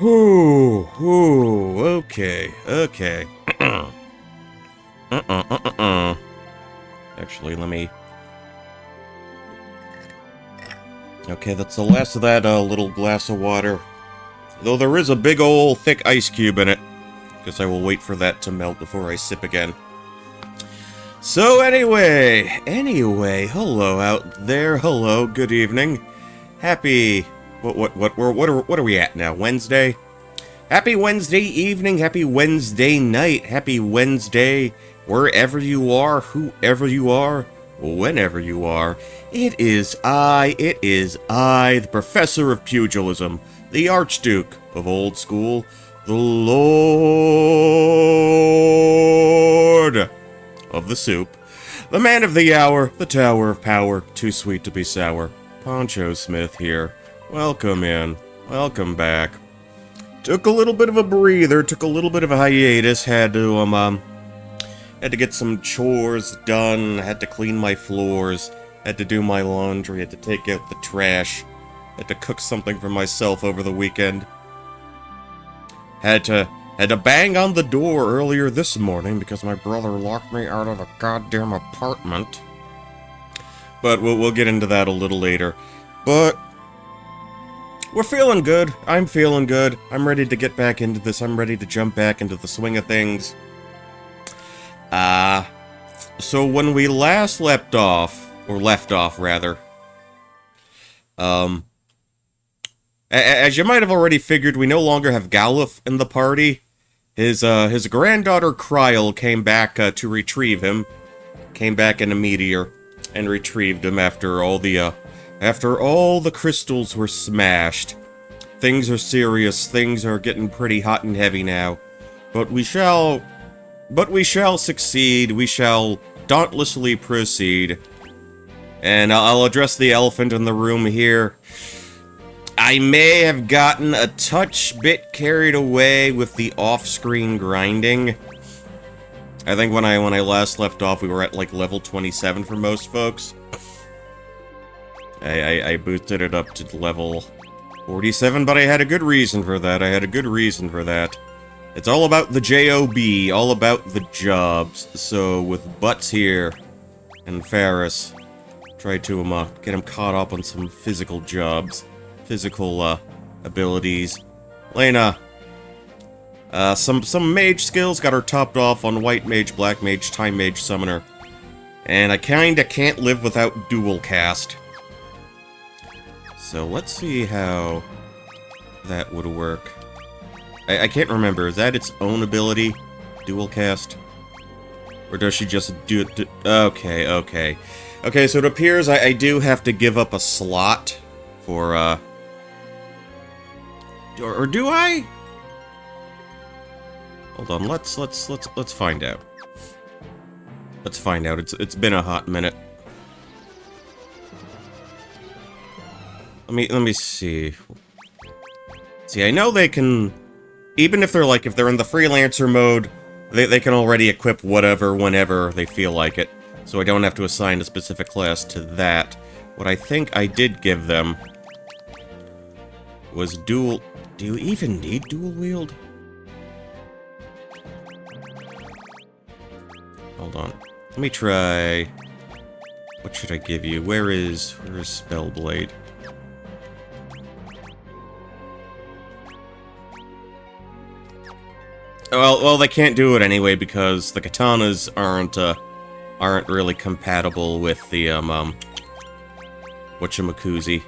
Whew, okay. Actually, let me... Okay, that's the last of that little glass of water. Though there is a big ol' thick ice cube in it. Guess I will wait for that to melt before I sip again. So anyway, hello out there, hello, good evening. Happy... What are we at now? Wednesday? Happy Wednesday evening, happy Wednesday night, happy Wednesday, wherever you are, whoever you are, whenever you are. It is I, the Professor of Pugilism, the Archduke of Old School, the Lord of the Soup, the Man of the Hour, the Tower of Power, too sweet to be sour, Poncho Smith here. Welcome in, welcome back. Took a little bit of a breather, took a little bit of a hiatus, had to get some chores done, had to clean my floors, had to do my laundry, had to take out the trash, had to cook something for myself over the weekend. Had to bang on the door earlier this morning because my brother locked me out of the goddamn apartment. But we'll get into that a little later. But we're feeling good. I'm feeling good. I'm ready to get back into this. I'm ready to jump back into the swing of things. So when we last left off, rather, as you might have already figured, we no longer have Galuf in the party. His granddaughter Kryl came back to retrieve him. Came back in a meteor and retrieved him after all the crystals were smashed. Things are serious. Things are getting pretty hot and heavy now. But we shall succeed. We shall dauntlessly proceed. And I'll address the elephant in the room here. I may have gotten a touch bit carried away with the off-screen grinding. I think when I last left off, we were at like level 27 for most folks. I boosted it up to level 47, but I had a good reason for that. It's all about the J.O.B., all about the jobs. So, with Butts here, and Ferris, try to get him caught up on some physical jobs. Physical, abilities. Lena, some mage skills, got her topped off on White Mage, Black Mage, Time Mage, Summoner. And I kinda can't live without Dual Cast. So let's see how that would work. I can't remember, is that its own ability? Dual Cast? Or does she just do it? Okay. Okay, so it appears I do have to give up a slot for, or do I? Hold on, let's find out. Let's find out. It's been a hot minute. Let me see. See, I know they can, even if they're if they're in the freelancer mode, they can already equip whatever, whenever they feel like it. So I don't have to assign a specific class to that. What I think I did give them was dual... Do you even need dual wield? Hold on. Let me try... What should I give you? Where is Spellblade? Well, they can't do it anyway because the katanas aren't really compatible with the whatchamahoozy,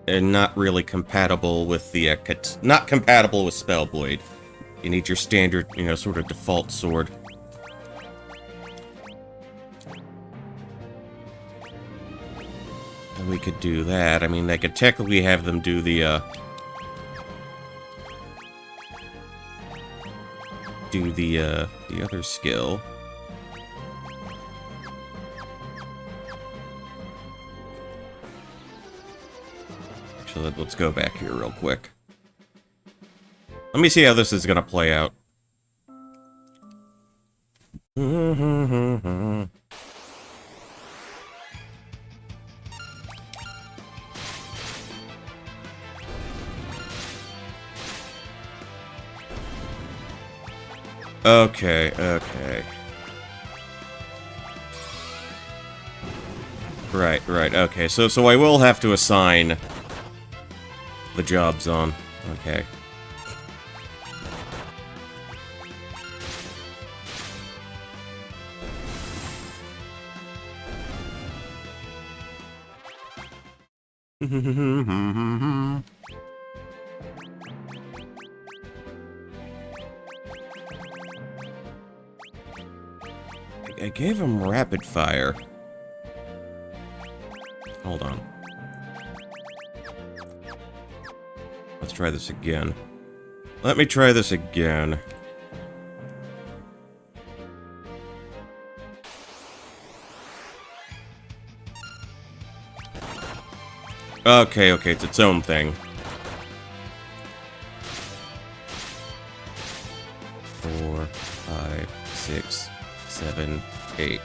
and not really compatible with the not compatible with Spellblade. You need your standard, sort of default sword. And we could do that. I mean, I could technically have them do the the other skill. Actually, let's go back here real quick. Let me see how this is gonna play out. Okay, okay. Right, right, okay. So I will have to assign the jobs on. Okay. I gave him rapid fire. Hold on. Let's try this again. Let me try this again. Okay, okay, it's its own thing. 4, 5, 6, 7, 8.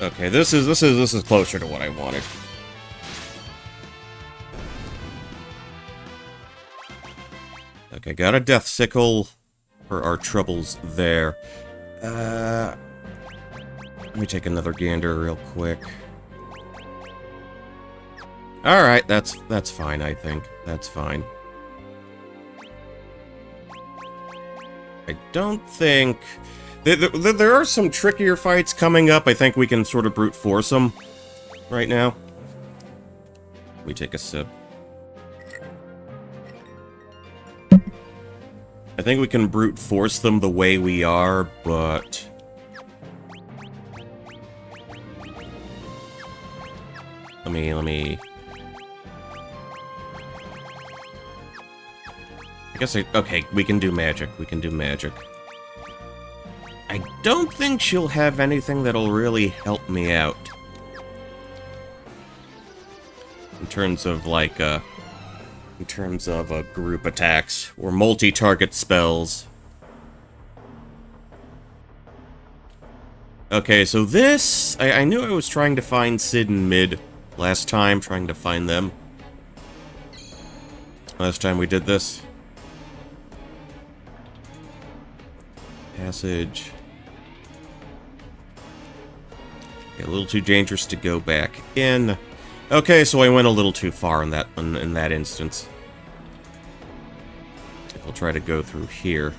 Okay, this is closer to what I wanted. Okay, got a death sickle for our troubles there. Let me take another gander real quick. Alright, that's fine, I think. That's fine. I don't think... There are some trickier fights coming up. I think we can sort of brute force them right now. Let me take a sip. I think we can brute force them the way we are, but... Let me... I guess okay, we can do magic. We can do magic. I don't think she'll have anything that'll really help me out. In terms of, like, group attacks, or multi-target spells. Okay, so this... I knew I was trying to find Sid and Mid last time, trying to find them. Last time we did this. Passage. Okay, a little too dangerous to go back in. Okay, so I went a little too far in that instance. We'll try to go through here.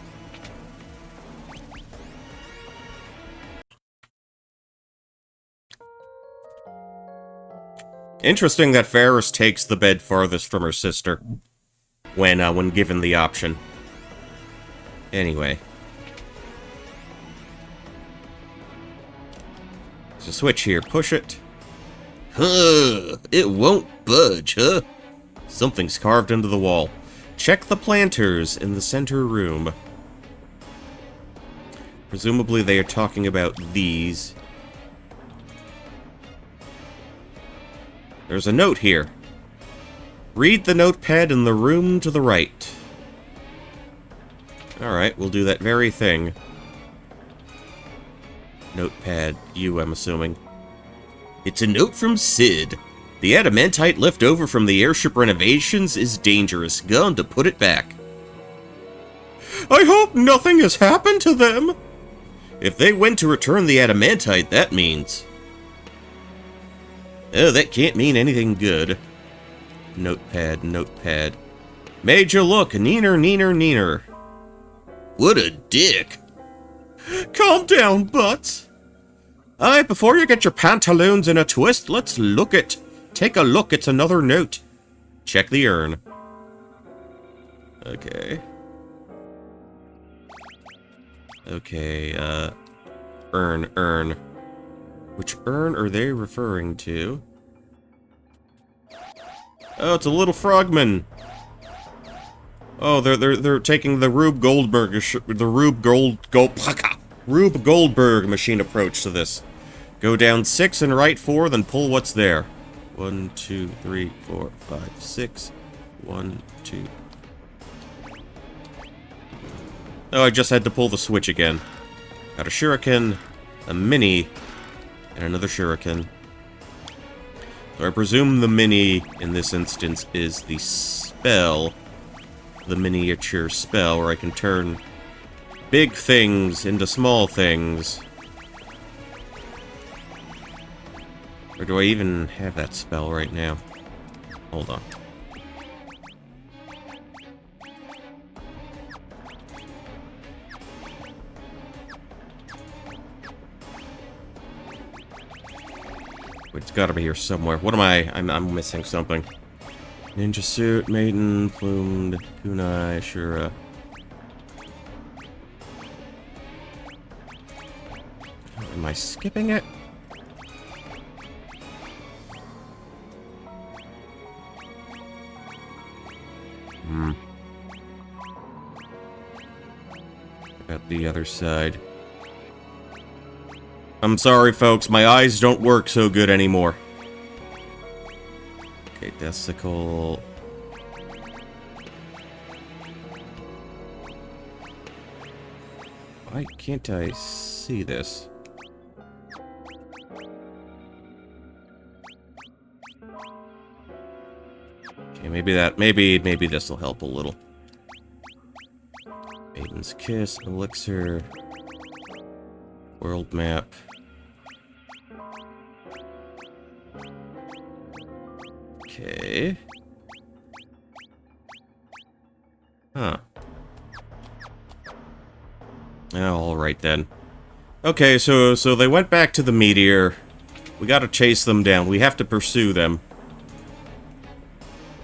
Interesting that Ferris takes the bed farthest from her sister when given the option. Anyway. There's a switch here. Push it. Huh, it won't budge, huh? Something's carved into the wall. Check the planters in the center room. Presumably they are talking about these. There's a note here. Read the notepad in the room to the right. Alright, we'll do that very thing. Notepad, I'm assuming. It's a note from Sid. The adamantite left over from the airship renovations is dangerous. Gone to put it back. I hope nothing has happened to them. If they went to return the adamantite, that means... Oh, that can't mean anything good. Notepad, notepad. Major look, neener, neener, neener. What a dick. Calm down, Butts. Aye, before you get your pantaloons in a twist, let's look it. Take a look, it's another note. Check the urn. Okay. Okay, urn. Which urn are they referring to? Oh, it's a little frogman. Oh, they're taking the Rube Goldberg machine approach to this. Go down 6 and right 4, then pull what's there. 1, 2, 3, 4, 5, 6. 1, 2. Oh, I just had to pull the switch again. Got a shuriken, a mini, and another shuriken. So I presume the mini, in this instance, is the spell. the miniature spell where I can turn big things into small things. Or do I even have that spell right now? Hold on. It's gotta be here somewhere. What am I? I'm missing something. Ninja suit, maiden, plumed, kunai, Shura. Am I skipping it? At the other side. I'm sorry, folks. My eyes don't work so good anymore. Okay, Desicle. Why can't I see this? Okay, maybe this will help a little. Maiden's Kiss, Elixir, World Map. Okay. Huh. Alright then. Okay, so they went back to the meteor. We gotta chase them down. We have to pursue them.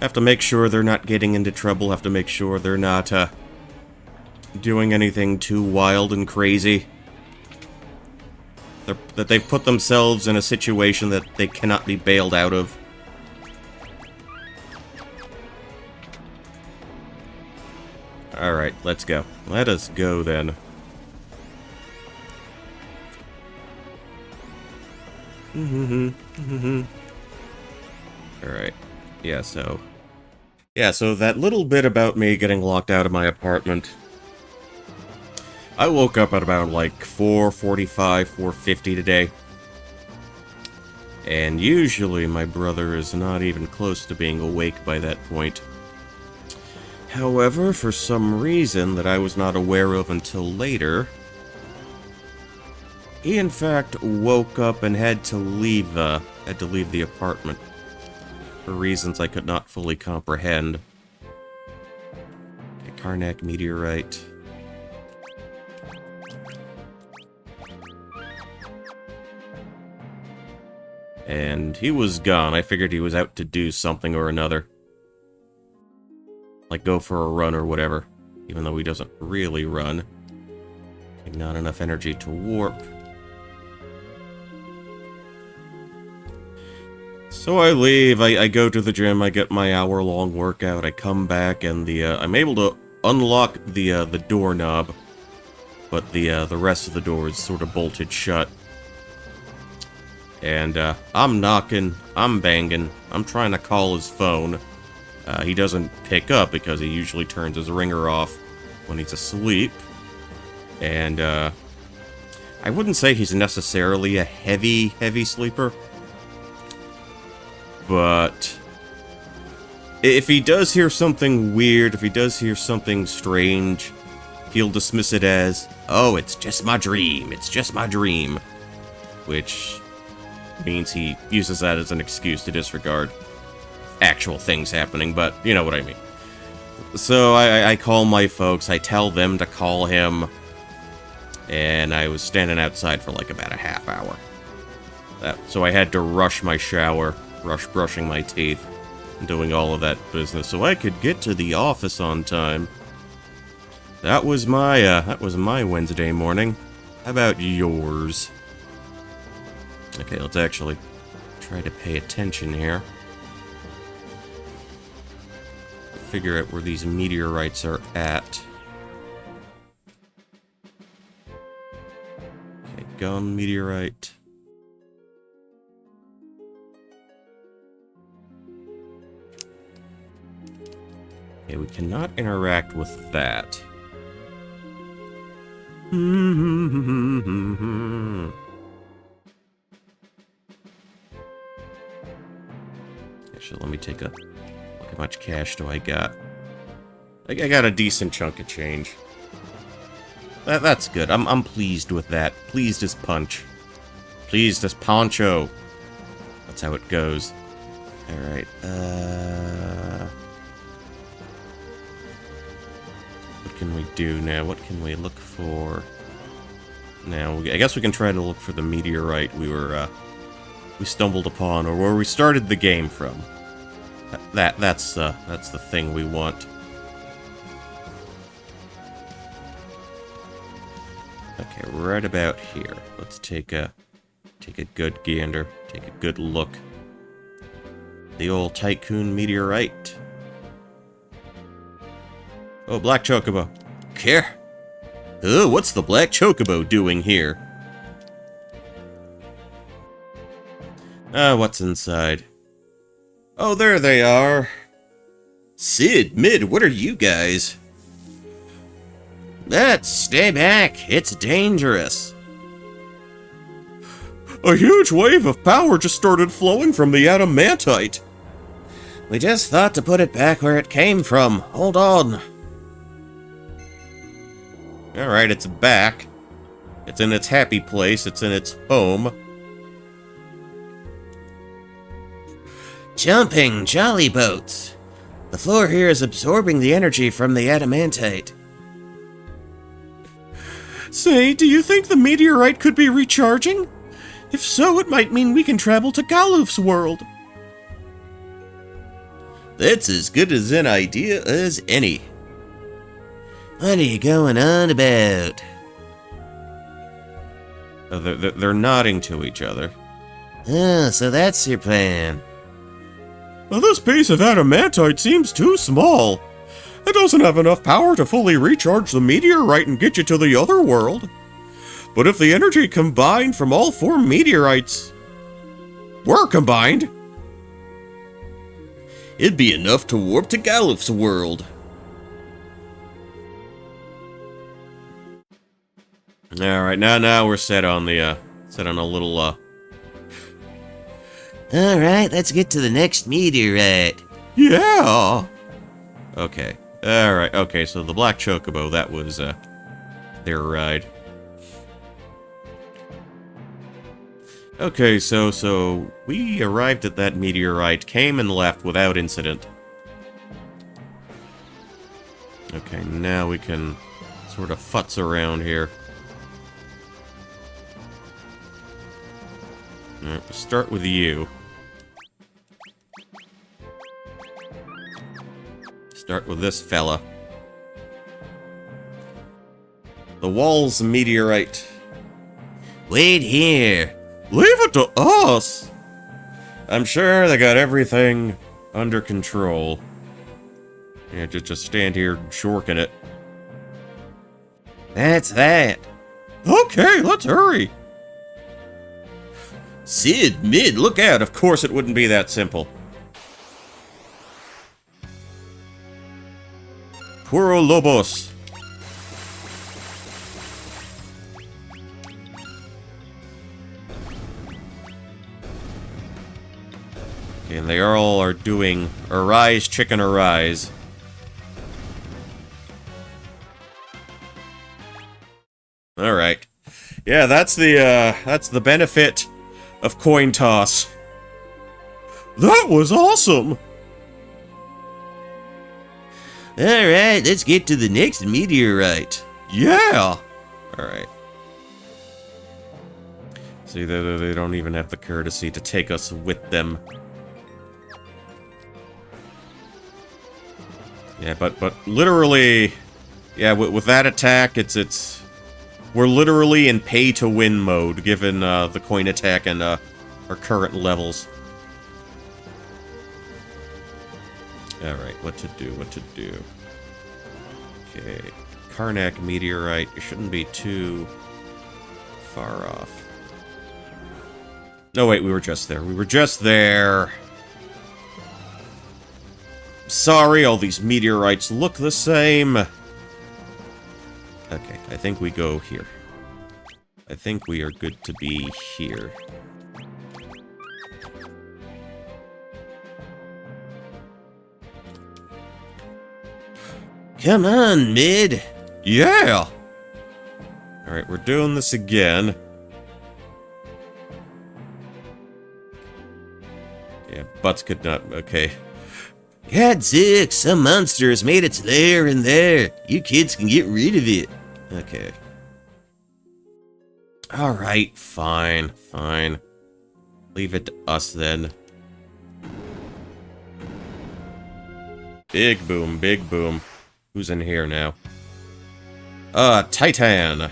Have to make sure they're not getting into trouble. Have to make sure they're not, doing anything too wild and crazy. That they've put themselves in a situation that they cannot be bailed out of. Alright, let's go. Let us go, then. Alright. Yeah, so that little bit about me getting locked out of my apartment. I woke up at about, like, 4:45, 4:50 today. And usually my brother is not even close to being awake by that point. However, for some reason that I was not aware of until later, he in fact woke up and had to leave the apartment for reasons I could not fully comprehend. Okay, Karnak meteorite. And he was gone. I figured he was out to do something or another. Like go for a run or whatever. Even though he doesn't really run. Okay, not enough energy to warp. So I leave, I go to the gym, I get my hour-long workout, I come back, and I'm able to unlock the doorknob, but the rest of the door is sort of bolted shut. And, I'm knocking, I'm banging, I'm trying to call his phone. He doesn't pick up because he usually turns his ringer off when he's asleep. And, I wouldn't say he's necessarily a heavy sleeper. But if he does hear something weird, if he does hear something strange, he'll dismiss it as, oh, it's just my dream, it's just my dream. Which means he uses that as an excuse to disregard actual things happening, but you know what I mean. So I call my folks, I tell them to call him, and I was standing outside for like about a half hour. So I had to rush my shower. Brushing my teeth, and doing all of that business, so I could get to the office on time. That was my Wednesday morning. How about yours? Okay, let's actually try to pay attention here. Figure out where these meteorites are at. Okay, gun meteorite. Okay, we cannot interact with that. Actually, let me take a look. How much cash do I got? I got a decent chunk of change. That's good. I'm pleased with that. Pleased as punch. Pleased as poncho. That's how it goes. Alright, what can we do now? What can we look for? Now, I guess we can try to look for the meteorite we stumbled upon, or where we started the game from. That's the thing we want. Okay, right about here. Let's take a good gander, take a good look. The old Tycoon meteorite. Oh, Black Chocobo. Care? Oh, what's the Black Chocobo doing here? What's inside? Oh, there they are. Sid, Mid, what are you guys? Stay back. It's dangerous. A huge wave of power just started flowing from the adamantite. We just thought to put it back where it came from. Hold on. Alright, it's back. It's in its happy place. It's in its home. Jumping jolly boats. The floor here is absorbing the energy from the adamantite. Say, do you think the meteorite could be recharging? If so, it might mean we can travel to Galuf's world. That's as good as an idea as any. What are you going on about? Oh, they're nodding to each other. Oh, so that's your plan. Well, this piece of adamantite seems too small. It doesn't have enough power to fully recharge the meteorite and get you to the other world. But if the energy combined from all 4 meteorites were combined, it'd be enough to warp to Galuf's world. Alright, now we're set on a little, Alright, let's get to the next meteorite. Yeah! Okay. Alright, okay, so the Black Chocobo, that was, their ride. Okay, so we arrived at that meteorite, came and left without incident. Okay, now we can sort of futz around here. Alright, we'll start with you. Start with this fella. The Walls meteorite. Wait here. Leave it to us! I'm sure they got everything under control. Yeah, just stand here shorking it. That's that. Okay, let's hurry. Sid, Mid, look out. Of course it wouldn't be that simple. Puro Lobos. Okay, and they all are doing Arise, Chicken, Arise. Alright. Yeah, that's the benefit of coin toss. That was awesome! Alright, let's get to the next meteorite. Yeah! Alright. See, they don't even have the courtesy to take us with them. Yeah, but literally... Yeah, with that attack, we're literally in pay-to-win mode, given the coin attack and our current levels. Alright, what to do. Okay, Karnak meteorite, it shouldn't be too far off. No, wait, we were just there. Sorry, all these meteorites look the same. Okay, I think we go here. I think we are good to be here. Come on, Mid. Yeah! Alright, we're doing this again. Yeah, butts could not... Okay. Godzooks, some monster has made its lair in there. You kids can get rid of it. Okay. Alright, fine, fine. Leave it to us then. Big boom, big boom. Who's in here now? Titan!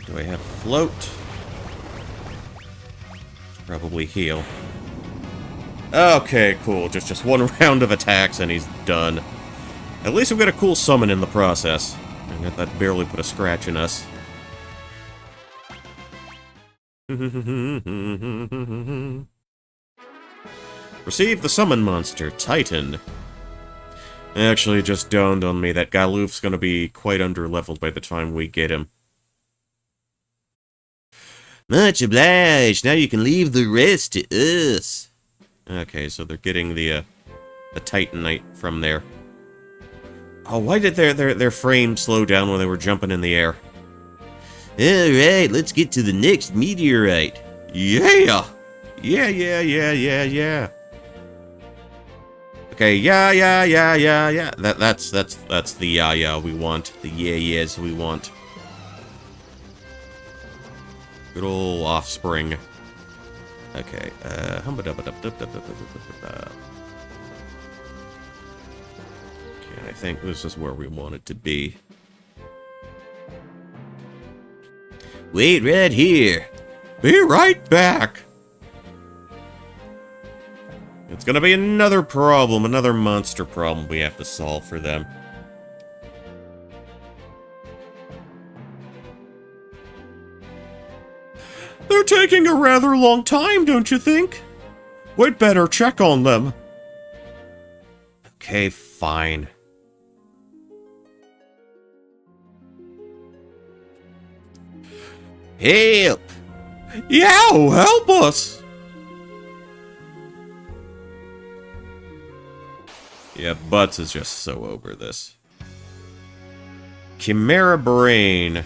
Do I have float? Probably heal. Okay, cool. Just one round of attacks and he's done. At least we got a cool summon in the process. And that barely put a scratch in us. Receive the summon monster, Titan. Actually, it just dawned on me that Galoof's gonna be quite underleveled by the time we get him. Much obliged. Now you can leave the rest to us. Okay, so they're getting the Titanite from there. Oh, why did their frame slow down when they were jumping in the air? Alright, let's get to the next meteorite. Yeah! Yeah. Okay, yeah. That's the yeah we want. The yes we want. Good ol' offspring. Okay, I think this is where we want it to be. Wait right here. Be right back! It's gonna be another problem, another monster problem we have to solve for them. They're taking a rather long time, don't you think? We'd better check on them. Okay, fine. Help! Yow, help us! Yeah, Butts is just so over this. Chimera Brain.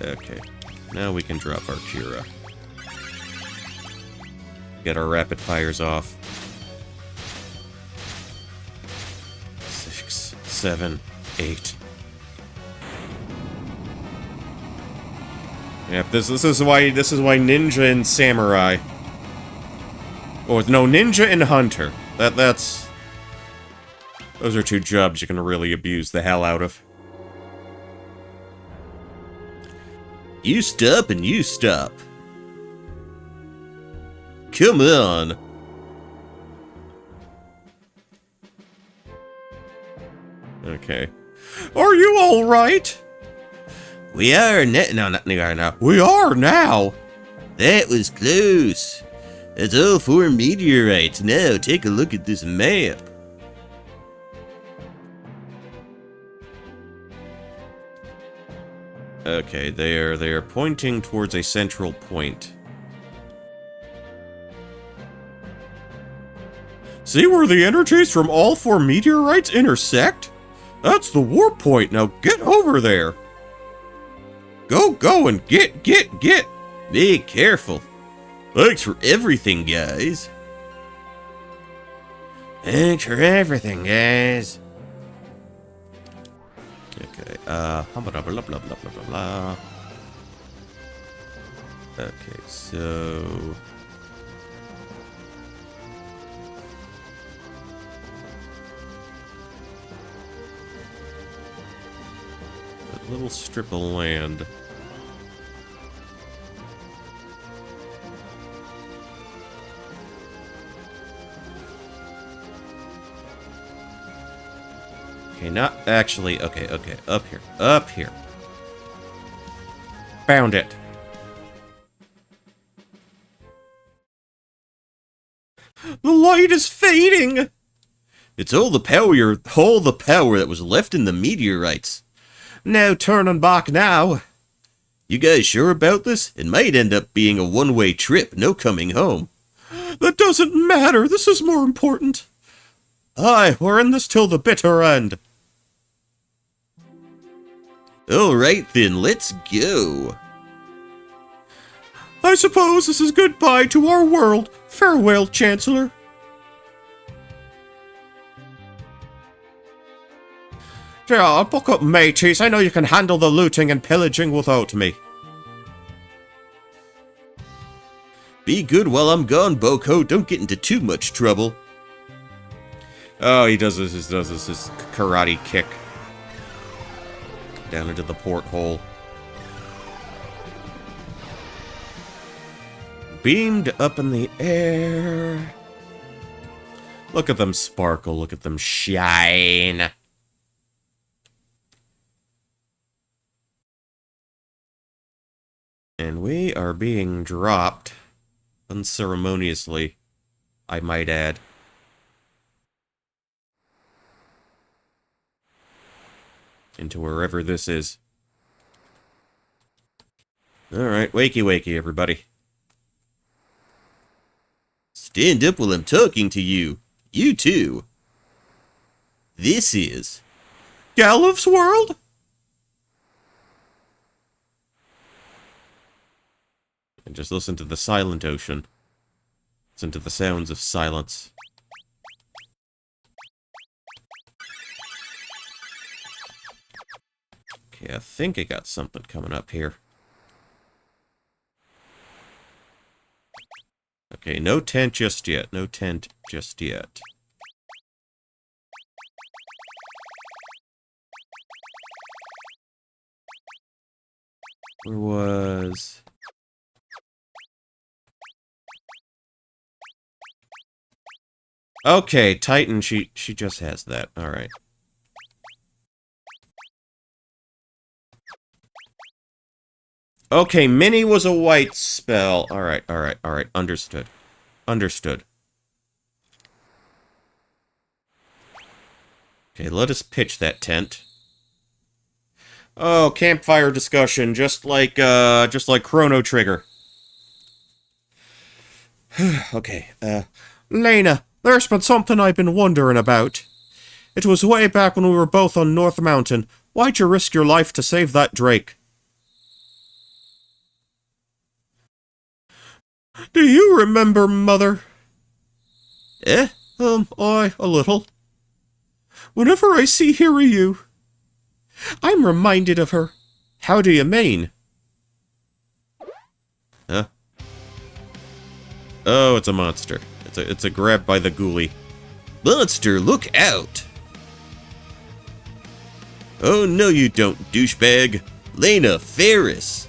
Okay, now we can drop our Kira. Get our rapid fires off. 6, 7, 8. Yep, this is why Ninja and Samurai. Or no, Ninja and Hunter. That's those are two jobs you can really abuse the hell out of. You stop and you stop. Come on. Okay. Are you alright? We are now. No, not we are now. We are now! That was close. That's all 4 meteorites. Now take a look at this map. Okay, they are pointing towards a central point. See where the energies from all 4 meteorites intersect? That's the warp point. Now get over there. Go and get. Be careful. Thanks for everything, guys. Thanks for everything, guys. Okay, blah, blah, blah, blah, blah, blah. Okay, so... that little strip of land. Okay, not actually. Okay, up here. Found it. The light is fading. It's all the power that was left in the meteorites. No turning back now. You guys sure about this? It might end up being a one-way trip, no coming home. That doesn't matter. This is more important. Aye, we're in this till the bitter end. Alright then, let's go. I suppose this is goodbye to our world. Farewell, Chancellor. Yeah, buck up, mateys. I know you can handle the looting and pillaging without me. Be good while I'm gone, Boko. Don't get into too much trouble. Oh, he does this his karate kick. Down into the porthole. Beamed up in the air. Look at them sparkle, look at them shine. And we are being dropped unceremoniously, I might add. Into wherever this is. Alright, wakey wakey, everybody. Stand up while I'm talking to you. You too. This is... Gallows World? And just listen to the silent ocean. Listen to the sounds of silence. Okay, I think I got something coming up here. Okay, no tent just yet. No tent just yet. Where was... Okay, Titan, she just has that. Alright. Okay, Mini was a white spell. Alright, alright, alright. Understood. Understood. Okay, let us pitch that tent. Oh, campfire discussion, just like Chrono Trigger. Okay, Lena, there's been something I've been wondering about. It was way back when we were both on North Mountain. Why'd you risk your life to save that Drake? Do you remember, Mother? Eh? A little. Whenever I see Hiryu, I'm reminded of her. How do you mean? Huh? Oh, it's a monster. It's a grab by the ghoulie. Monster, look out! Oh, no you don't, douchebag. Lena Ferris.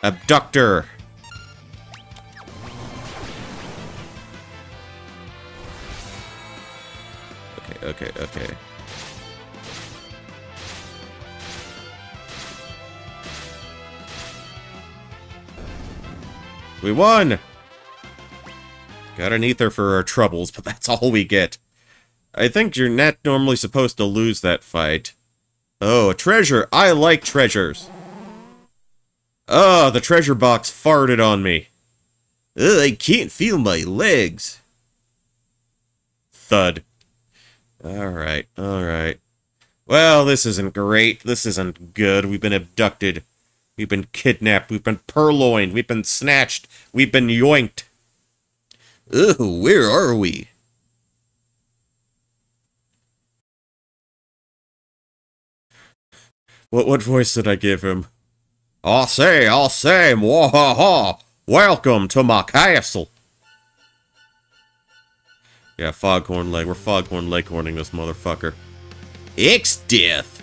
Abductor. Okay. We won! Got an ether for our troubles, but that's all we get. I think you're not normally supposed to lose that fight. Oh, a treasure! I like treasures! Oh, the treasure box farted on me. I can't feel my legs. Thud. Alright. Well, this isn't great. This isn't good. We've been abducted. We've been kidnapped. We've been purloined. We've been snatched. We've been yoinked. Where are we? What voice did I give him? I'll say, mwahaha, welcome to my castle. Yeah, Foghorn Leg. We're Foghorn Leghorning this motherfucker. X-Death.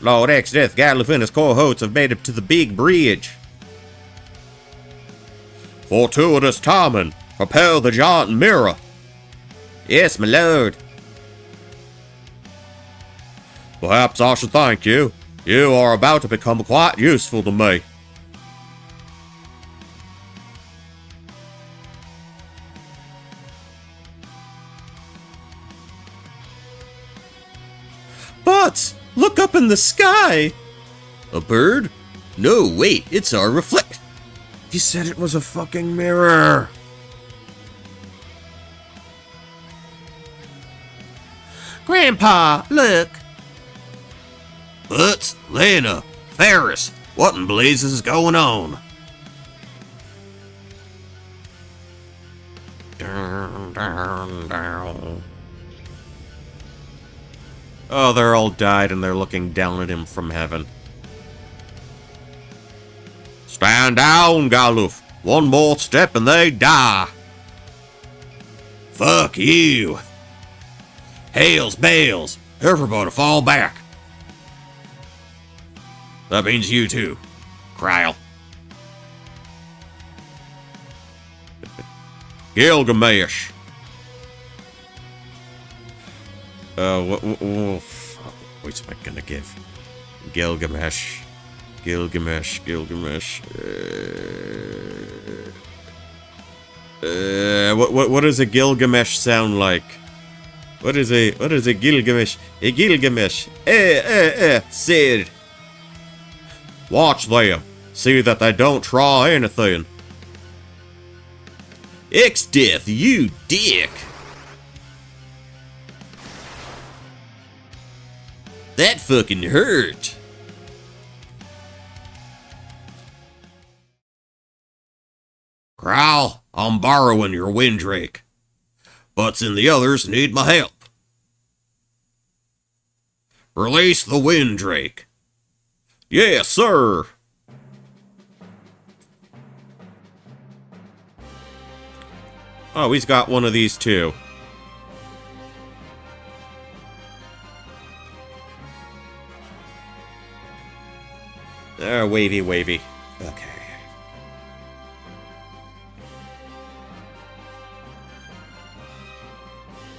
Lord X-Death, Gadliff and his cohorts have made it to the big bridge. Fortuitous timing. Propel the giant mirror. Yes, my lord. Perhaps I should thank you. You are about to become quite useful to me. Butts, look up in the sky! A bird? No, wait, it's our reflect. You said it was a fucking mirror! Grandpa, look! Butts, Lena, Ferris, what in blazes is going on? Oh, they're all died and they're looking down at him from heaven. Stand down, Galuf. One more step and they die. Fuck you. Hails, bales. Everybody fall back. That means you too, Kryle. Gilgamesh. What voice am I gonna give? Gilgamesh. Gilgamesh. What does a Gilgamesh sound like? What is a Gilgamesh? A Gilgamesh. Sid. Watch them. See that they don't try anything. X-Death, you dick. That fucking hurt. Kryle, I'm borrowing your windrake. Butts and the others need my help. Release the windrake. Yes, sir. Oh, he's got one of these too. Wavy. Okay.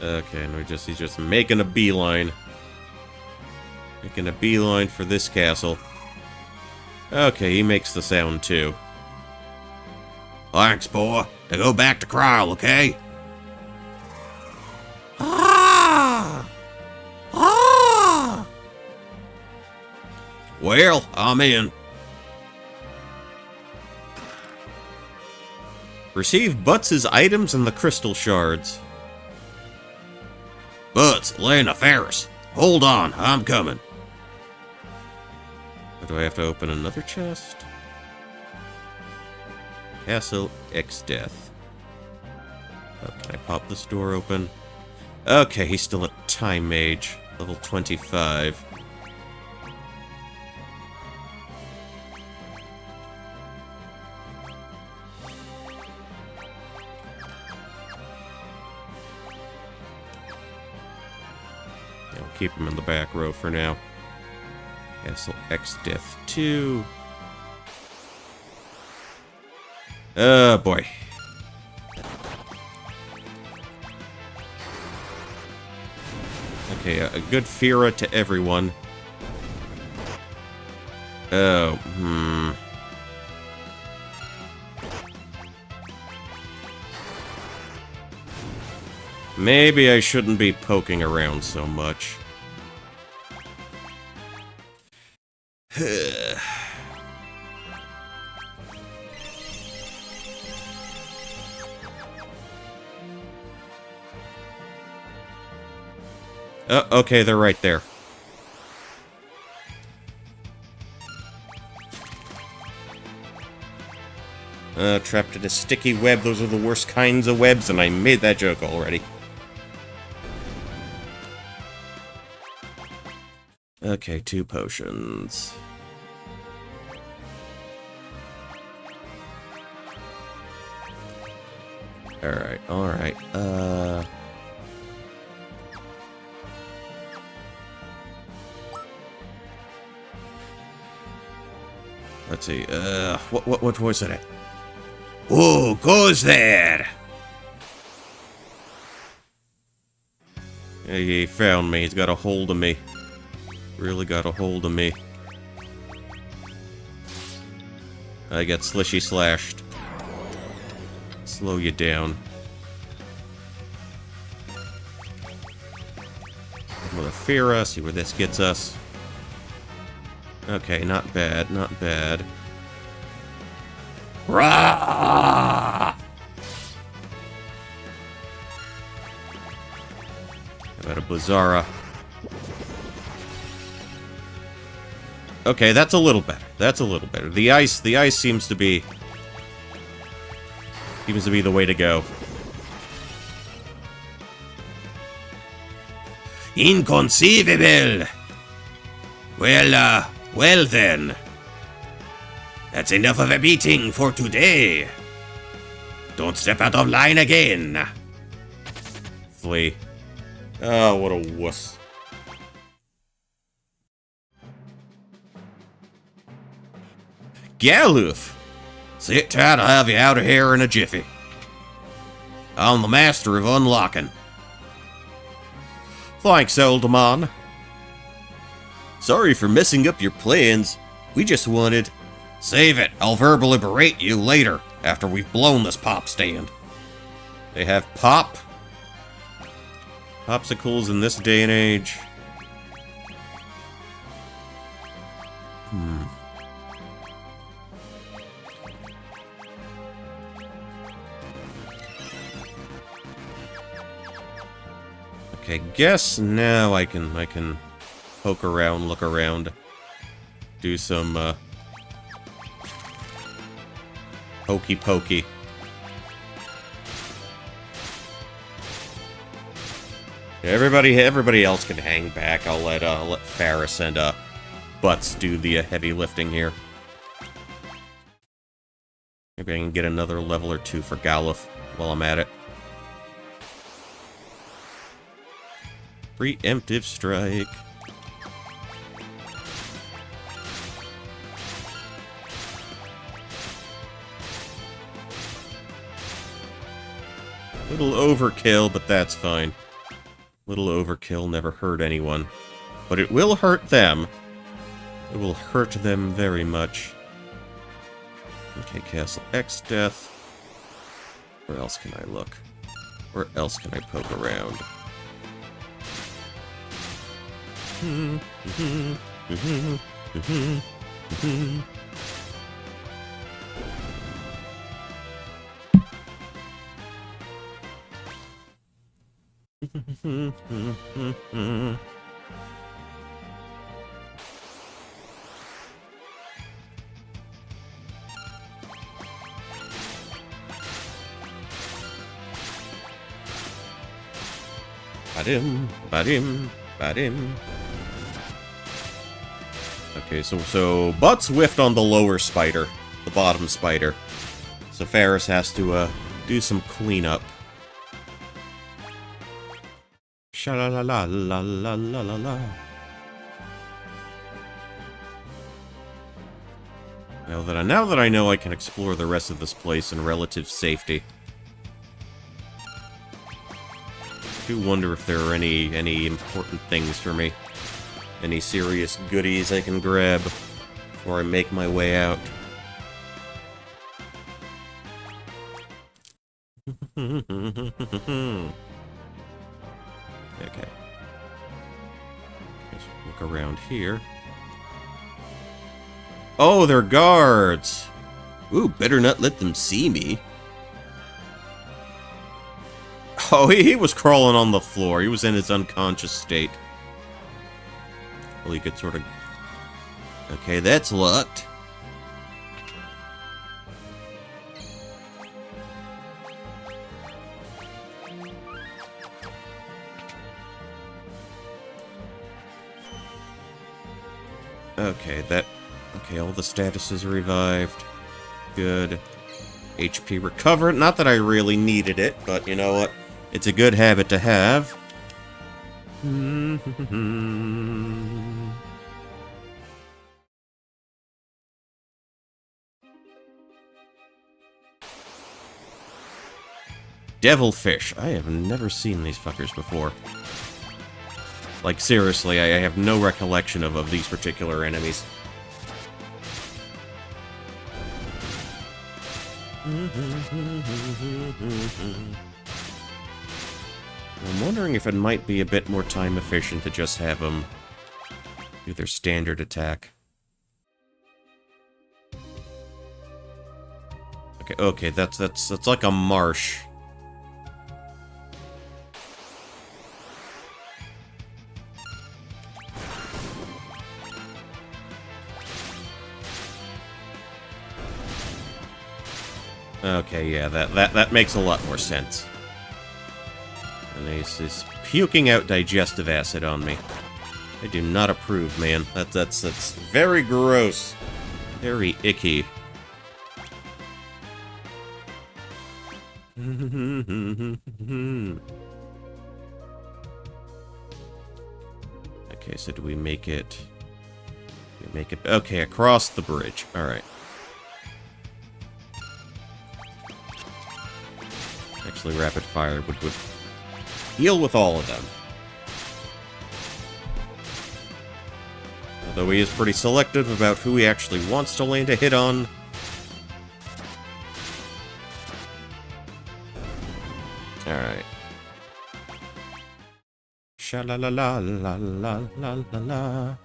Okay, and he's just making a beeline. Making a beeline for this castle. Okay, he makes the sound too. Thanks, boy. Now go back to Kryle, okay? Well, I'm in. Receive Butts' items and the crystal shards. Butts, Lena, Ferris. Hold on, I'm coming. Or do I have to open another chest? Castle X-Death. Oh, can I pop this door open? Okay, he's still at Time Mage, level 25. I'll keep him in the back row for now. Castle X-Death 2. Oh boy. Okay, a good Fira to everyone. Oh, Maybe I shouldn't be poking around so much. Okay, they're right there. Trapped in a sticky web. Those are the worst kinds of webs, and I made that joke already. Okay, 2 potions. Alright. Let's see, what was it? Who goes there? Yeah, he found me. He's got a hold of me. Really got a hold of me. I got slishy slashed. Slow you down. with a Fira, see where this gets us. Okay, not bad, not bad. Rah! How about a Blizzara? Okay, that's a little better. That's a little better. The ice seems to be the way to go. Inconceivable! Well then. That's enough of a beating for today. Don't step out of line again. Flee. Oh, what a wuss. Galoof! Sit tight, I'll have you out of here in a jiffy. I'm the master of unlocking. Thanks, old man. Sorry for messing up your plans. We just wanted... Save it. I'll verbally berate you later, after we've blown this pop stand. They have pop? Popsicles in this day and age. Okay, guess now I can poke around, look around, do some hokey pokey. Everybody else can hang back. I'll let Ferris and Butts do the heavy lifting here. Maybe I can get another level or two for Galuf while I'm at it. Preemptive strike. Little overkill, but that's fine. Little overkill never hurt anyone. But it will hurt them. It will hurt them very much. Okay, Castle X Death. Where else can I look? Where else can I poke around? Badim, badim, badim. Okay, so Butts whiffed on the lower spider, the bottom spider. So Ferris has to do some cleanup. Sha-la-la-la-la-la-la-la-la. Now that I know I can explore the rest of this place in relative safety. I do wonder if there are any important things for me. Any serious goodies I can grab before I make my way out. Okay. Let's look around here. Oh, they're guards! Ooh, better not let them see me. Oh, he was crawling on the floor. He was in his unconscious state. Well, he could sort of... Okay, that's locked. Okay, okay, all the statuses revived. Good. HP recovered. Not that I really needed it, but you know what? It's a good habit to have. Devilfish. I have never seen these fuckers before. Like, seriously, I have no recollection of these particular enemies. I'm wondering if it might be a bit more time efficient to just have them do their standard attack. Okay, that's like a marsh. Okay, yeah, that makes a lot more sense. And he's puking out digestive acid on me. I do not approve, man. That's very gross. Very icky. Okay, so do we make it... Okay, across the bridge. Alright. Actually, rapid fire would deal with all of them. Although he is pretty selective about who he actually wants to land a hit on. Alright. Sha-la-la-la-la-la-la-la-la.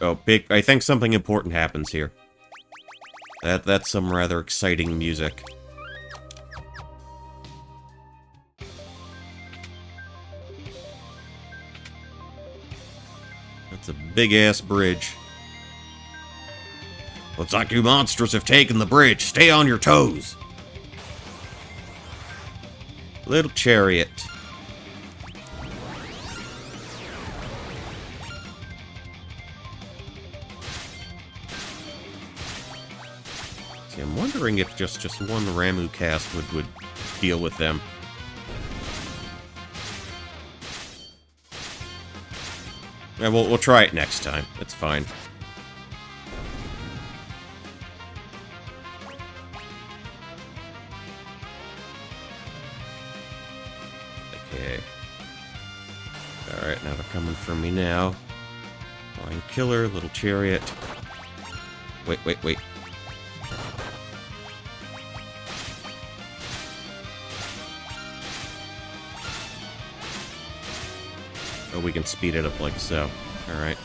Oh, big... I think something important happens here. That's some rather exciting music. That's a big-ass bridge. Looks like you monsters have taken the bridge. Stay on your toes. Little chariot. See, I'm wondering if just one Ramu cast would deal with them. Yeah, we'll try it next time. It's fine. Okay. Alright, now they're coming for me now. Flying killer, little chariot. Wait. Oh, we can speed it up like so. Alright.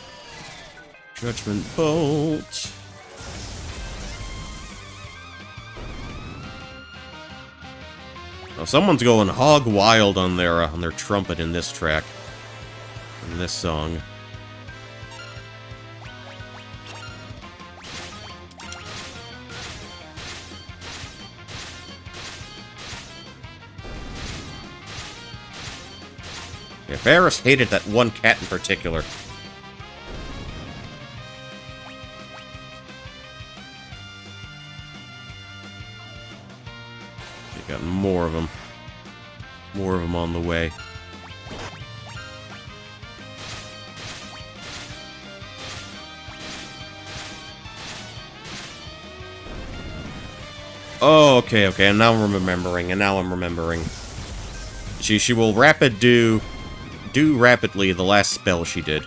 Judgment Bolt. Oh, someone's going hog wild on their trumpet in this track. In this song. Yeah, Varys hated that one cat in particular. They got more of them. More of them on the way. Oh, okay, and now I'm remembering, She will do rapidly the last spell she did.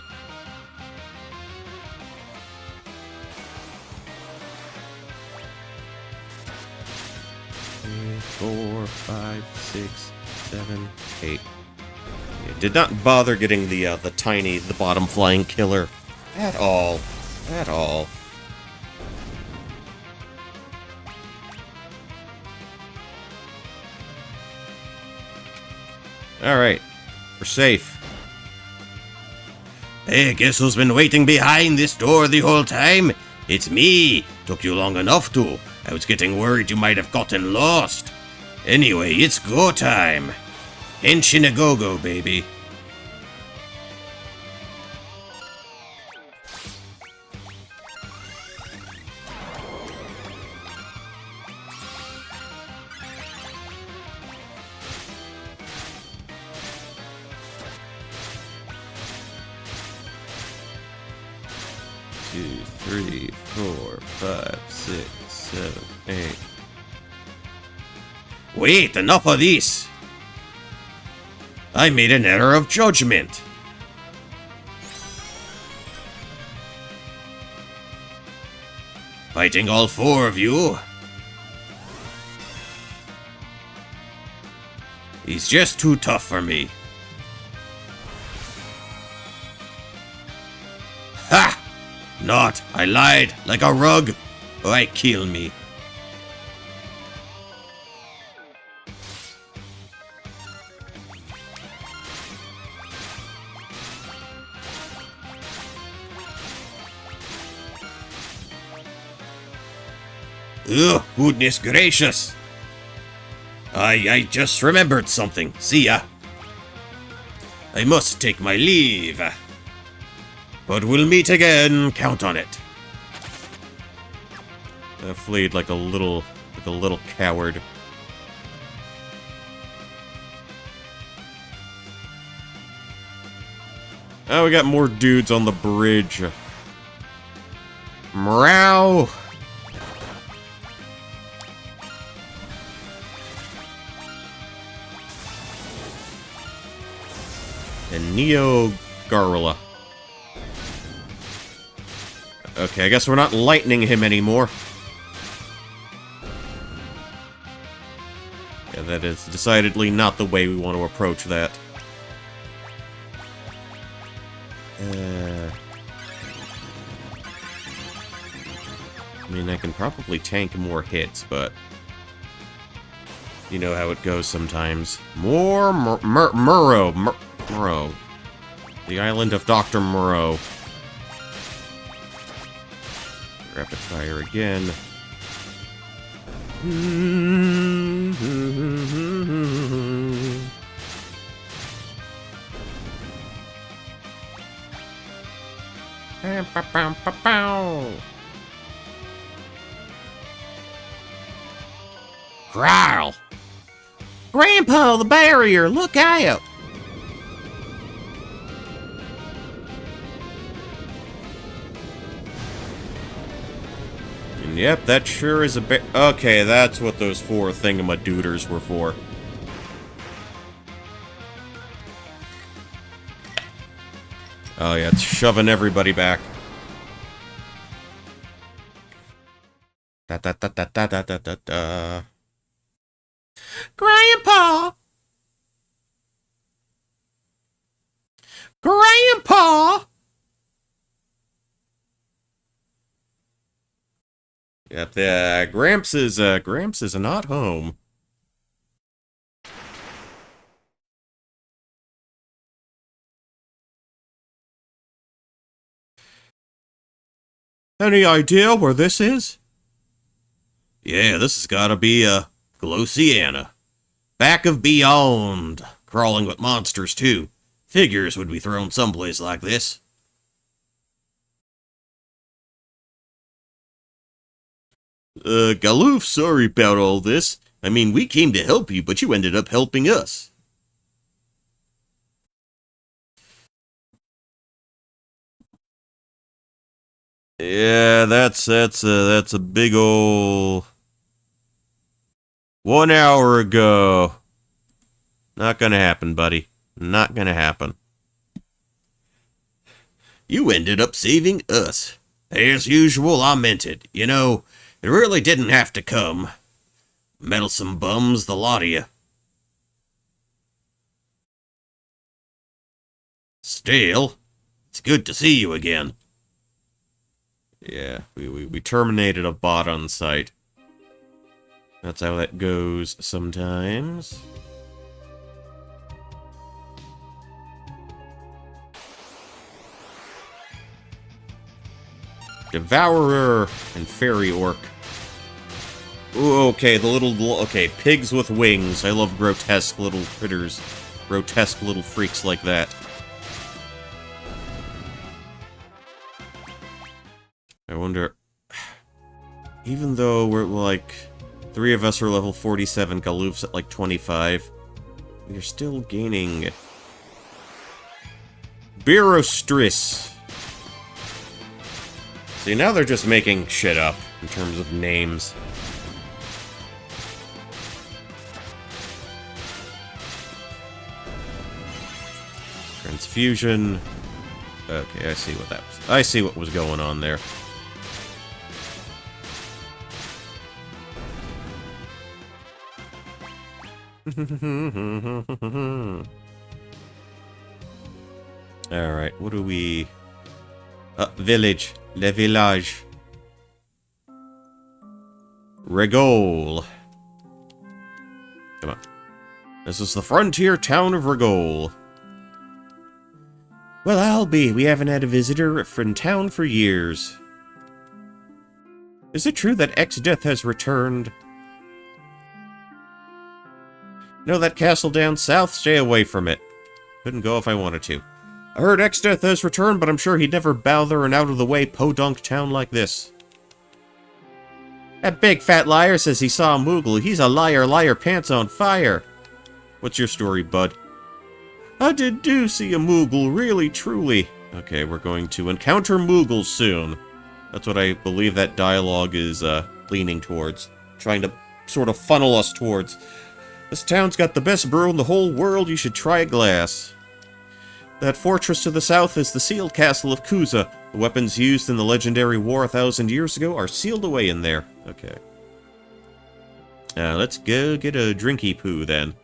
Three, 4, 5, 6, 7, 8. Yeah, did not bother getting the bottom flying killer at all. Alright. We're safe. Hey, guess who's been waiting behind this door the whole time? It's me. Took you long enough to. I was getting worried you might have gotten lost. Anyway, it's go time. Henshin a go-go, baby. Two, 3, 4, 5, 6, 7, 8. Wait, enough of this. I made an error of judgment. Fighting all 4 of you? He's just too tough for me. Ha! Not. I lied. Like a rug. Why kill me? Ugh, goodness gracious. I just remembered something. See ya. I must take my leave. But we'll meet again, count on it. I fleed like a little coward. Oh, we got more dudes on the bridge. Meow. And Neo Garula. Okay, I guess we're not lightning him anymore. Yeah, that is decidedly not the way we want to approach that. I mean, I can probably tank more hits, but you know how it goes sometimes. More Murrow. The island of Dr. Murrow. Rapid fire again. Growl! Grandpa, the barrier! Look out! And yep, that sure is a okay, that's what those 4 thingamadooders were for. Oh yeah, it's shoving everybody back. Da da da da da da da da da. Grandpa! Grandpa! Yep, the Gramps is not home. Any idea where this is? Yeah, this has gotta be, Glosiana. Back of beyond. Crawling with monsters, too. Figures would be thrown someplace like this. Galoof, sorry about all this. I mean, we came to help you, but you ended up helping us. Yeah, that's a big ol' 1 hour ago. Not gonna happen, buddy. Not gonna happen. You ended up saving us. As usual, I meant it. You know, it really didn't have to come. Meddlesome bums, the lot of you. Still, it's good to see you again. Yeah, we terminated a bot on site. That's how that goes sometimes. Devourer and Fairy Orc. Ooh, okay, okay, pigs with wings. I love grotesque little critters. Grotesque little freaks like that. I wonder... Even though we're, like... 3 of us are level 47, Galoof's at, like, 25. We're still gaining... Birostris. See, now they're just making shit up in terms of names. Transfusion. Okay, I see what that was. I see what was going on there. Alright, what do we... village. Le village. Regol. Come on. This is the frontier town of Regol. Well, I'll be. We haven't had a visitor from town for years. Is it true that Ex-Death has returned? No, that castle down south, stay away from it. Couldn't go if I wanted to. I heard Ex-Death has returned, but I'm sure he'd never bother an out-of-the-way podunk town like this. That big fat liar says he saw a Moogle. He's a liar, liar, pants on fire. What's your story, bud? I do see a Moogle, really, truly. Okay, we're going to encounter Moogles soon. That's what I believe that dialogue is leaning towards. Trying to sort of funnel us towards. This town's got the best brew in the whole world. You should try a glass. That fortress to the south is the sealed castle of Kuza. The weapons used in the legendary war 1,000 years ago are sealed away in there. Okay. Let's go get a drinky poo then.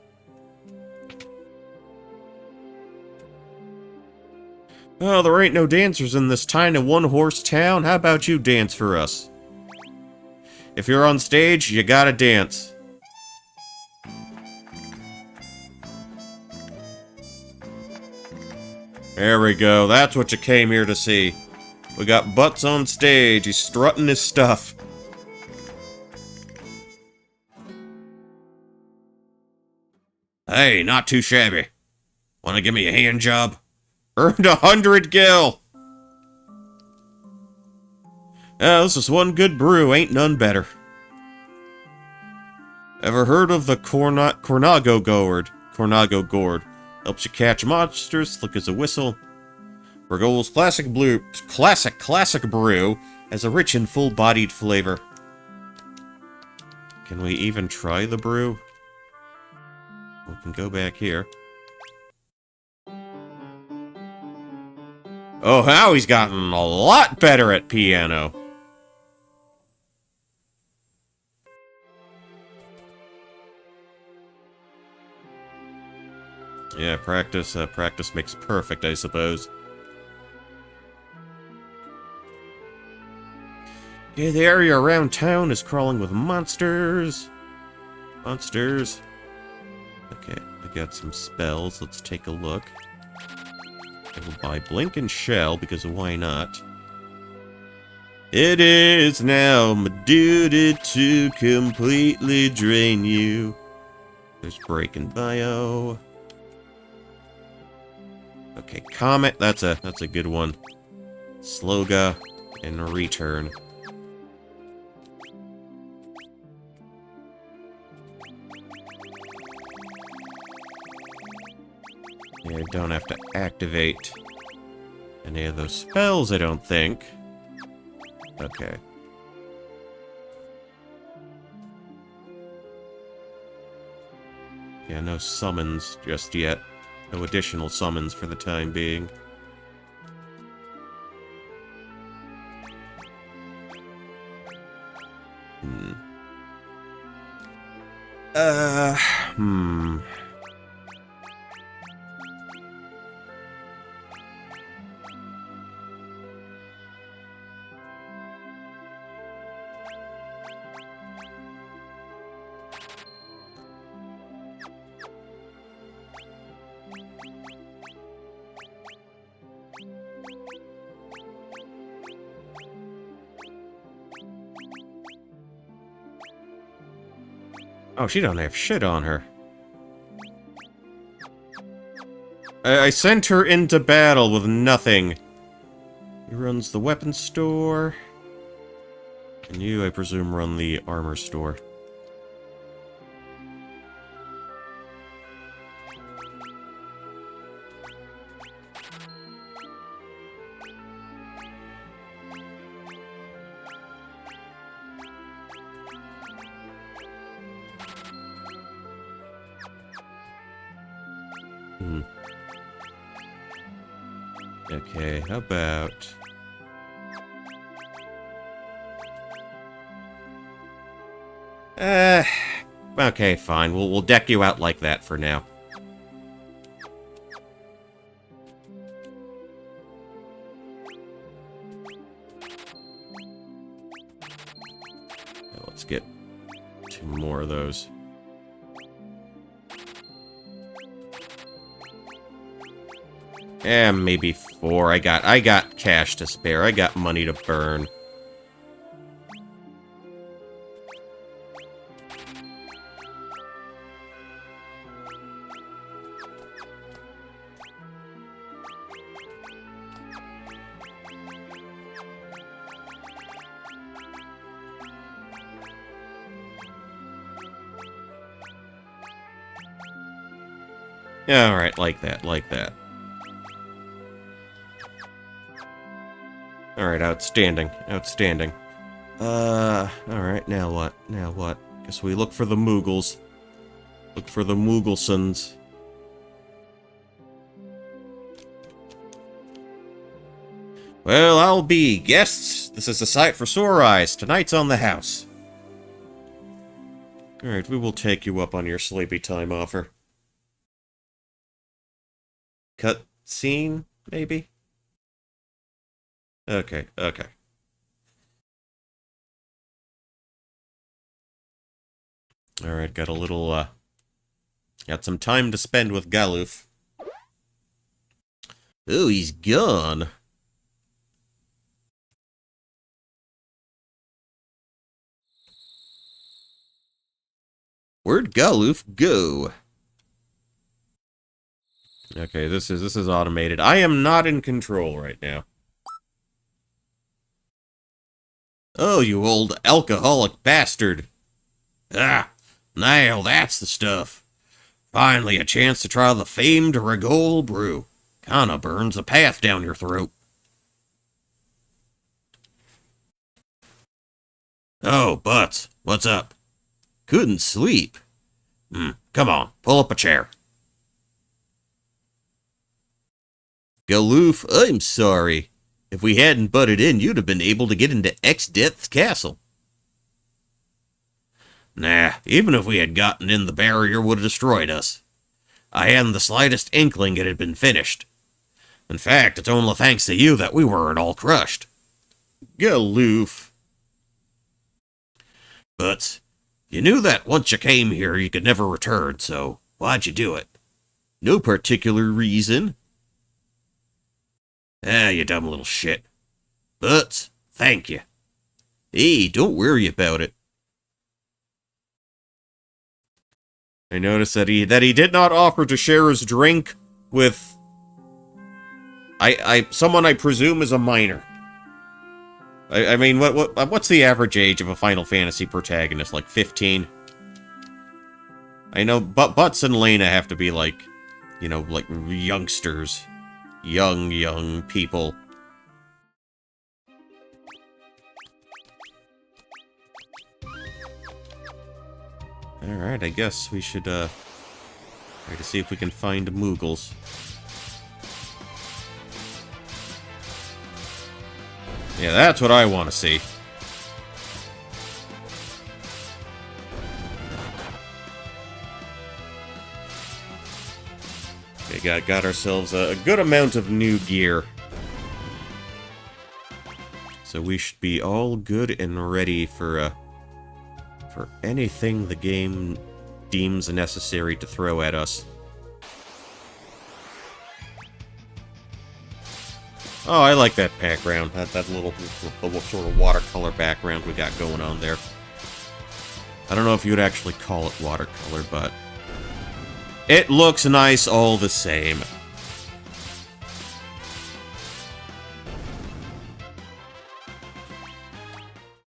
Oh, there ain't no dancers in this tiny one-horse town. How about you dance for us? If you're on stage, you gotta dance. There we go. That's what you came here to see. We got Butts on stage. He's strutting his stuff. Hey, not too shabby. Wanna give me a hand job? Earned 100 gil. This is one good brew. Ain't none better. Ever heard of the Cornago Gourd? Cornago Gourd. Helps you catch monsters, slick as a whistle. Regol's classic brew has a rich and full-bodied flavor. Can we even try the brew? We can go back here. Oh, now he's gotten a lot better at piano. Yeah, practice makes perfect, I suppose. Okay, the area around town is crawling with monsters. Monsters. Okay, I got some spells. Let's take a look. I will buy Blink and Shell, because why not? It is now my duty to completely drain you. There's Break and Bio. Okay, Comet, that's a good one. Sloga and Return. Yeah, I don't have to activate any of those spells, I don't think. Okay. Yeah, no summons just yet. No additional summons for the time being. Hmm. Oh, she don't have shit on her. I sent her into battle with nothing. He runs the weapon store. And you, I presume, run the armor store. Okay, how about... Okay, fine. We'll deck you out like that for now. Let's get 2 more of those. Maybe 4. I got cash to spare. I got money to burn. Yeah, alright, like that, like that. Alright, outstanding, outstanding. Alright, now what? Now what? Guess we look for the Moogles. Look for the Moogelsons. Well, I'll be guests. This is a sight for sore eyes. Tonight's on the house. Alright, we will take you up on your sleepy time offer. Cut scene, maybe? Okay, okay. Alright, got a little, got some time to spend with Galuf. Oh, he's gone. Where'd Galuf go? Okay, this is automated. I am not in control right now. Oh, you old alcoholic bastard. Ah, now that's the stuff. Finally a chance to try the famed Regol brew. Kinda burns a path down your throat. Oh, Butts, what's up? Couldn't sleep. Come on, pull up a chair. Galuf, I'm sorry. If we hadn't butted in, you'd have been able to get into X-Death's castle. Nah, even if we had gotten in, the barrier would have destroyed us. I hadn't the slightest inkling it had been finished. In fact, it's only thanks to you that we weren't all crushed. Galuf. But you knew that once you came here, you could never return, so why'd you do it? No particular reason. Ah, you dumb little shit. But, thank you. Hey, don't worry about it. I noticed that he did not offer to share his drink with someone I presume is a minor. I mean, what's the average age of a Final Fantasy protagonist? Like 15? I know, but Butts and Lena have to be like, you know, like youngsters. Young people. Alright, I guess we should, try to see if we can find Moogles. Yeah, that's what I want to see. Okay, got ourselves a good amount of new gear. So we should be all good and ready for anything the game deems necessary to throw at us. Oh, I like that background. That little sort of watercolor background we got going on there. I don't know if you'd actually call it watercolor, but it looks nice all the same.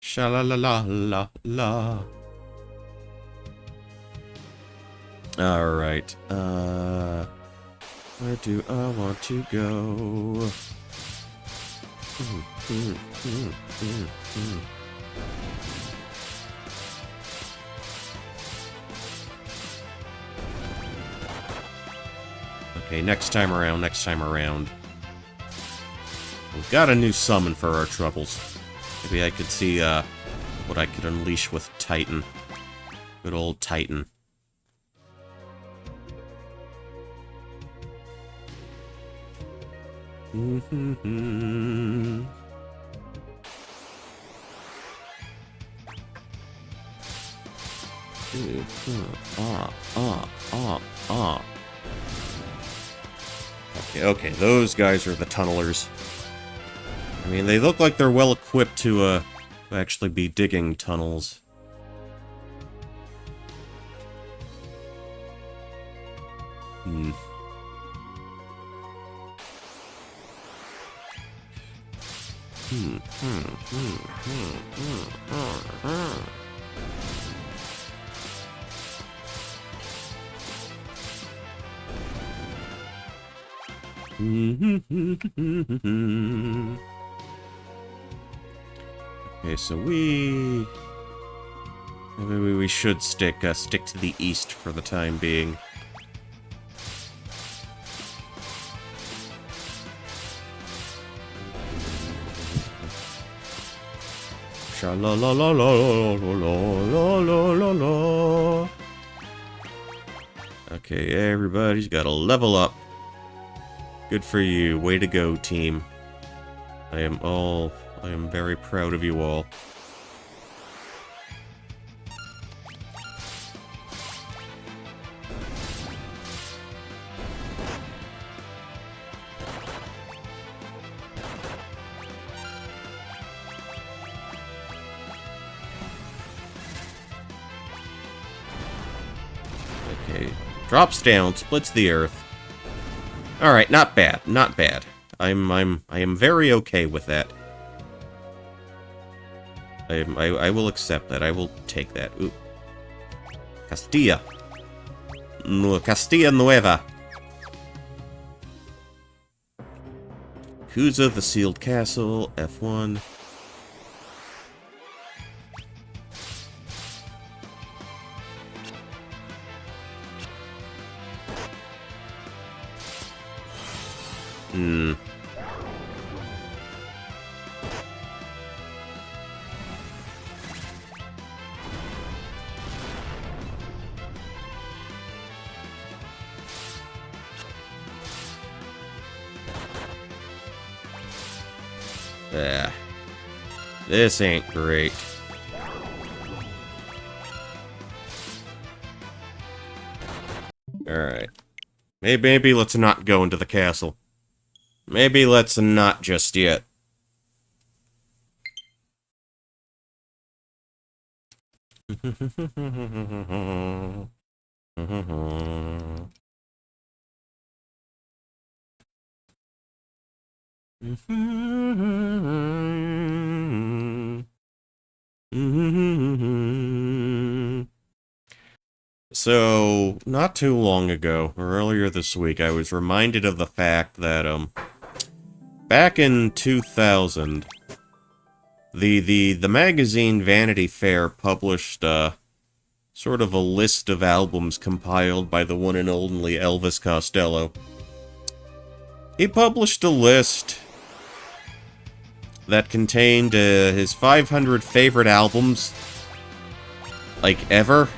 Sha-la-la-la-la-la. Alright, where do I want to go? Okay, next time around. We've got a new summon for our troubles. Maybe I could see, what I could unleash with Titan. Good old Titan. Okay, those guys are the tunnelers. I mean, they look like they're well equipped to actually be digging tunnels. Okay, so maybe we should stick to the east for the time being. Sha la la la la la la la la la. Okay, everybody's got to level up. Good for you. Way to go, team. I am very proud of you all. Okay. Drops down, splits the earth. Alright, not bad, not bad. I am very okay with that. I will accept that. I will take that. Ooh. Castilla. Castilla Nueva. Cuza, the Sealed Castle, F1. This ain't great. Alright. Maybe let's not go into the castle. Maybe let's not just yet. So, not too long ago, or earlier this week, I was reminded of the fact that, back in 2000, the magazine Vanity Fair published, sort of a list of albums compiled by the one and only Elvis Costello. He published a list that contained, his 500 favorite albums, like, ever.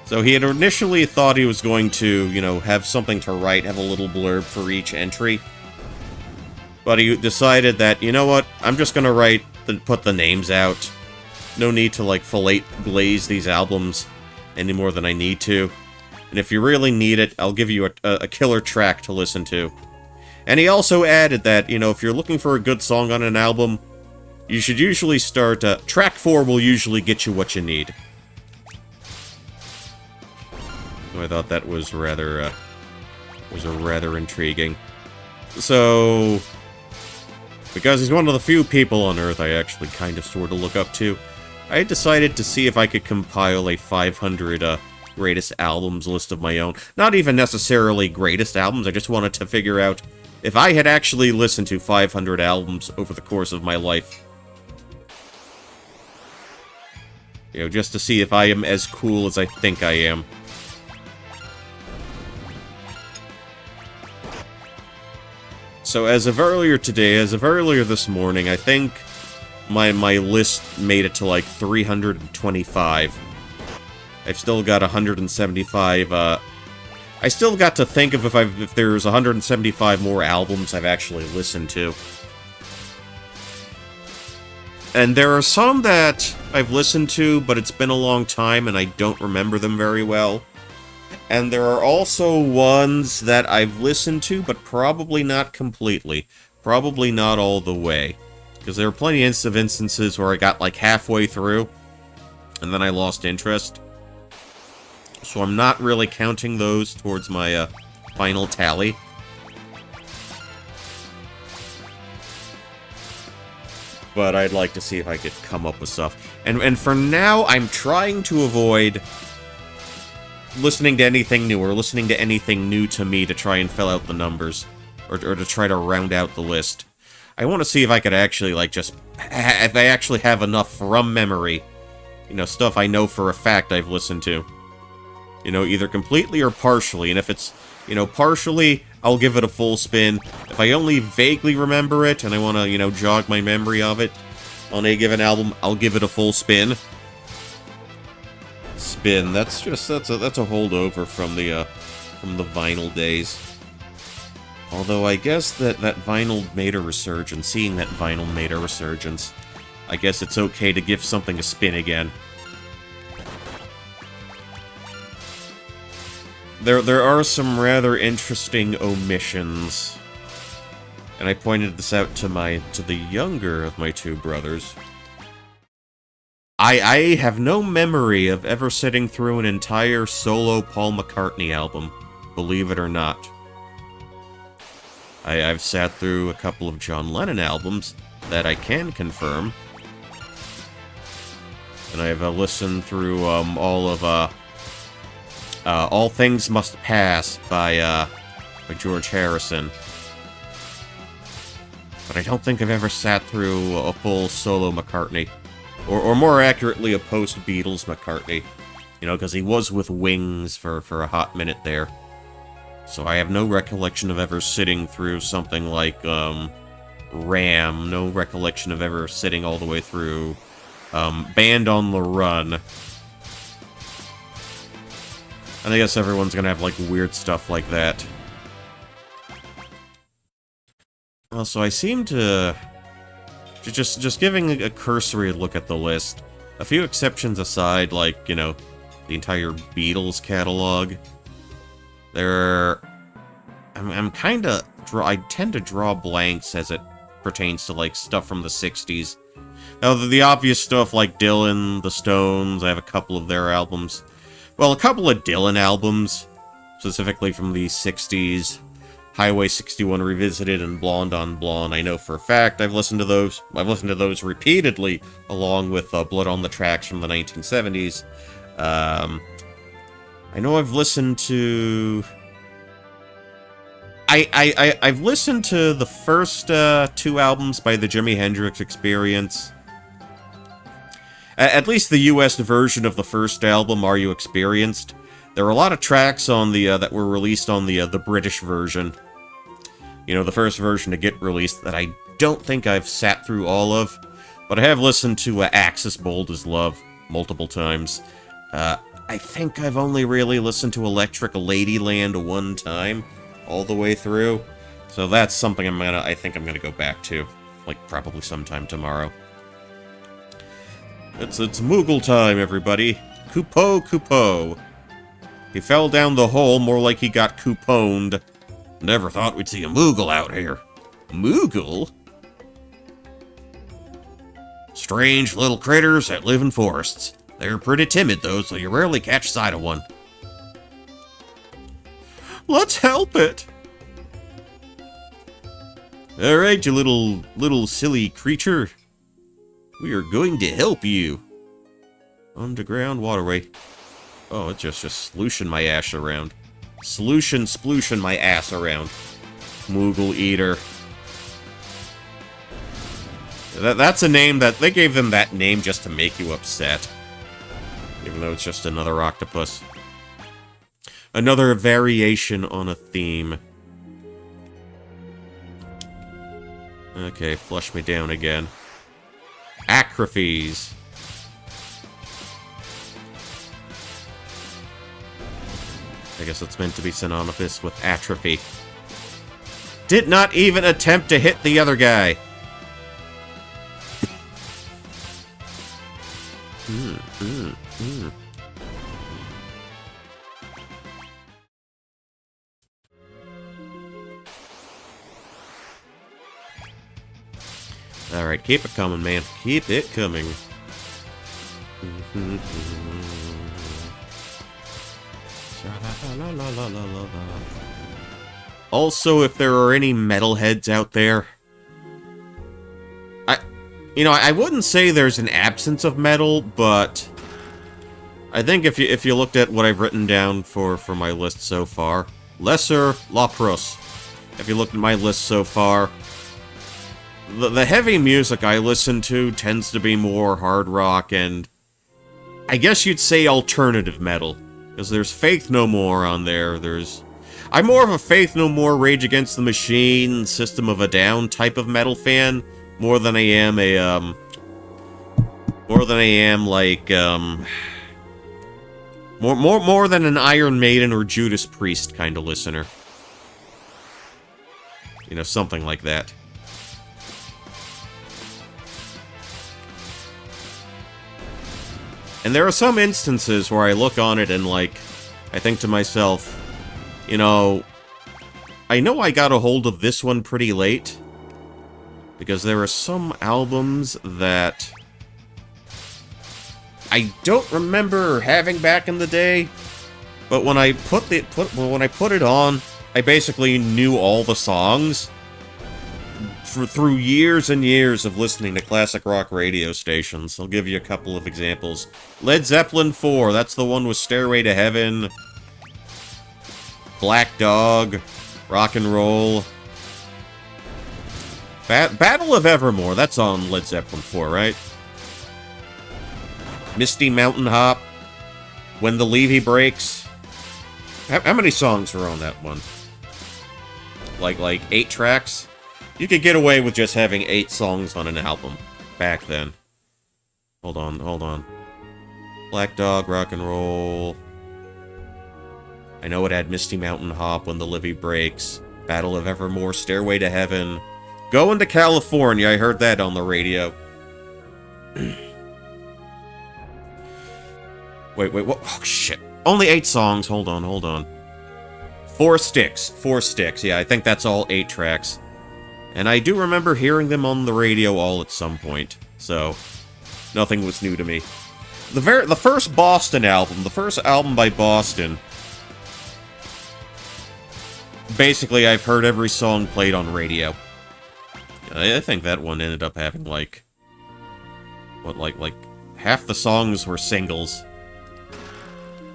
So he had initially thought he was going to, you know, have something to write, have a little blurb for each entry. But he decided that, you know what, I'm just gonna put the names out. No need to, like, glaze these albums any more than I need to. And if you really need it, I'll give you a killer track to listen to. And he also added that, you know, if you're looking for a good song on an album, you should usually start, track 4 will usually get you what you need. I thought that was rather intriguing. So, because he's one of the few people on Earth I actually kind of sort of look up to, I decided to see if I could compile a 500 greatest albums list of my own. Not even necessarily greatest albums, I just wanted to figure out if I had actually listened to 500 albums over the course of my life. You know, just to see if I am as cool as I think I am. So as of earlier this morning, I think my list made it to like 325. I've still got 175, I still got to think of if there's 175 more albums I've actually listened to. And there are some that I've listened to, but it's been a long time and I don't remember them very well. And there are also ones that I've listened to, but probably not completely. Probably not all the way. Because there are plenty of instances where I got like halfway through, and then I lost interest. So I'm not really counting those towards my final tally. But I'd like to see if I could come up with stuff. And for now, I'm trying to avoid listening to anything new, or listening to anything new to me to try and fill out the numbers, or to try to round out the list. I want to see if I could actually, like, just... if I actually have enough from memory. You know, stuff I know for a fact I've listened to. You know, either completely or partially. And if it's, you know, partially, I'll give it a full spin. If I only vaguely remember it, and I want to, you know, jog my memory of it on a given album, I'll give it a full spin. Spin, that's a holdover from the vinyl days. Although I guess that vinyl made a resurgence. Seeing that vinyl made a resurgence, I guess it's okay to give something a spin again. There are some rather interesting omissions, and I pointed this out to the younger of my two brothers. I have no memory of ever sitting through an entire solo Paul McCartney album, believe it or not. I've sat through a couple of John Lennon albums, that I can confirm. And I've listened through all of All Things Must Pass by George Harrison. But I don't think I've ever sat through a full solo McCartney. Or more accurately, a post-Beatles McCartney. You know, because he was with Wings for a hot minute there. So I have no recollection of ever sitting through something like, Ram. No recollection of ever sitting all the way through, Band on the Run. And I guess everyone's gonna have, like, weird stuff like that. Also, I seem to... Just giving a cursory look at the list. A few exceptions aside, like, you know, the entire Beatles catalog. I'm kinda... I tend to draw blanks as it pertains to, like, stuff from the 60s. Now, the obvious stuff like Dylan, the Stones, I have a couple of their albums. Well, a couple of Dylan albums, specifically from the 60s. Highway 61 Revisited and Blonde on Blonde. I know for a fact I've listened to those. I've listened to those repeatedly, along with Blood on the Tracks from the 1970s. I know I've listened to... I've listened to the first two albums by the Jimi Hendrix Experience. At least the US version of the first album, Are You Experienced? There are a lot of tracks on the that were released on the British version. You know, the first version to get released that I don't think I've sat through all of, but I have listened to Axis Bold as Love multiple times. I think I've only really listened to Electric Ladyland one time, all the way through. So that's something I think I'm gonna go back to, like probably sometime tomorrow. It's Moogle time, everybody. Coupeau. He fell down the hole more like he got couponed. Never thought we'd see a Moogle out here. Moogle? Strange little critters that live in forests. They're pretty timid, though, so you rarely catch sight of one. Let's help it! Alright, you little silly creature. We are going to help you. Underground waterway. Oh, it's just slooshing my ass around. Splooshin' my ass around. Moogle Eater. That's a name that... They gave them that name just to make you upset. Even though it's just another octopus. Another variation on a theme. Okay, flush me down again. Acrophies. I guess it's meant to be synonymous with atrophy. Did not even attempt to hit the other guy. Alright, keep it coming, man. Keep it coming. Also, if there are any metalheads out there, I wouldn't say there's an absence of metal, but I think if you looked at what I've written down for my list so far, lesser la pros. If you looked at my list so far, the heavy music I listen to tends to be more hard rock and I guess you'd say alternative metal. Because there's Faith No More on there, I'm more of a Faith No More, Rage Against the Machine, System of a Down type of metal fan, more than I am more than an Iron Maiden or Judas Priest kind of listener. You know, something like that. And there are some instances where I look on it and, like, I think to myself, you know I got a hold of this one pretty late, because there are some albums that I don't remember having back in the day, but when I put it on, I basically knew all the songs through years and years of listening to classic rock radio stations. I'll give you a couple of examples. Led Zeppelin 4, that's the one with Stairway to Heaven, Black Dog, Rock and Roll. Battle of Evermore, that's on Led Zeppelin 4, right? Misty Mountain Hop, When the Levee Breaks. How many songs are on that one? Like 8 tracks? You could get away with just having 8 songs on an album back then. Hold on. Black Dog, Rock and Roll. I know it had Misty Mountain Hop, When the Levee Breaks, Battle of Evermore, Stairway to Heaven. Going to California, I heard that on the radio. Wait, what? Oh, shit. Only 8 songs, hold on. 4 sticks, yeah, I think that's all 8 tracks. And I do remember hearing them on the radio all at some point, so nothing was new to me. The first Boston album, the first album by Boston, basically I've heard every song played on radio. I think that one ended up having like half the songs were singles.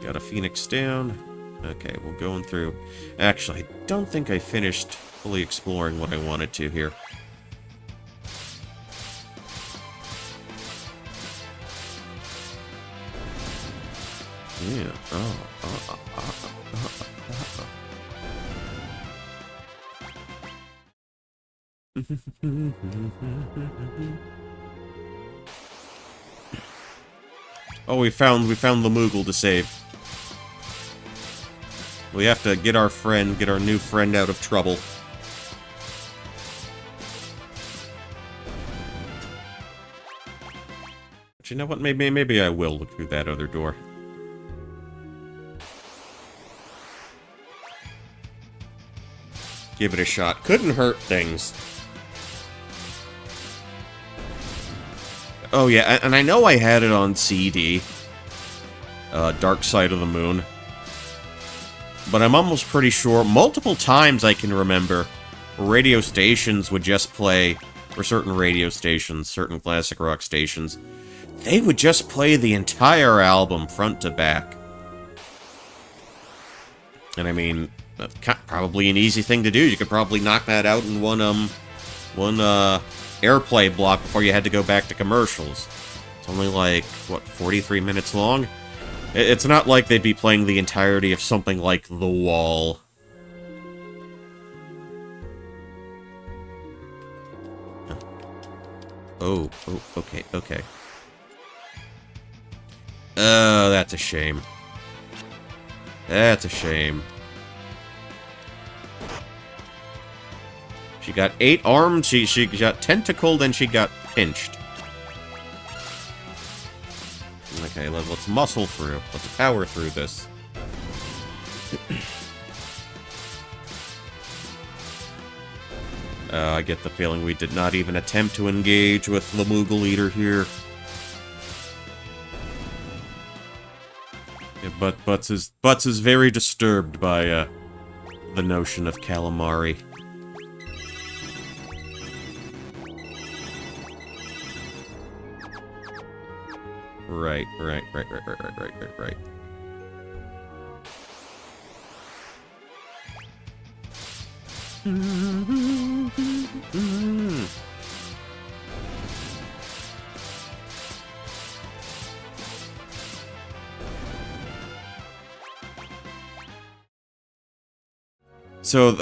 Got a Phoenix Down. Okay, we're going through. Actually, I don't think I finished fully exploring what I wanted to here. Yeah. Oh, we found the Moogle to save. We have to get our new friend out of trouble. But you know what? Maybe I will look through that other door. Give it a shot. Couldn't hurt things. Oh yeah, and I know I had it on CD. Dark Side of the Moon. But I'm almost pretty sure, multiple times I can remember, radio stations would just play, or certain radio stations, certain classic rock stations, they would just play the entire album front to back. And I mean, that's probably an easy thing to do. You could probably knock that out in one airplay block before you had to go back to commercials. It's only like, what, 43 minutes long? It's not like they'd be playing the entirety of something like The Wall. Oh, okay, okay. Oh, that's a shame. That's a shame. She got 8 armed, she got tentacled, and she got pinched. Okay, let's muscle through. Let's power through this. I get the feeling we did not even attempt to engage with the Moogle Eater here. Yeah, but Butts is very disturbed by the notion of calamari. Right. So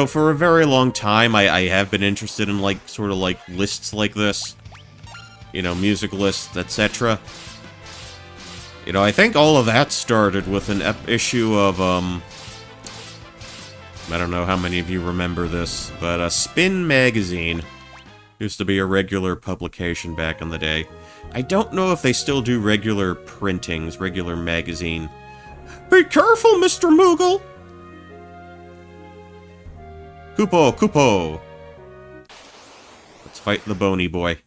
for a very long time, I have been interested in, like, sort of, like, lists like this. You know, music lists, etc. You know, I think all of that started with an issue of, I don't know how many of you remember this, but Spin Magazine used to be a regular publication back in the day. I don't know if they still do regular printings, regular magazine. Be careful, Mr. Moogle! Kupo! Let's fight the bony boy.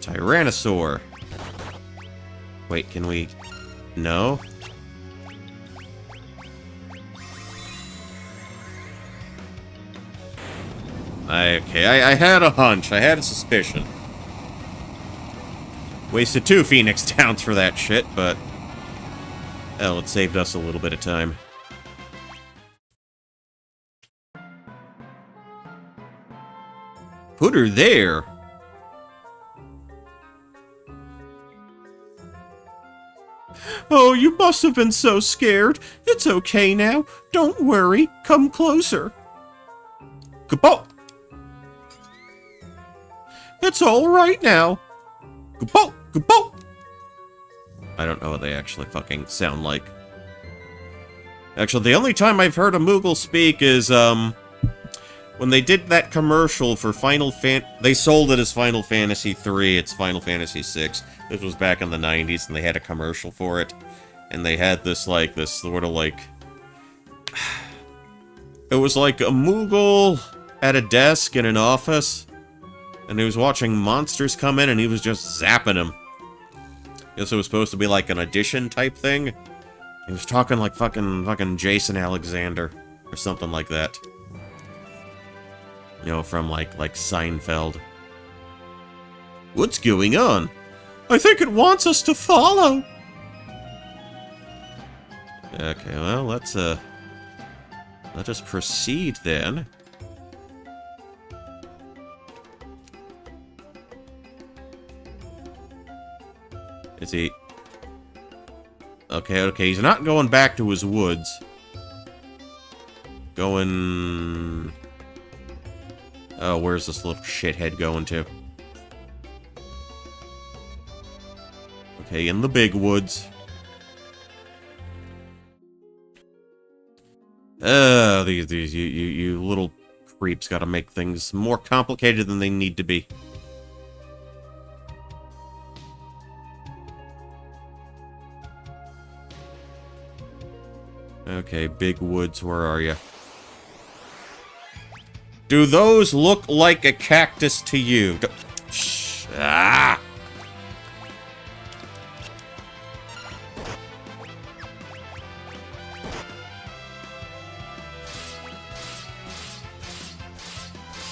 Tyrannosaur. Wait, can we... No? Okay, I had a hunch. I had a suspicion. Wasted 2 Phoenix Downs for that shit, but... Well, it saved us a little bit of time. Put her there! Oh, you must have been so scared. It's okay now. Don't worry. Come closer. Kapo! It's all right now. Kapo! I don't know what they actually fucking sound like. Actually, the only time I've heard a Moogle speak is, when they did that commercial for they sold it as Final Fantasy III, it's Final Fantasy VI. This was back in the 90s, and they had a commercial for it. And they had this sort of, like... It was like a Moogle at a desk in an office, and he was watching monsters come in, and he was just zapping them. I guess it was supposed to be like an audition type thing. He was talking like fucking Jason Alexander, or something like that. You know, from like Seinfeld. What's going on? I think it wants us to follow. Okay, well, let us proceed then. Is he... Okay, he's not going back to his woods. Going... Oh, where's this little shithead going to? Okay, in the big woods. These you little creeps gotta make things more complicated than they need to be. Okay, big woods, where are you? Do those look like a cactus to you? Shh. Ah!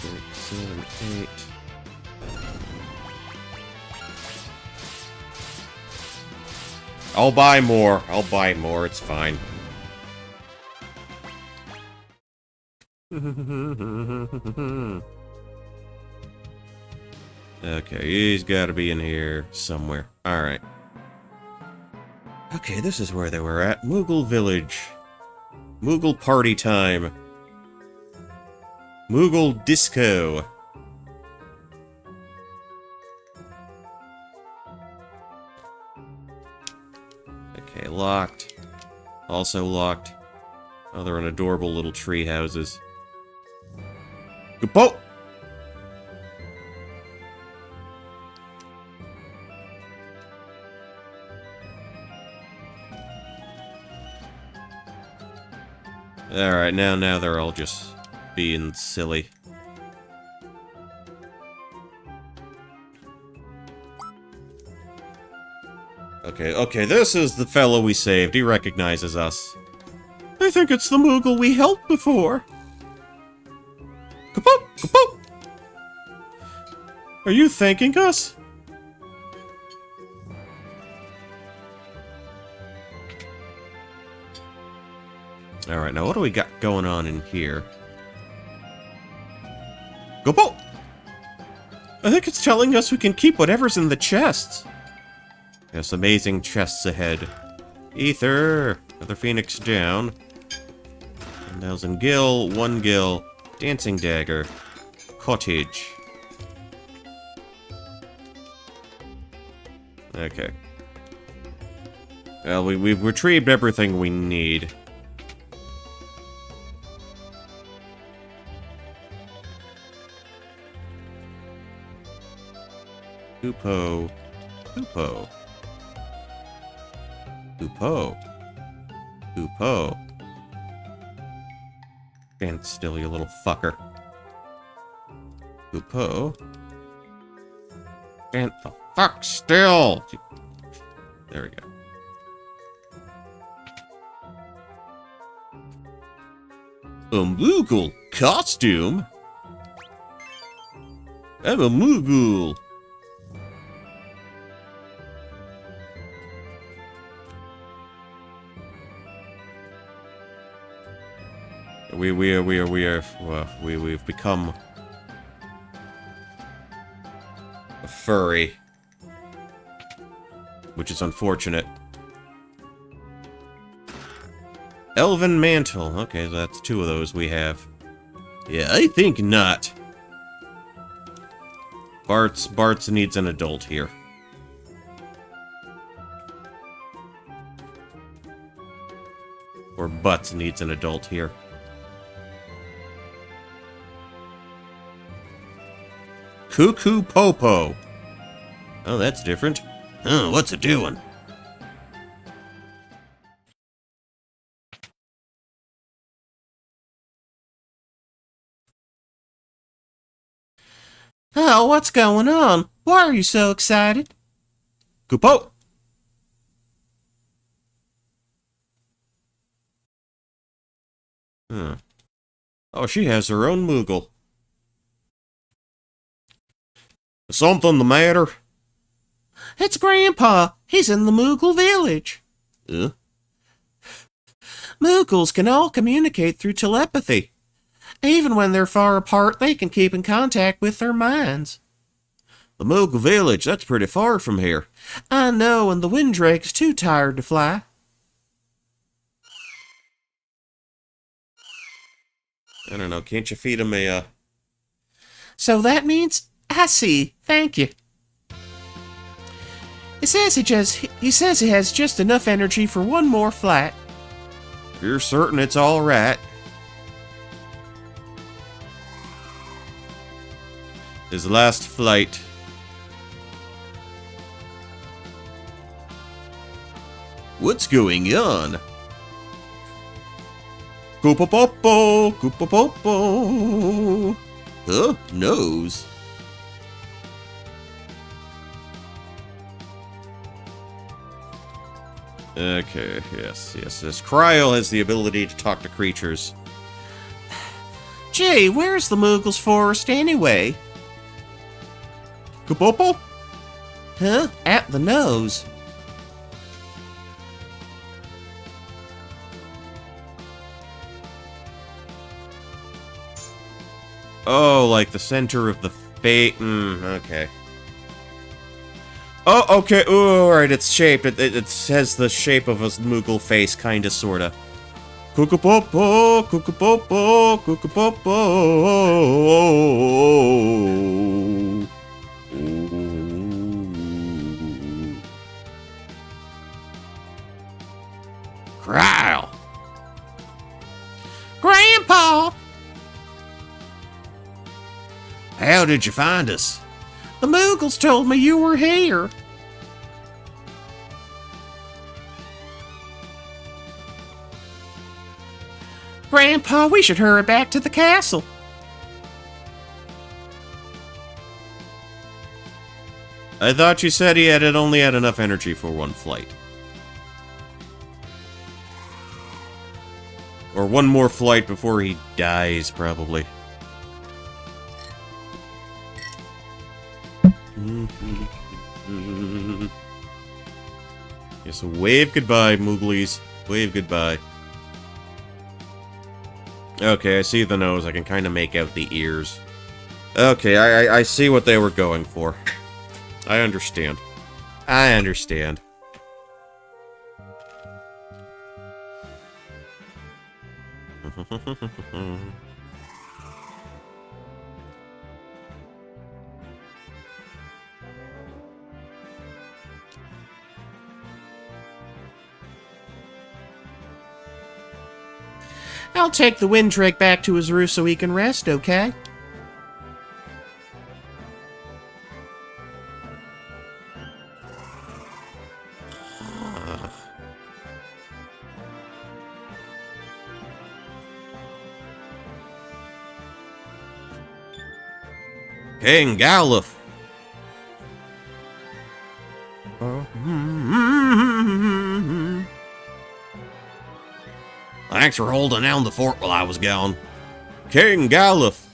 6, 7, 8. I'll buy more. It's fine. Okay, he's gotta be in here somewhere. Alright. Okay, this is where they were at. Moogle Village. Moogle party time. Moogle Disco. Okay, locked. Also locked. Oh, they're in adorable little tree houses. Goodbye! Alright, now they're all just being silly. Okay, this is the fellow we saved. He recognizes us. I think it's the Moogle we helped before. Kapoop! Kapoop! Are you thanking us? Alright, now what do we got going on in here? Kapoop! I think it's telling us we can keep whatever's in the chests. Yes, amazing chests ahead. Ether! Another Phoenix down. 1,000 gil, 1 gil, Dancing Dagger, Cottage. Okay. Well, we've retrieved everything we need. Hoopo. Hoopo. Hoopo. Hoopo. Stand still, you little fucker. Hoopo. Stand the fuck still! There we go. A Moogle costume? I'm a Moogle. We've become a furry, which is unfortunate. Elven Mantle. Okay, that's 2 of those we have. Yeah, I think not. Bart's needs an adult here. Or Butts needs an adult here. Cuckoo Popo. Oh, that's different. Oh, what's it doing? Oh, what's going on? Why are you so excited? Kupo! Oh, she has her own Moogle. Something the matter? It's Grandpa. He's in the Moogle village. Moogles can all communicate through telepathy. Even when they're far apart, they can keep in contact with their minds. The Moogle village, that's pretty far from here. I know, and the Winddrake's too tired to fly. I don't know, can't you feed him a, So that means I see. Thank you. He says he has just enough energy for one more flight. If you're certain it's all right. His last flight. What's going on? Koopa Popo! Koopa Popo! Huh? Nose. Okay, yes. This Cryo has the ability to talk to creatures. Gee, where's the Moogles forest anyway? Koopopo? Huh? At the nose. Oh, like the center of the fate. Okay. Oh, okay. Ooh, alright, it's shaped. It has the shape of a Moogle face, kinda, sorta. Cucapopo, cucapopo, cucapopo. Cryle! Grandpa! How did you find us? The Moogles told me you were here. Grandpa, we should hurry back to the castle. I thought you said he only had enough energy for one flight. Or one more flight before he dies, probably. Yeah, so wave goodbye, Mooglies. Wave goodbye. Okay, I see the nose. I can kind of make out the ears. Okay, I see what they were going for. I understand. I understand. I'll take the Windrake back to his roost so he can rest, okay? King Galuf. Thanks for holding down the fort while I was gone. King Galuf.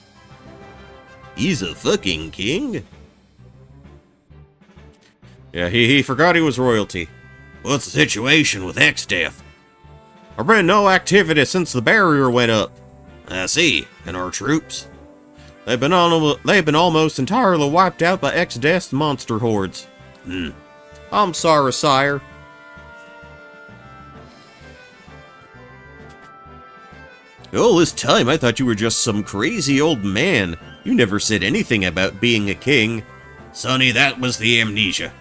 He's a fucking king. Yeah, he forgot he was royalty. What's the situation with X-Death? There's been no activity since the barrier went up. I see. And our troops? They've been almost entirely wiped out by X-Death's monster hordes. I'm sorry, sire. All this time I thought you were just some crazy old man. You never said anything about being a king. Sonny, that was the amnesia.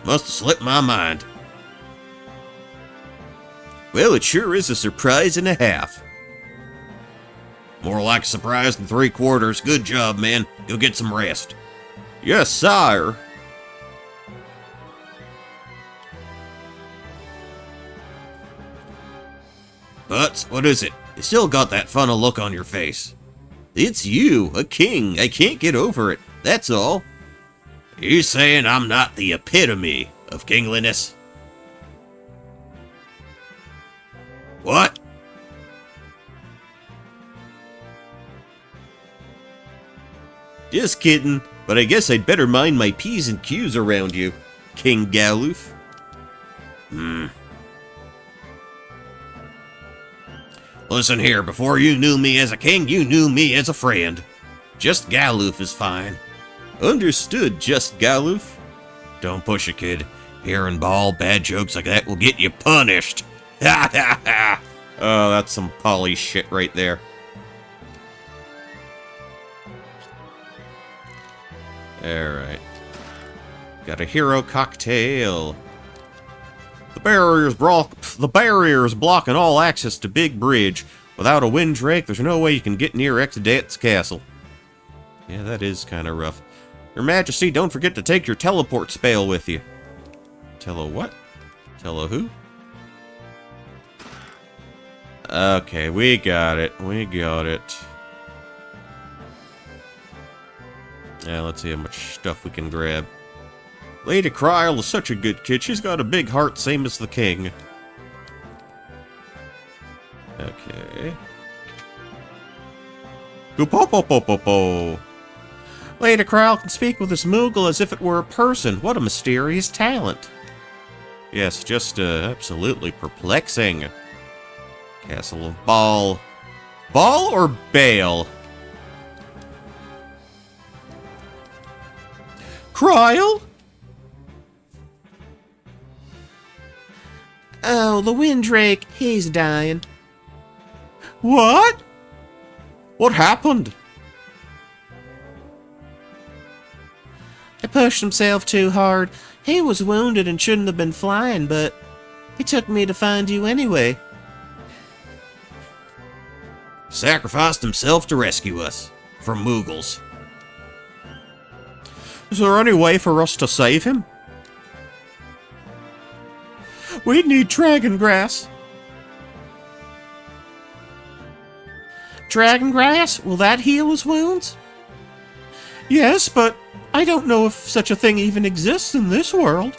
Must have slipped my mind. Well, it sure is a surprise and a half. More like a surprise than 3/4. Good job, man. Go get some rest. Yes, sire. Butts, what is it? You still got that funny look on your face. It's you, a king. I can't get over it. That's all. You saying I'm not the epitome of kingliness? What? Just kidding, but I guess I'd better mind my P's and Q's around you, King Galuf. Listen here, before you knew me as a king, you knew me as a friend. Just Galuf is fine. Understood, Just Galuf. Don't push it, kid. Hearing bad jokes like that will get you punished. Ha ha ha! Oh, that's some Polly shit right there. Alright. Got a hero cocktail. The barrier's blocking all access to Big Bridge. Without a Windrake, there's no way you can get near X-Death's castle. Yeah, that is kind of rough. Your Majesty, don't forget to take your teleport spell with you. Tele what? Tele who? Okay, we got it. We got it. Yeah, let's see how much stuff we can grab. Lady Cryle is such a good kid. She's got a big heart, same as the king. Okay. Go-po-po-po-po-po. Lady Cryle can speak with this Moogle as if it were a person. What a mysterious talent. Yes, just absolutely perplexing. Castle of Ball. Ball or Bale? Cryle? Oh, the Windrake, he's dying. What? What happened? He pushed himself too hard. He was wounded and shouldn't have been flying, but he took me to find you anyway. Sacrificed himself to rescue us from Moogles. Is there any way for us to save him? We need dragon grass. Dragon grass? Will that heal his wounds? Yes, but I don't know if such a thing even exists in this world.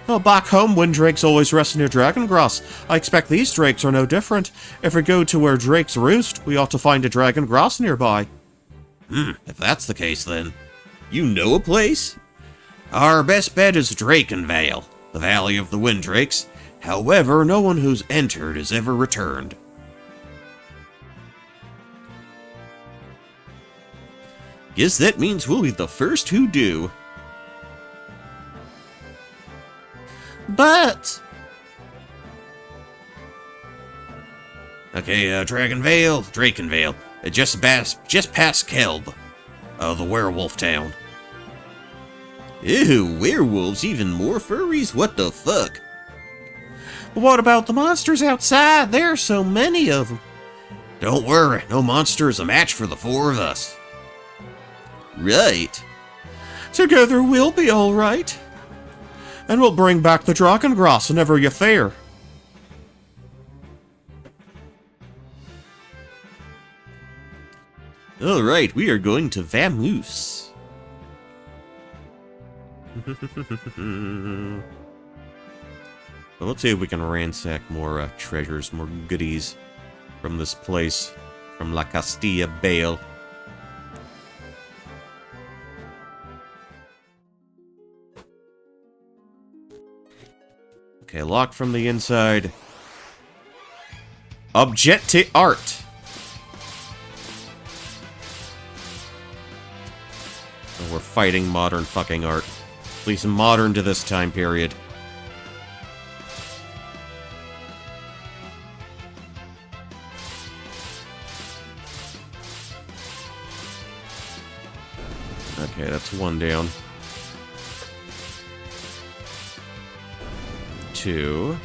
Well, back home, wind drakes always rest near dragon grass. I expect these drakes are no different. If we go to where drakes roost, we ought to find a dragon grass nearby. If that's the case, then you know a place? Our best bet is Drakenvale, the Valley of the Windrakes. However, no one who's entered has ever returned. Guess that means we'll be the first who do. But... Okay, Drakenvale. Just past Kelb. The werewolf town. Ew, werewolves, even more furries? What the fuck? what about the monsters outside? There are so many of them. Don't worry, no monster is a match for the four of us. Right. Together we'll be all right. And we'll bring back the Drakengras whenever you fear. Alright, we are going to Vamoose. Well, let's see if we can ransack more treasures, more goodies from this place, from La Castilla Bale. Okay, locked from the inside. Objecte art. Oh, we're fighting modern fucking art. At least modern to this time period. Okay, that's one down. Two.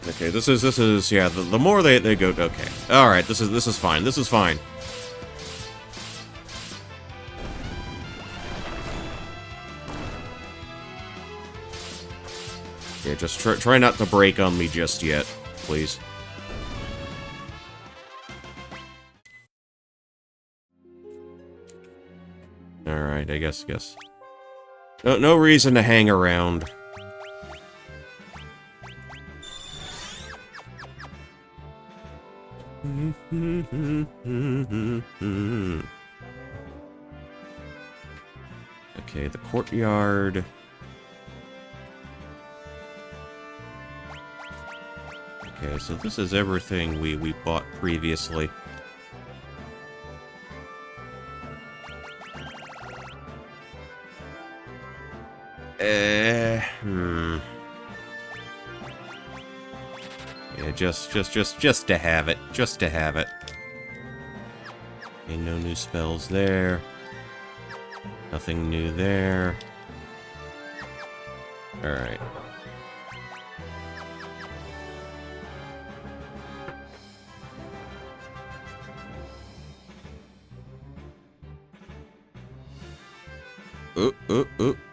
Okay, this is yeah, the more they go, okay. Alright, this is fine, this is fine. Yeah, just try not to break on me just yet, please. Alright, I guess. No reason to hang around. Okay, the courtyard. Okay, so this is everything we bought previously. Yeah, just to have it. Just to have it. Okay, no new spells there. Nothing new there. Alright.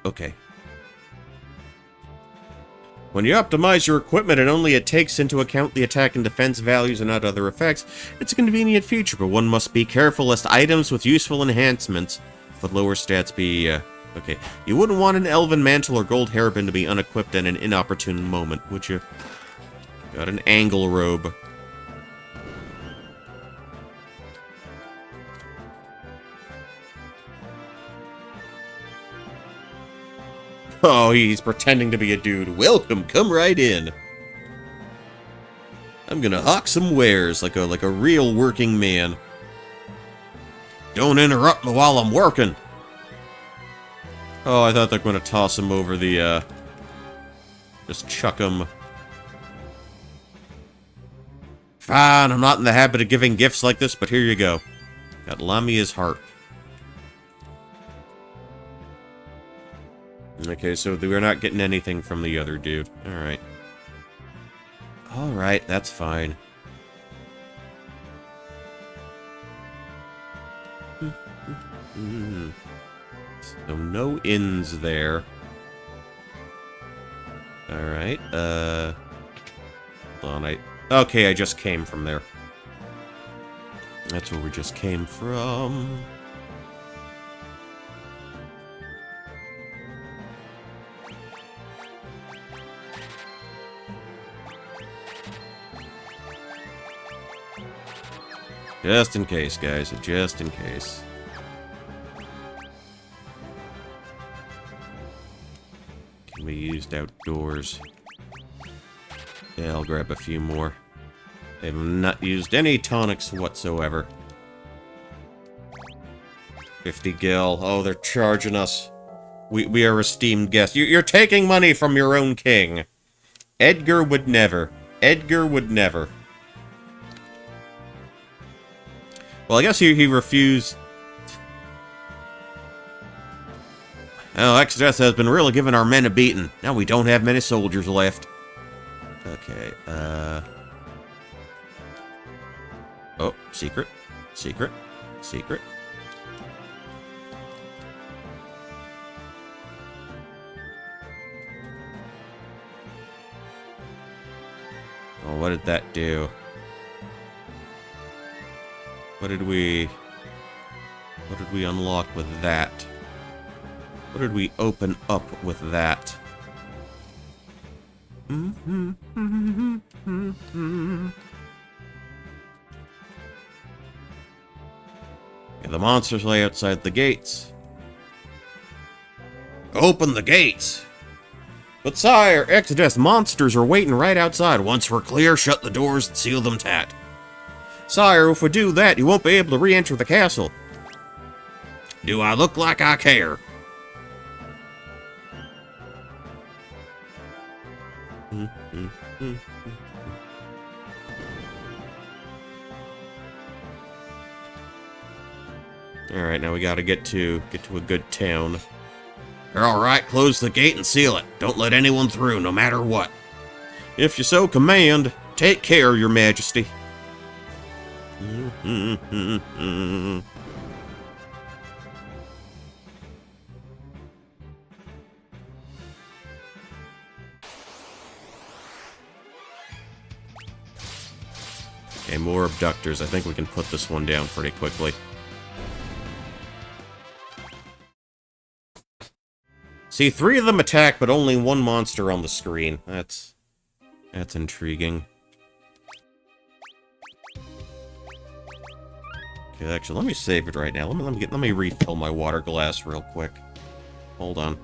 Okay. When you optimize your equipment and only it takes into account the attack and defense values and not other effects, it's a convenient feature, but one must be careful lest items with useful enhancements with lower stats be, okay. You wouldn't want an elven mantle or gold hairband to be unequipped at an inopportune moment, would you? Got an angle robe. Oh, he's pretending to be a dude. Welcome, come right in. I'm gonna hawk some wares like a real working man. Don't interrupt me while I'm working. Oh, I thought they were gonna toss him over the Just chuck them. Fine, I'm not in the habit of giving gifts like this, but here you go. Got Lamia's heart. Okay, so we're not getting anything from the other dude. Alright. Alright, that's fine. So no inns there. Alright, hold on, okay, I just came from there. That's where we just came from. Just in case, guys, just in case. Can be used outdoors. Yeah, I'll grab a few more. They've not used any tonics whatsoever. 50 gil. Oh, they're charging us. We are esteemed guests. You're taking money from your own king. Edgar would never. Edgar would never. Well, I guess he refused. Oh, Exodus has been really giving our men a beating. Now we don't have many soldiers left. Okay, oh, secret. Secret. Secret. Oh, what did that do? What did we unlock with that? What did we open up with that? Yeah, the monsters lay outside the gates. Open the gates! But sire, Exodus, monsters are waiting right outside. Once we're clear, shut the doors and seal them tight. Sire, if we do that, you won't be able to re-enter the castle. Do I look like I care? Alright, now we gotta get to a good town. You're alright, close the gate and seal it. Don't let anyone through, no matter what. If you so command, take care, your majesty. Okay, more abductors. I think we can put this one down pretty quickly. See, 3 of them attack, but only 1 monster on the screen. That's intriguing. Okay, actually, let me save it right now. Let me refill my water glass real quick. Hold on.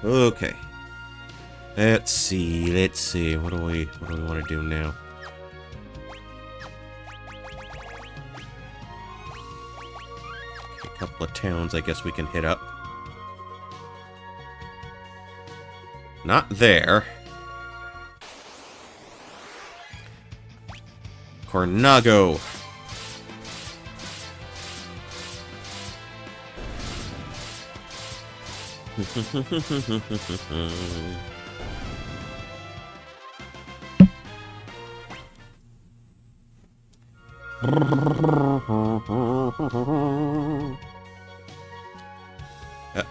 Okay. Let's see. What do we want to do now? Okay, a couple of towns I guess we can hit up. Not there. Cornago.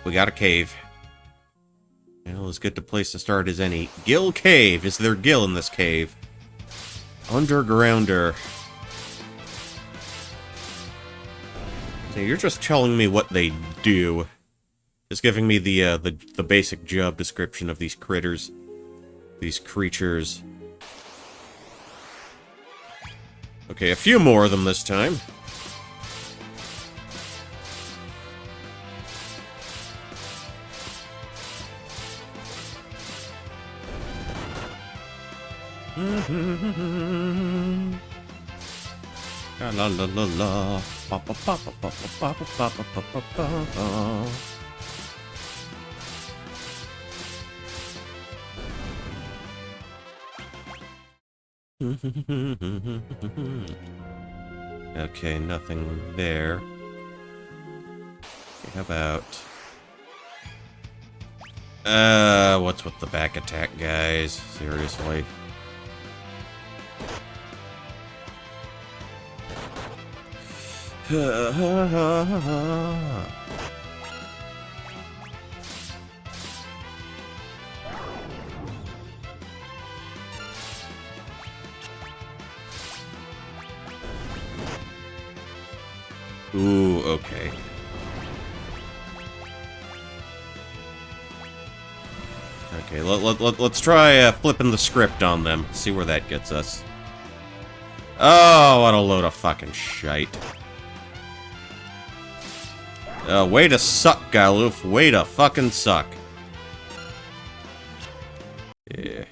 We got a cave. Well, as good a place to start as any. Gill Cave. Is there gill in this cave? Undergrounder. So you're just telling me what they do. Just giving me the basic job description of these critters. These creatures. Okay, a few more of them this time. La la la la la. Pa pa pa pa pa pa pa pa pa pa pa. Okay, nothing there. Okay, how about... what's with the back attack, guys? Seriously. Ooh, okay. Okay, let's try flipping the script on them. See where that gets us. Oh, what a load of fucking shite. Way to suck, Galoof. Way to fucking suck. Yeah.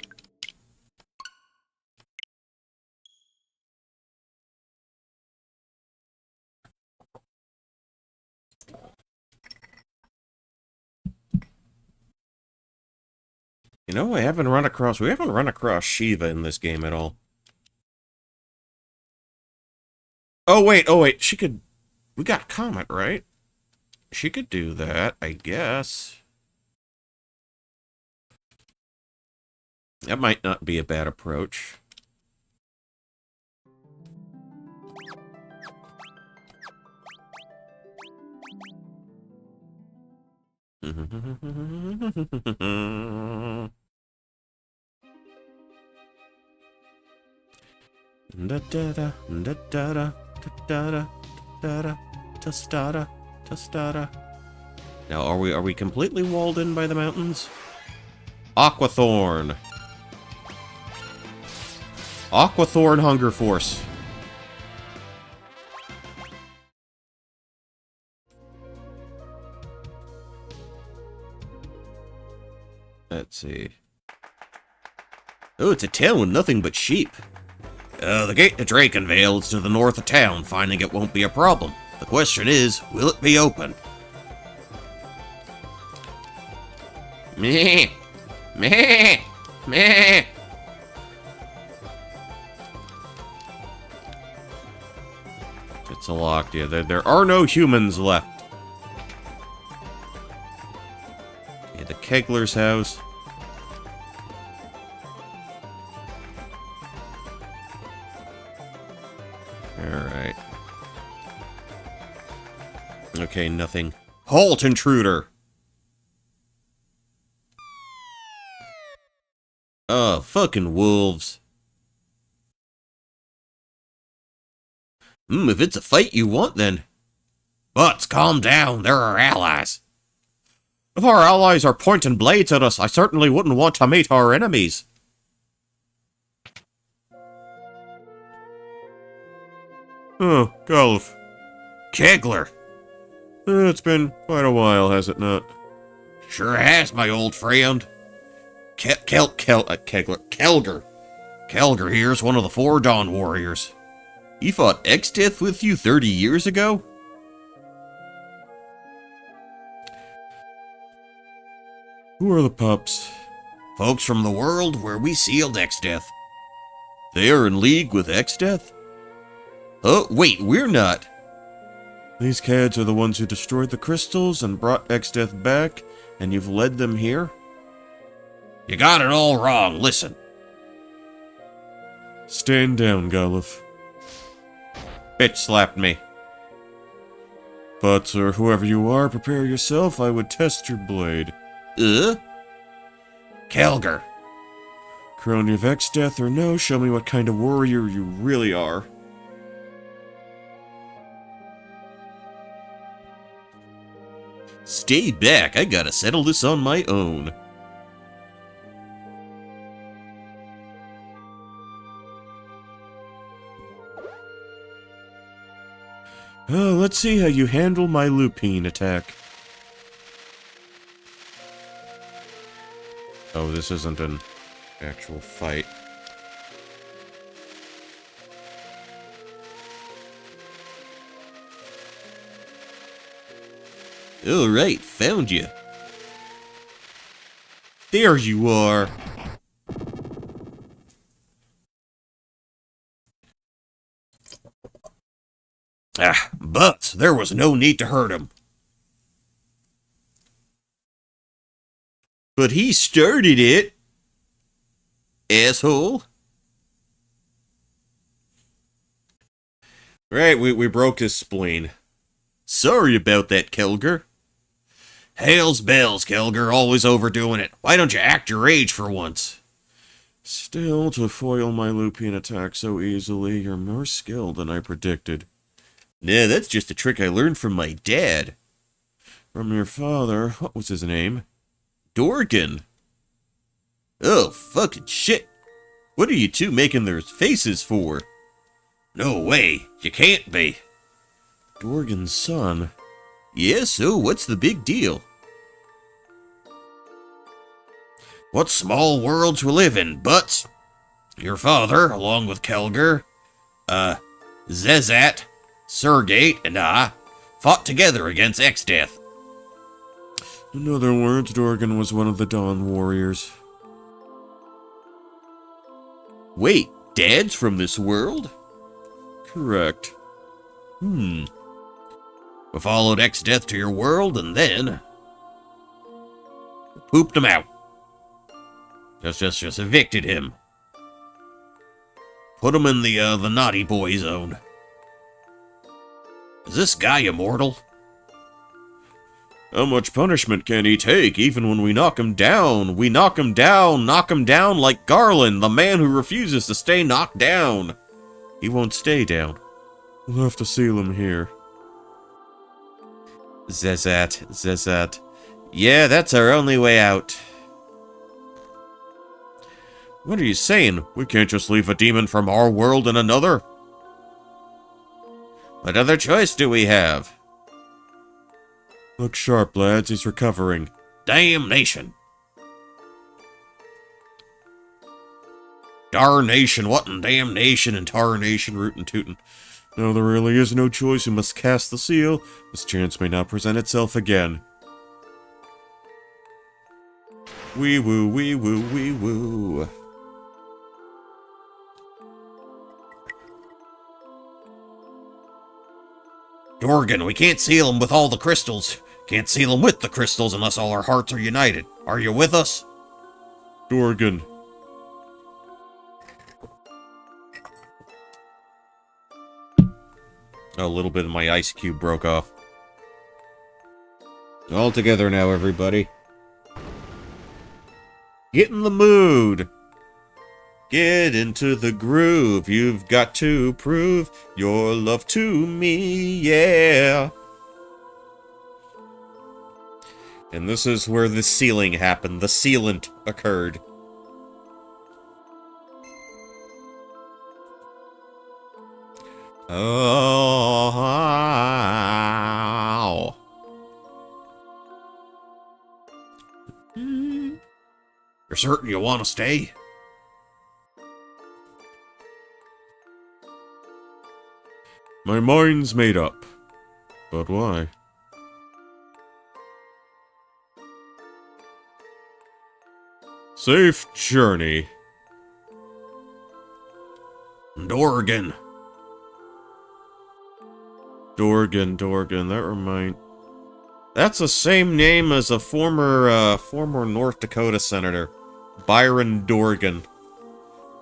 You know, we haven't run across Shiva in this game at all. Oh wait, she could... We got Comet, right? She could do that, I guess. That might not be a bad approach. Now, are we completely walled in by the mountains? Aquathorn. Aquathorn Hunger Force. Let's see. Oh, it's a town with nothing but sheep. The gate to Drakenvale is to the north of town. Finding it won't be a problem. The question is, will it be open? Meh. Meh. Meh. It's locked, yeah. There are no humans left. Okay, the Kegler's house. Alright. Okay, nothing. Halt, intruder! Oh, fucking wolves. If it's a fight you want, then. Butts, calm down. They're our allies. If our allies are pointing blades at us, I certainly wouldn't want to meet our enemies. Oh, Golf. Kegler. It's been quite a while, has it not? Sure has, my old friend. Kelger. Kelger here's one of the 4 Dawn Warriors. He fought Exdeath with you 30 years ago? Who are the pups? Folks from the world where we sealed Exdeath. They are in league with Exdeath? Oh, wait, we're not. These cads are the ones who destroyed the crystals and brought Exdeath back, and you've led them here? You got it all wrong, listen. Stand down, Goluf. Bitch slapped me. But, sir, whoever you are, prepare yourself. I would test your blade. Kelger. Crony of Exdeath or no, show me what kind of warrior you really are. Stay back, I gotta settle this on my own. Let's see how you handle my lupine attack. Oh, this isn't an actual fight. Alright, found you. There you are. But there was no need to hurt him. But he started it. Asshole. Right, we broke his spleen. Sorry about that, Kelger. Hails bells, Kelger, always overdoing it. Why don't you act your age for once? Still, to foil my lupine attack so easily, you're more skilled than I predicted. Nah, that's just a trick I learned from my dad. From your father, what was his name? Dorgan. Oh, fucking shit. What are you two making their faces for? No way, you can't be. Dorgan's son. Yeah, so what's the big deal? What small worlds we live in, but your father, along with Kelger, Zezat, Sergate, and I fought together against Exdeath. In other words, Dorgan was one of the Dawn Warriors. Wait, Dad's from this world? Correct. We followed Exdeath to your world, and then pooped him out. Just evicted him. Put him in the naughty boy zone. Is this guy immortal? How much punishment can he take, even when we knock him down? We knock him down like Garland, the man who refuses to stay knocked down. He won't stay down. We'll have to seal him here. Zezat. Yeah, that's our only way out. What are you saying? We can't just leave a demon from our world in another? What other choice do we have? Look sharp, lads. He's recovering. Damnation. Darnation, what in damnation and tarnation, rootin' tootin'. No, there really is no choice. We must cast the seal. This chance may not present itself again. Wee woo, wee woo, wee woo. Dorgan, we can't seal him with all the crystals. Can't seal him with the crystals unless all our hearts are united. Are you with us? Dorgan. A little bit of my ice cube broke off. All together now, everybody. Get in the mood. Get into the groove. You've got to prove your love to me, yeah. And this is where the sealing happened. The sealant occurred. Oh. You're certain you want to stay? My mind's made up. But why? Safe journey. Dorgan. Dorgan, that remind... That's the same name as a former North Dakota senator. Byron Dorgan.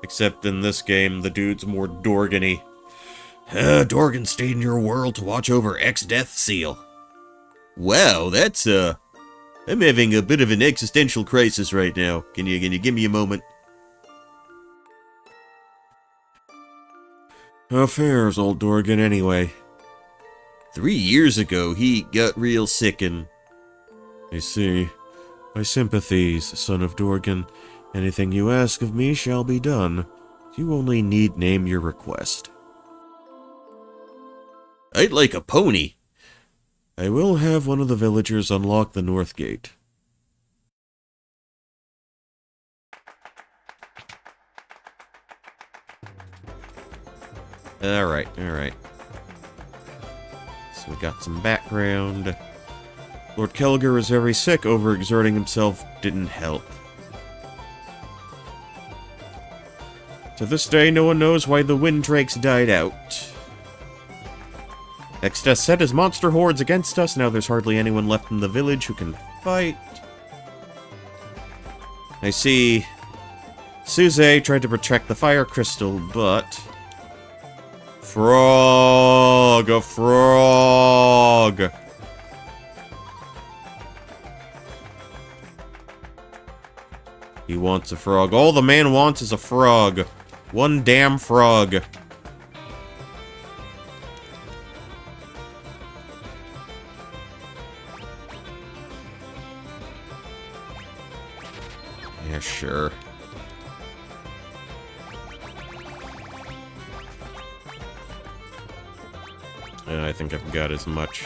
Except in this game, the dude's more Dorgan-y. Dorgan stayed in your world to watch over X-Death Seal. Wow, that's, I'm having a bit of an existential crisis right now. Can you give me a moment? How fares old Dorgan anyway? 3 years ago, he got real sick and... I see. My sympathies, son of Dorgan. Anything you ask of me shall be done. You only need name your request. I'd like a pony. I will have one of the villagers unlock the north gate. Alright. So we got some background. Lord Kelger is very sick. Overexerting himself didn't help. To this day, no one knows why the wind drakes died out. X-Death set his monster hordes against us. Now there's hardly anyone left in the village who can fight. I see Sooooooo tried to protect the fire crystal, but... Frog! A frog! He wants a frog. All the man wants is a frog. One damn frog. Yeah, sure. I think I've got as much...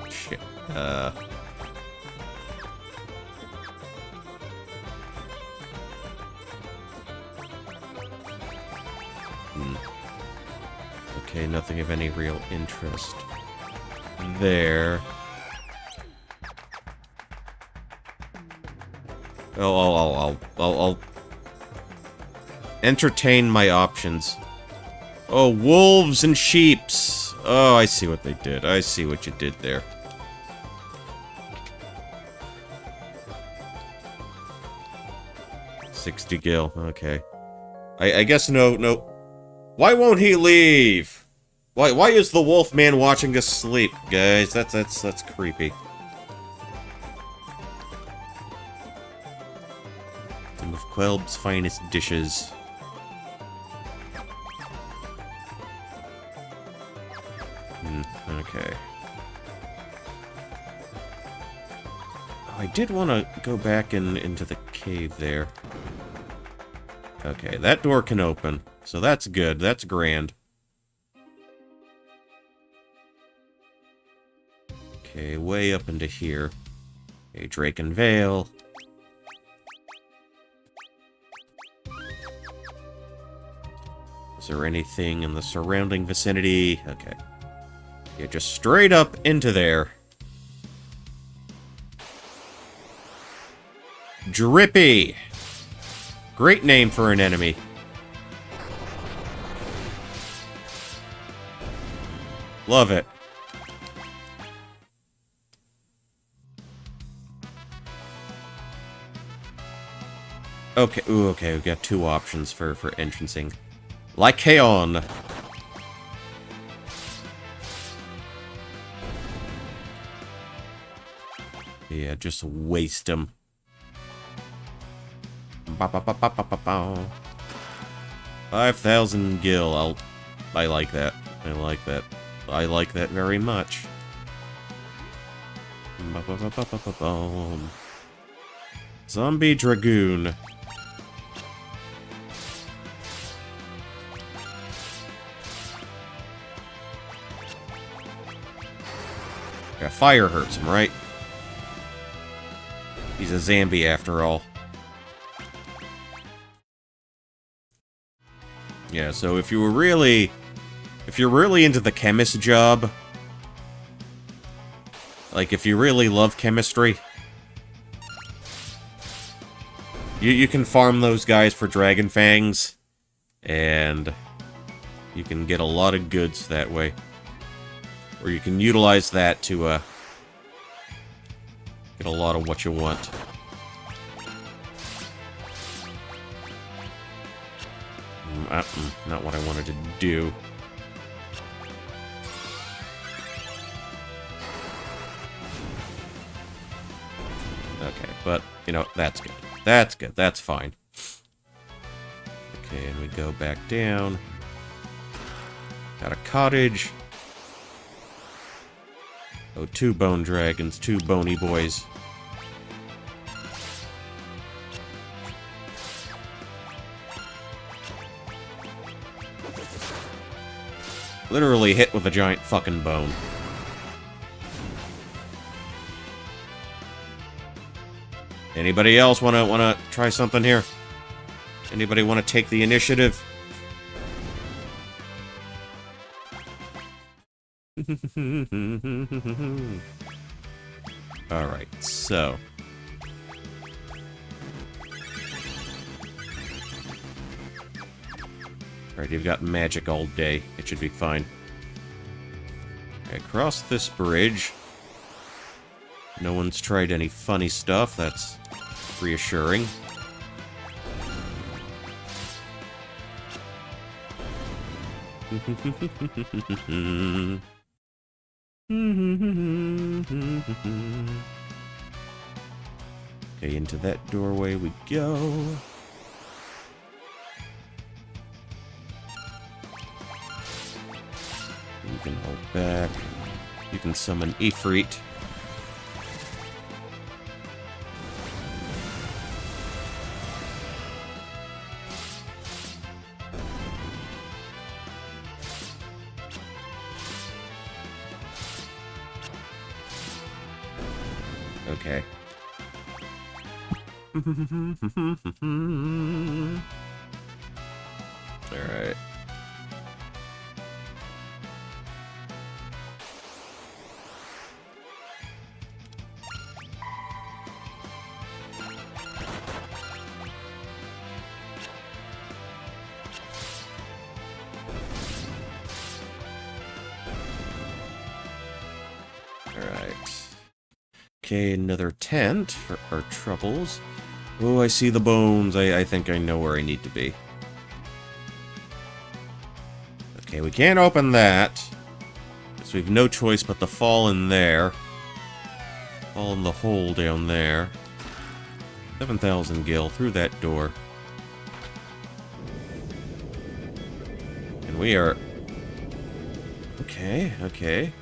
Shit. Okay, nothing of any real interest there. I'll entertain my options. Oh, wolves and sheeps. Oh, I see what they did. I see what you did there. $60 gil. Okay. I guess no. Why won't he leave? Why is the wolf man watching us sleep, guys? That's creepy. Some of Quelb's finest dishes. Okay. Oh, I did want to go back into the cave there. Okay, that door can open. So that's good. That's grand. Okay, way up into here. Okay, Drake and Vale. Is there anything in the surrounding vicinity? Okay. Yeah, just straight up into there. Drippy! Great name for an enemy. Love it. Okay, ooh, okay, we've got two options for entrancing. Lycaon. Yeah, just waste them. 5,000 gil. I like that. I like that. I like that very much. Zombie Dragoon. Yeah, fire hurts him, right? He's a zombie after all. Yeah, so if you're really into the chemist job, like if you really love chemistry, you can farm those guys for Dragon Fangs, and you can get a lot of goods that way. Or you can utilize that to get a lot of what you want. Not what I wanted to do. Okay, but, you know, that's good. That's good. That's fine. Okay, and we go back down. Got a cottage. Oh, 2 bone dragons, 2 bony boys. Literally hit with a giant fucking bone. Anybody else wanna try something here? Anybody wanna take the initiative? Alright, so. Alright, you've got magic all day. It should be fine. Okay, cross this bridge. No one's tried any funny stuff. That's reassuring. Okay, into that doorway we go. You can hold back. You can summon Ifrit. Okay. Alright. Okay, another tent for our troubles. Oh, I see the bones. I think I know where I need to be. Okay, we can't open that. So we have no choice but to fall in there. Fall in the hole down there. 7,000 gil through that door. And we are... Okay, okay.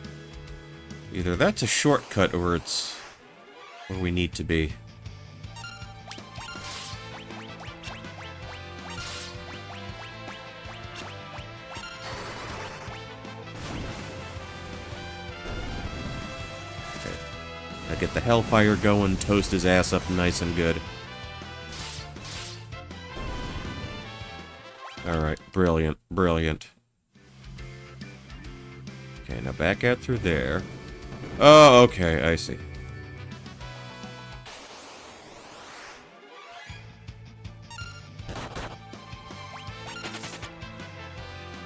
Either that's a shortcut or it's where we need to be. Okay. Now get the Hellfire going, toast his ass up nice and good. Alright, brilliant, brilliant. Okay, now back out through there. Oh, okay, I see.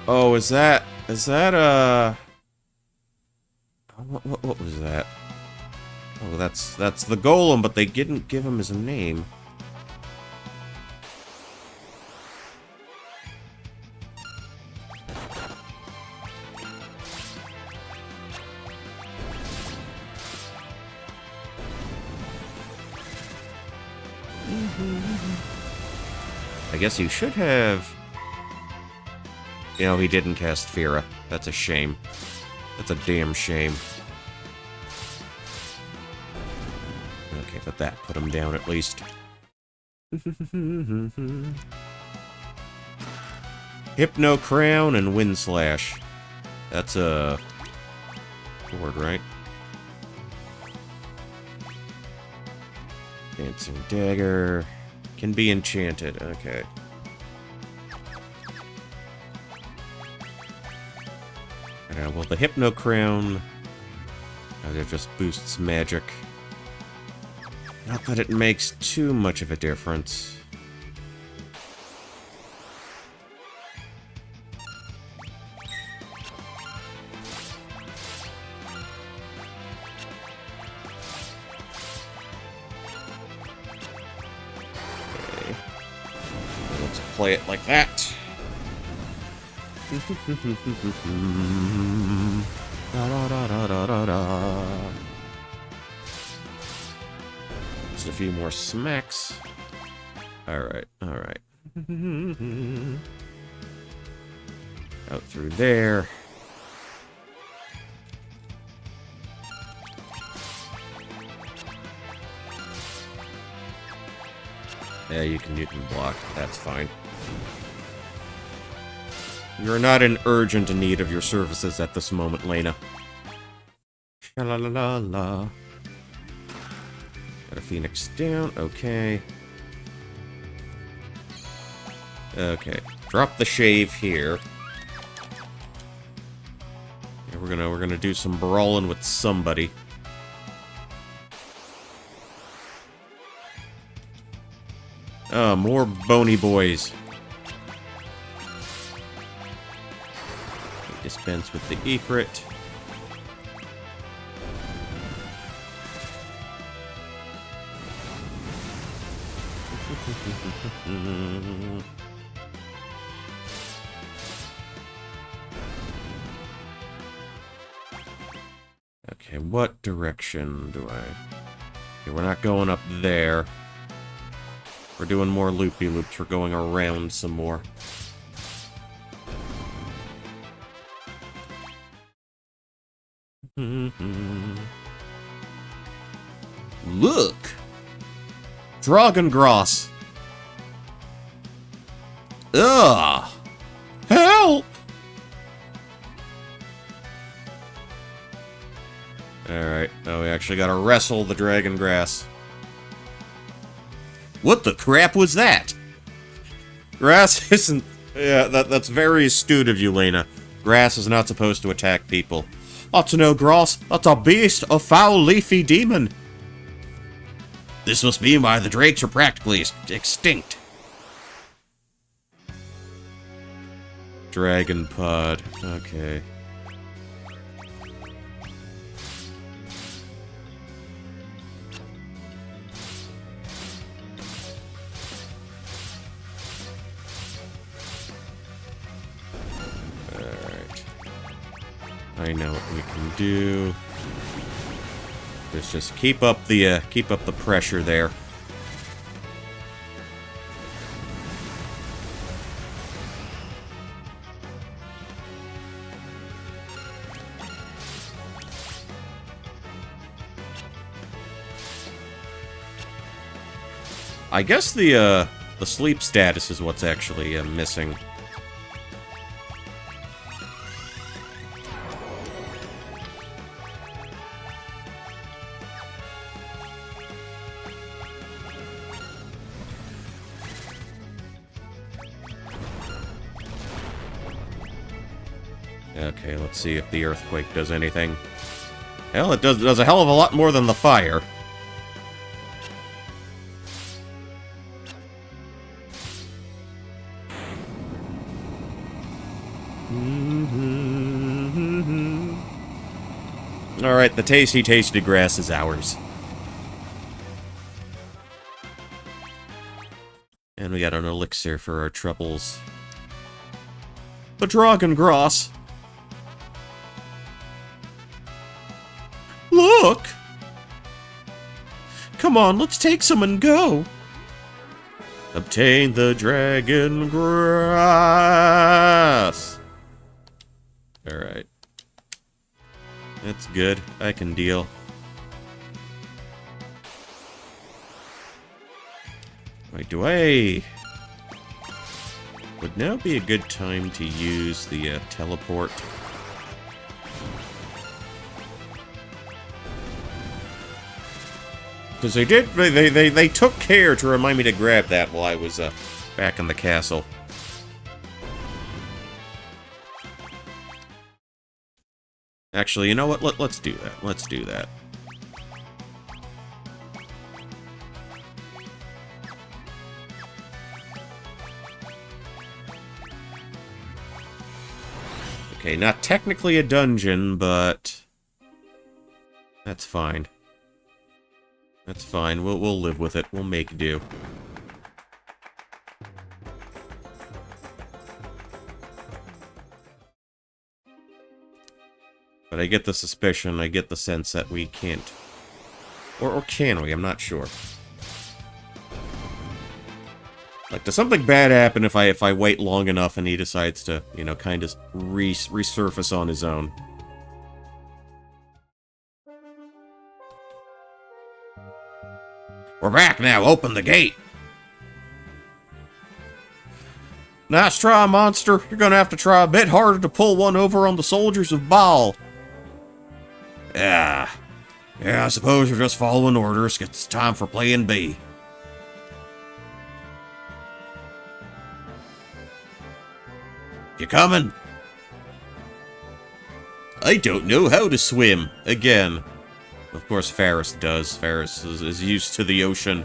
Oh, is that, what was that? Oh, that's the golem, but they didn't give him his name. I guess you should have... You know, he didn't cast Fira. That's a shame. That's a damn shame. Okay, but that put him down at least. Hypno Crown and Wind Slash. That's a... word, right? Dancing Dagger. Can be enchanted. Okay. Well, the Hypno Crown... that just boosts magic. Not that it makes too much of a difference. play it like that. Just a few more smacks. Alright, alright. Out through there. Yeah, you can block. That's fine. You're not in urgent need of your services at this moment, Lena. Sha-la-la-la-la. Got a Phoenix down. Okay. Okay. Drop the shave here. Yeah, we're gonna do some brawling with somebody. Oh, more bony boys. Dispense with the Ifrit. Okay, what direction do I... Okay, we're not going up there. We're doing more loopy-loops. We're going around some more. Look! Dragongrass! Ugh! Help! Alright, now we actually gotta wrestle the Dragongrass. What the crap was that? Grass isn't... Yeah, that's very astute of you, Lena. Grass is not supposed to attack people. That's no grass. That's a beast, a foul, leafy demon. This must be why the drakes are practically extinct. Dragon pod. Okay. I know what we can do. Just keep up the pressure there. I guess the sleep status is what's actually missing. Okay, let's see if the earthquake does anything. Hell, it does a hell of a lot more than the fire. Alright, the tasty grass is ours. And we got an elixir for our troubles. The Dragongrass! Look! Come on, let's take some and go. Obtain the dragon grass. Alright. That's good. I can deal. Wait, would now be a good time to use the teleport? Because they took care to remind me to grab that while I was back in the castle. Actually, you know what? Let's do that. Let's do that. Okay, not technically a dungeon, but that's fine. That's fine. We'll live with it. We'll make do. But I get the suspicion, I get the sense that we can't. Or can we? I'm not sure. Like, does something bad happen if I wait long enough and he decides to, you know, kind of resurface on his own? We're back now. Open the gate. Nice try, monster. You're gonna have to try a bit harder to pull one over on the soldiers of Baal. Yeah, I suppose you're just following orders. It's time for plan B. You coming? I don't know how to swim. Again. Of course, Ferris does. Ferris is used to the ocean.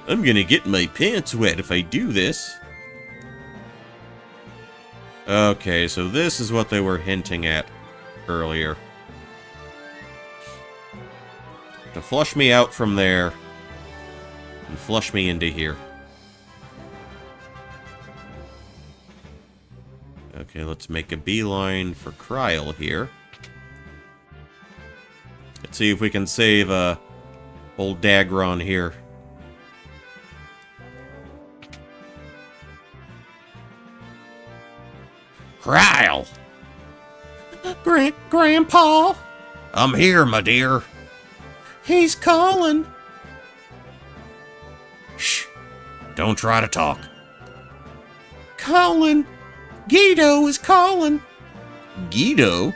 I'm gonna get my pants wet if I do this. Okay, so this is what they were hinting at earlier. To flush me out from there and flush me into here. Okay, let's make a beeline for Kryl here. Let's see if we can save old Dagron here. Kryl! Grandpa, I'm here, my dear. he's calling. Shh. Don't try to talk. Calling. Guido is calling. Guido?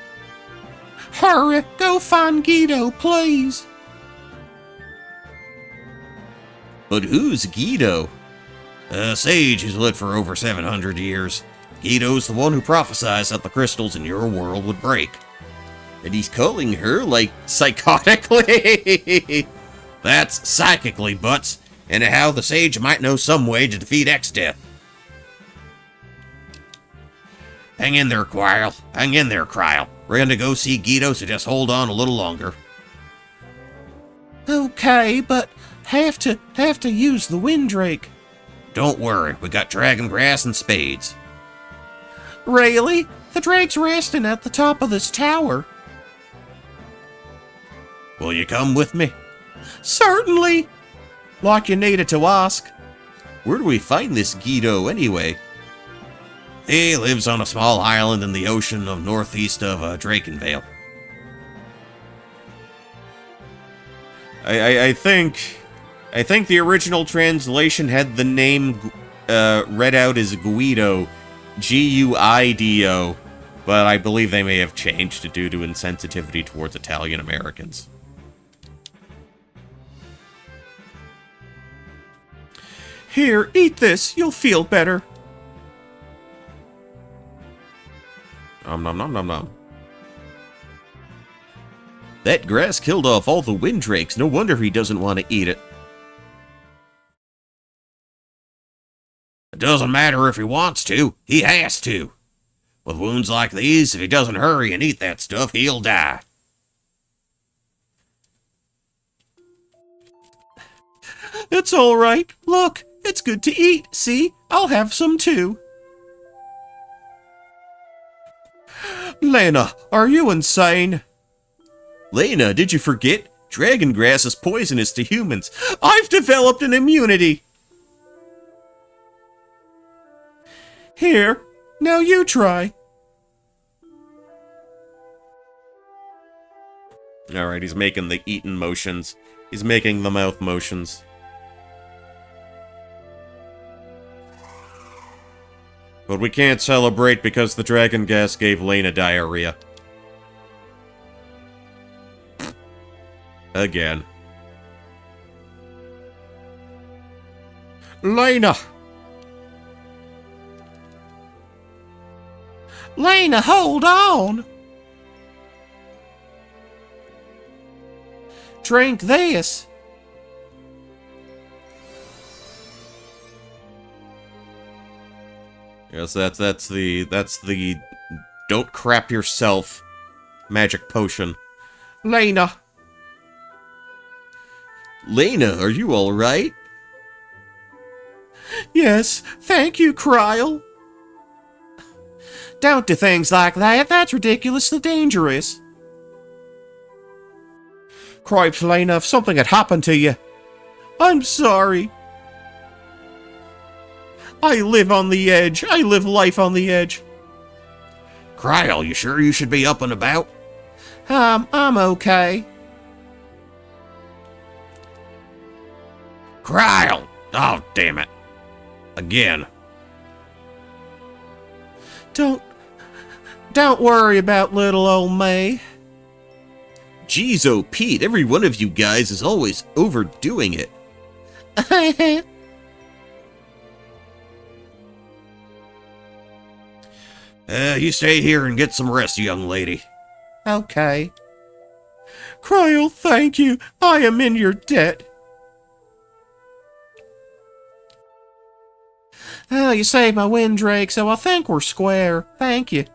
Hurry, go find Guido, please. But who's Guido? A sage who's lived for over 700 years. Guido's the one who prophesied that the crystals in your world would break. And he's calling her, like, psychotically? That's psychically, Butts, and how the sage might know some way to defeat X-Death. Hang in there, Kryl. Hang in there, Kryl. We're gonna go see Guido, so just hold on a little longer. Okay, but have to use the Windrake. Don't worry, we got dragon grass and spades. Really? The drake's resting at the top of this tower. Will you come with me? Certainly. Like you needed to ask. Where do we find this Guido, anyway? He lives on a small island in the ocean northeast of Drakenvale. I think the original translation had the name read out as Guido, Guido, but I believe they may have changed it due to insensitivity towards Italian Americans. Here, eat this. You'll feel better. Nom nom nom nom nom. That grass killed off all the windrakes. No wonder he doesn't want to eat it. It doesn't matter if he wants to, he has to. With wounds like these, if he doesn't hurry and eat that stuff, he'll die. It's all right. Look, it's good to eat. See? I'll have some too. Lena, are you insane? Lena, did you forget? Dragon grass is poisonous to humans. I've developed an immunity. Here, now you try. Alright, he's making the eating motions. He's making the mouth motions. But we can't celebrate because the dragon gas gave Lena diarrhea. Again. Lena! Lena, hold on! Drink this. Yes, that's the don't crap yourself magic potion. Lena. Lena, are you alright? Yes, thank you, Kryl. Don't do things like that. That's ridiculously dangerous. Cripes, Lena, if something had happened to you. I'm sorry. I live on the edge. I live life on the edge. Kryle, you sure you should be up and about? I'm okay. Kryle! Oh, damn it. Again. Don't worry about little old May. Jeez, oh, Pete, every one of you guys is always overdoing it. You stay here and get some rest, young lady. Okay. Cryle, thank you. I am in your debt. Oh, you saved my Windrake, so I think we're square. Thank you.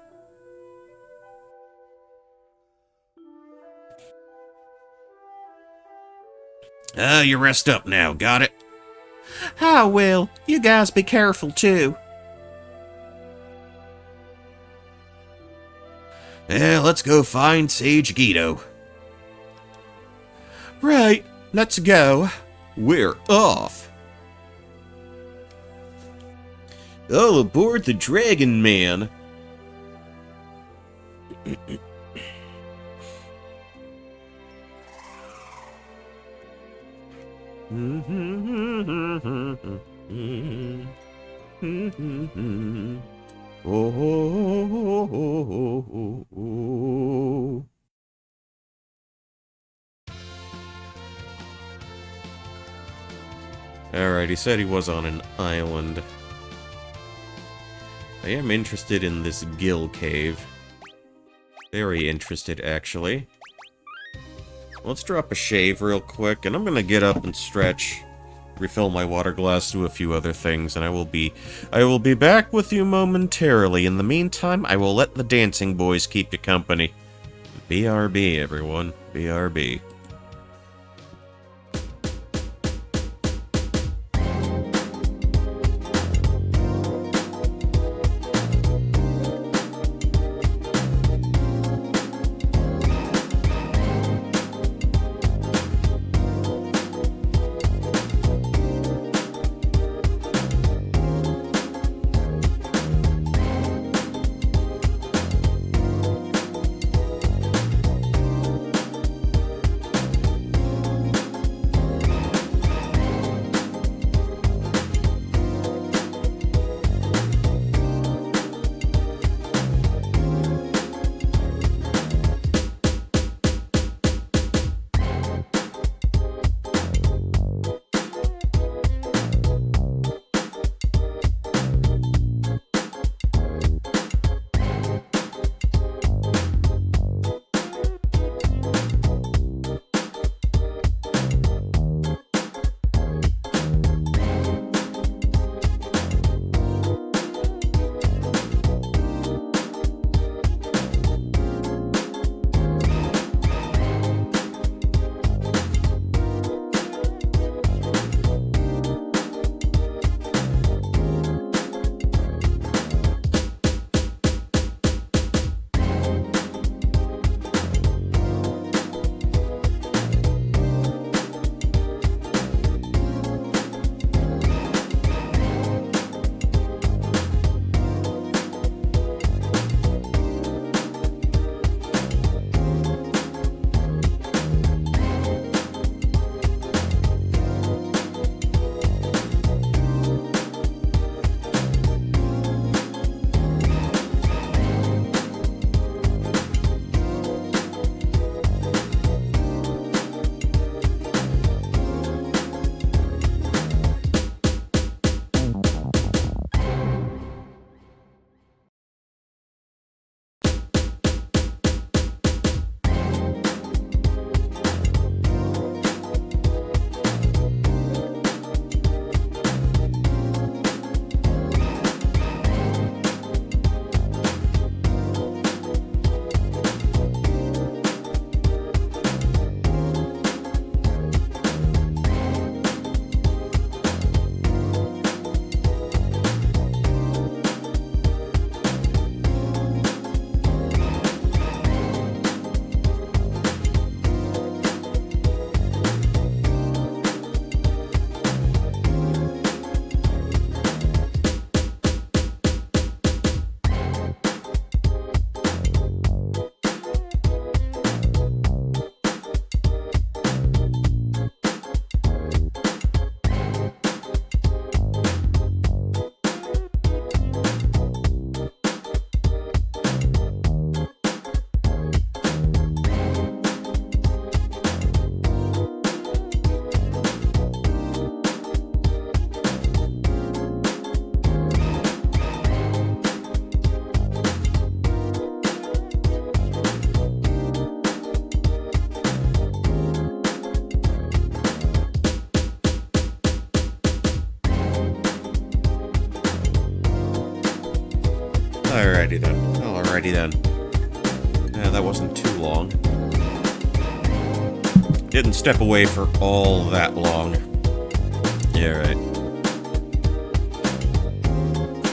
You rest up now, got it? I will. You guys be careful, too. Let's go find Sage Guido. Right, let's go. We're off. All aboard the Dragon Man. Alright, he said he was on an island. I am interested in this Gill Cave. Very interested, actually. Let's drop a shave real quick, and I'm gonna get up and stretch, refill my water glass, do a few other things, and I will be back with you momentarily. In the meantime, I will let the dancing boys keep you company. BRB, everyone. BRB. Alrighty then. Alrighty then. Yeah, that wasn't too long. Didn't step away for all that long. Yeah, right.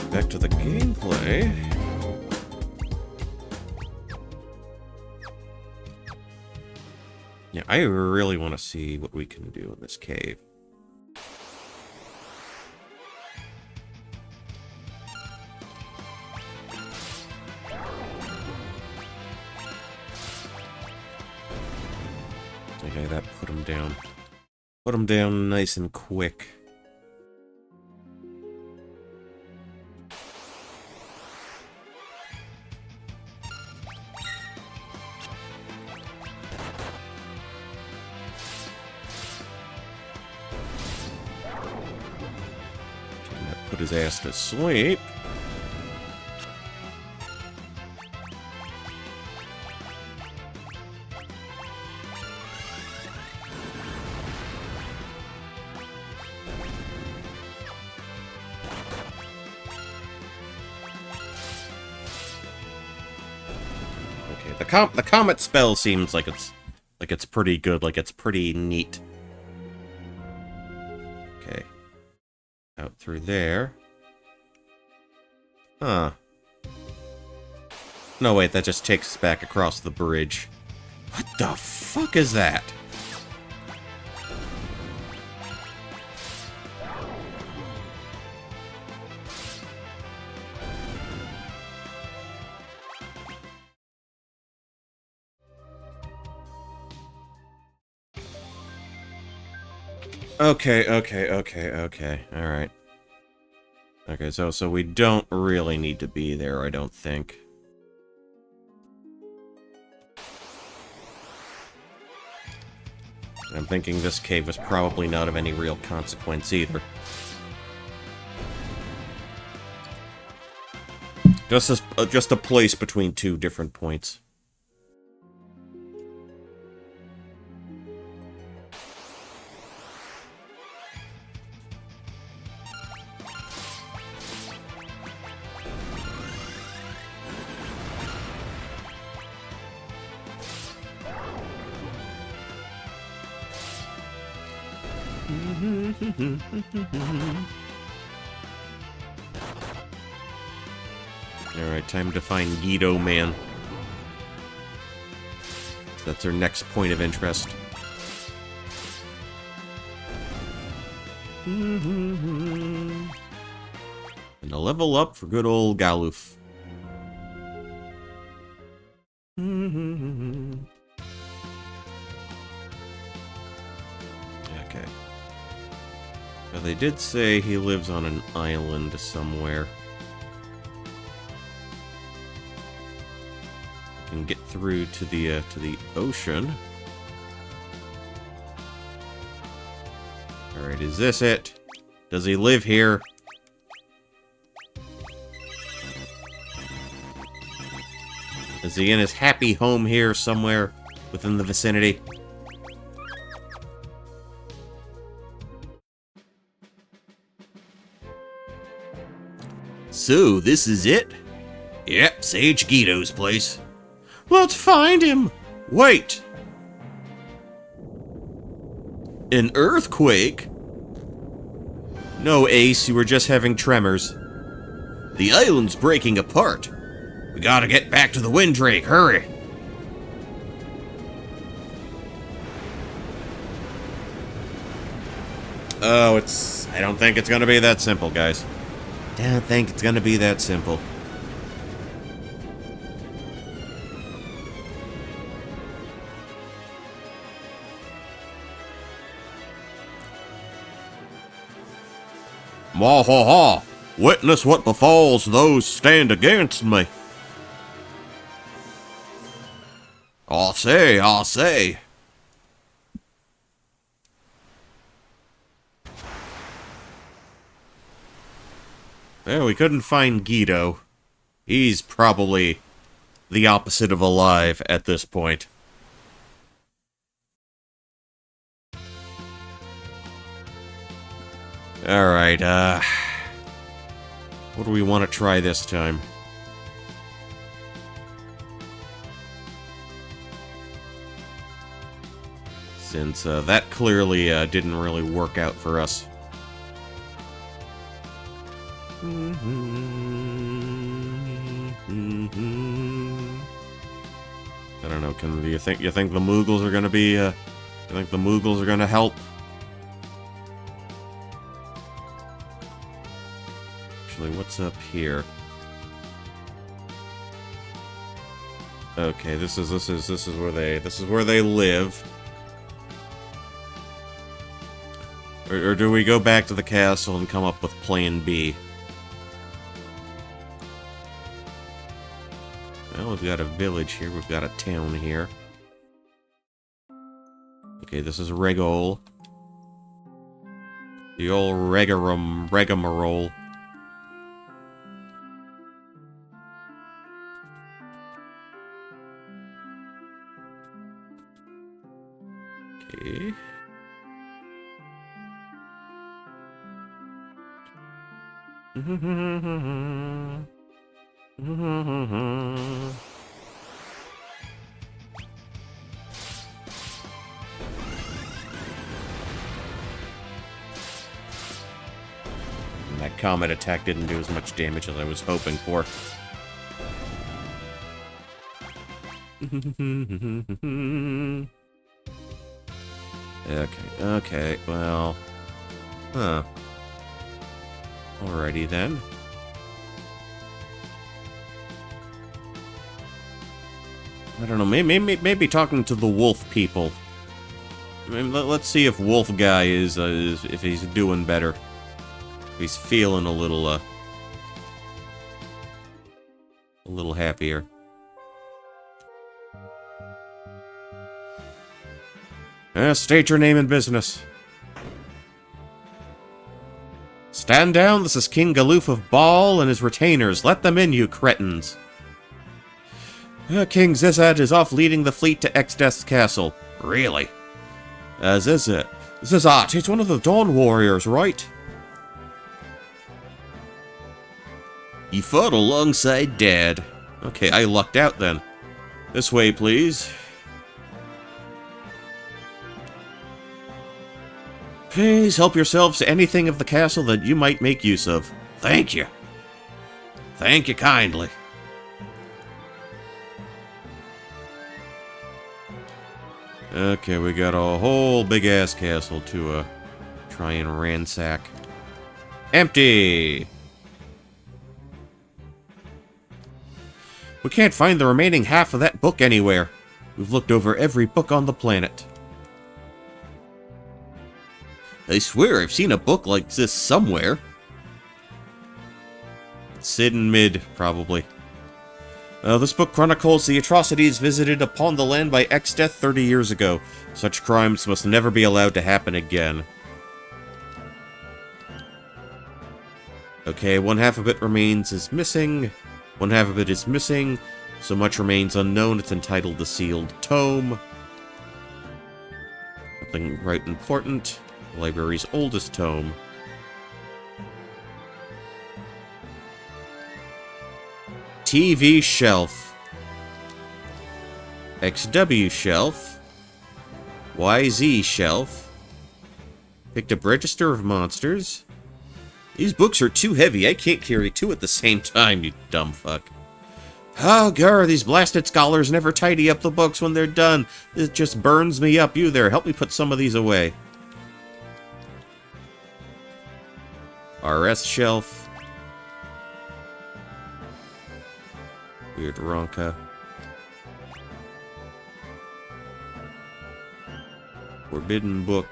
Back to the gameplay. Yeah, I really want to see what we can do in this cave. Okay, that put him down. Put him down nice and quick. Put his ass to sleep. Okay, the comet spell seems like it's pretty good, like it's pretty neat. Okay. Out through there. Huh. No, wait, that just takes us back across the bridge. What the fuck is that? Okay, alright. Okay, so we don't really need to be there, I don't think. I'm thinking this cave was probably not of any real consequence either. Just a place between two different points. Alright, time to find Guido Man. That's our next point of interest. And a level up for good old Galuf. Okay. Now they did say he lives on an island somewhere. Can get through to the ocean. All right, is this it? Does he live here? Is he in his happy home here somewhere within the vicinity? So, this is it? Yep, Sage Guido's place. Let's find him! Wait! An earthquake? No, Ace, you were just having tremors. The island's breaking apart. We gotta get back to the Windrake, hurry! Oh, I don't think it's gonna be that simple, guys. Don't think it's gonna be that simple. Mwahaha! Witness what befalls those stand against me. I'll say. Well, we couldn't find Guido. He's probably the opposite of alive at this point. Alright, what do we want to try this time? since that clearly didn't really work out for us. I don't know. Do you think the Moogles are gonna be? You think the Moogles are gonna help? Actually, what's up here? Okay, this is where they live. Or do we go back to the castle and come up with Plan B? Well, we've got a village here. We've got a town here. Okay, this is Regol. The old Regamarole. Okay. That comet attack didn't do as much damage as I was hoping for. Okay, well... Huh. Alrighty then. I don't know, maybe talking to the wolf people. I mean, let's see if Wolf Guy is if he's doing better. If he's feeling a little happier. State your name and business. Stand down, this is King Galoof of Ball and his retainers. Let them in, you cretins. King Zizad is off leading the fleet to Exdeath's castle. Really? Zizat, he's one of the Dawn Warriors, right? He fought alongside Dad. Okay, I lucked out then. This way, please. Please help yourselves to anything of the castle that you might make use of. Thank you. Thank you kindly. Okay, we got a whole big-ass castle to try and ransack. Empty! We can't find the remaining half of that book anywhere. We've looked over every book on the planet. I swear I've seen a book like this somewhere. Sid and Mid, probably. This book chronicles the atrocities visited upon the land by Exdeath 30 years ago. Such crimes must never be allowed to happen again. Okay, one half of it is missing. One half of it is missing. So much remains unknown. It's entitled The Sealed Tome. Nothing right important. The library's oldest tome. TV shelf. XW shelf. YZ shelf. Picked up Register of Monsters. These books are too heavy. I can't carry two at the same time, you dumb fuck. Oh, gar, these blasted scholars never tidy up the books when they're done. It just burns me up. You there, help me put some of these away. RS shelf. Weird Ronka. Forbidden book.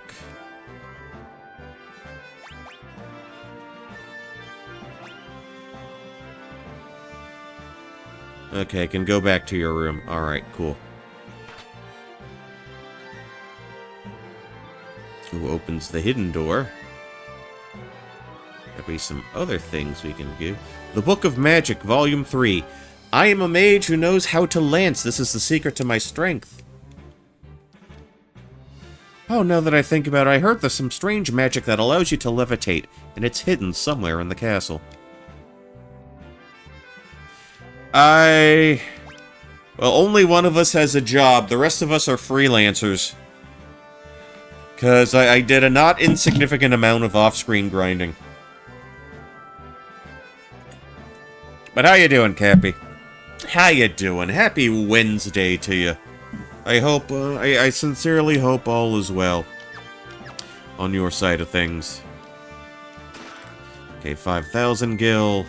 Okay, I can go back to your room. Alright, cool. Who opens the hidden door? There'll be some other things we can do. The Book of Magic, Volume 3. I am a mage who knows how to lance. This is the secret to my strength. Oh, now that I think about it, I heard there's some strange magic that allows you to levitate, and it's hidden somewhere in the castle. Well, only one of us has a job. The rest of us are freelancers. Because I did a not insignificant amount of off-screen grinding. But how you doing, Cappy? How you doing? Happy Wednesday to you. I hope, I sincerely hope all is well on your side of things. Okay, 5,000 gil.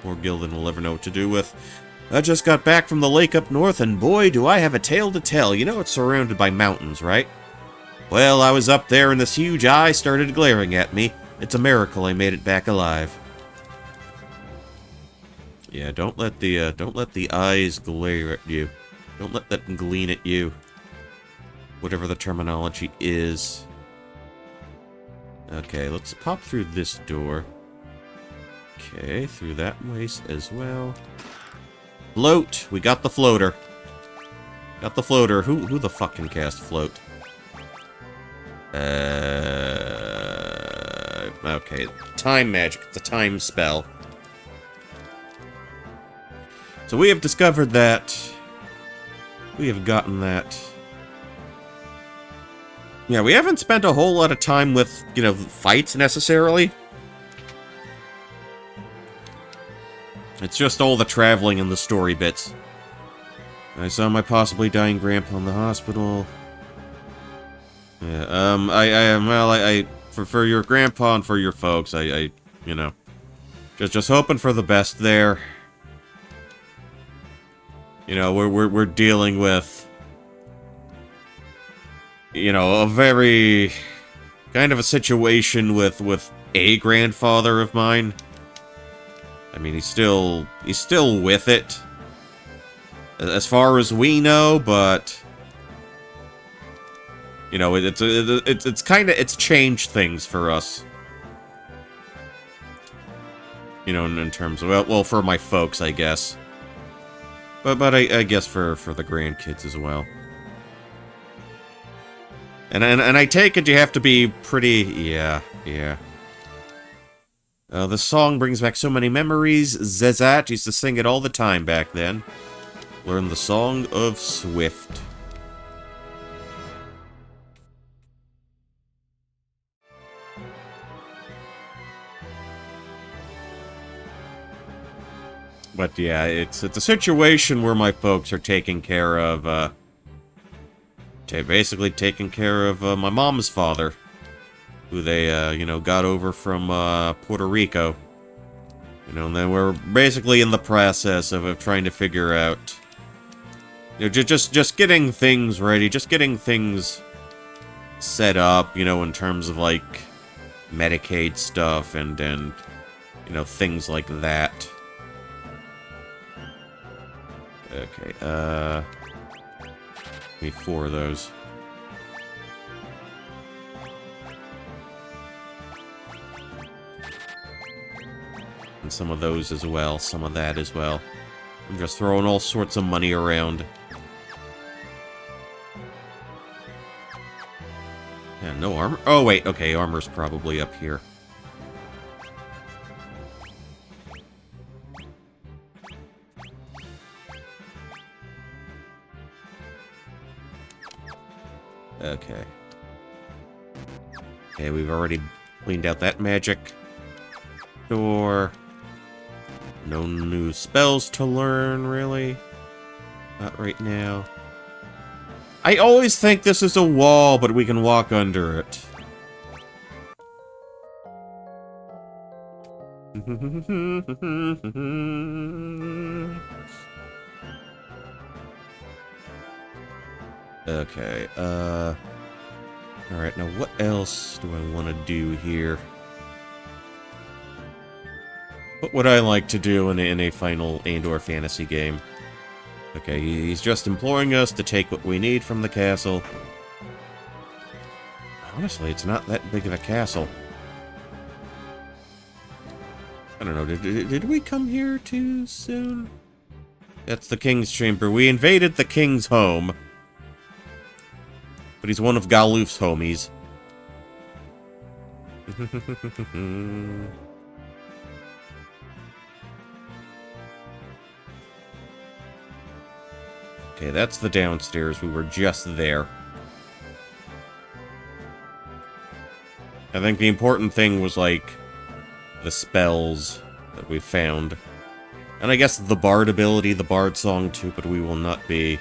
More gil than we'll ever know what to do with. I just got back from the lake up north, and boy, do I have a tale to tell. You know it's surrounded by mountains, right? Well, I was up there, and this huge eye started glaring at me. It's a miracle I made it back alive. Yeah, don't let the eyes glare at you. Don't let that gleam at you. Whatever the terminology is. Okay, let's pop through this door. Okay, through that way as well. Float! We got the floater. Got the floater. Who the fuck can cast float? Okay. Time magic. It's a time spell. So we have discovered that. We have gotten that. Yeah, we haven't spent a whole lot of time with, you know, fights necessarily. It's just all the traveling and the story bits. I saw my possibly dying grandpa in the hospital. Yeah, for your grandpa and for your folks, you know, just hoping for the best there. You know, we're dealing with, you know, a very kind of a situation with a grandfather of mine. I mean, he's still with it, as far as we know, but you know, it's changed things for us. You know, in terms of well, for my folks, I guess, but I guess for the grandkids as well. And I take it you have to be pretty, yeah. The song brings back so many memories. Zezat used to sing it all the time back then. Learn the Song of Swift. But yeah, it's a situation where my folks are taking care of, basically taking care of my mom's father, who they, you know, got over from Puerto Rico. You know, and then we're basically in the process of trying to figure out, you know, just getting things ready, just getting things set up, you know, in terms of, like, Medicaid stuff and you know, things like that. Okay, need 4 of those. And some of those as well, some of that as well. I'm just throwing all sorts of money around. Yeah, no armor. Oh, wait, okay, armor's probably up here. Okay. Okay, we've already cleaned out that magic door. No new spells to learn, really. Not right now. I always think this is a wall, but we can walk under it. Okay, alright, now what else do I want to do here? What would I like to do in a final Andor fantasy game? Okay, he's just imploring us to take what we need from the castle. Honestly, it's not that big of a castle. I don't know, did we come here too soon? That's the King's Chamber. We invaded the King's home. But he's one of Galuf's homies. Okay, that's the downstairs. We were just there. I think the important thing was, like, the spells that we found. And I guess the Bard ability, the Bard song too, but we will not be...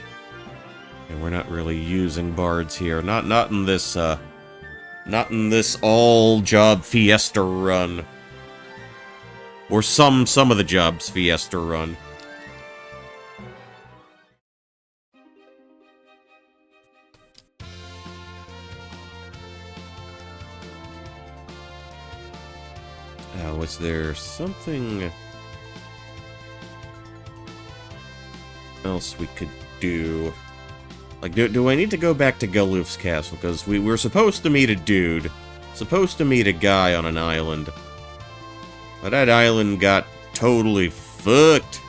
And we're not really using Bards here. Not in this, not in this all-job Fiesta run. Or some of the jobs Fiesta run. Was there something else we could do? Like, do I need to go back to Galuf's castle? Because we were supposed to meet a dude. Supposed to meet a guy on an island. But that island got totally fucked.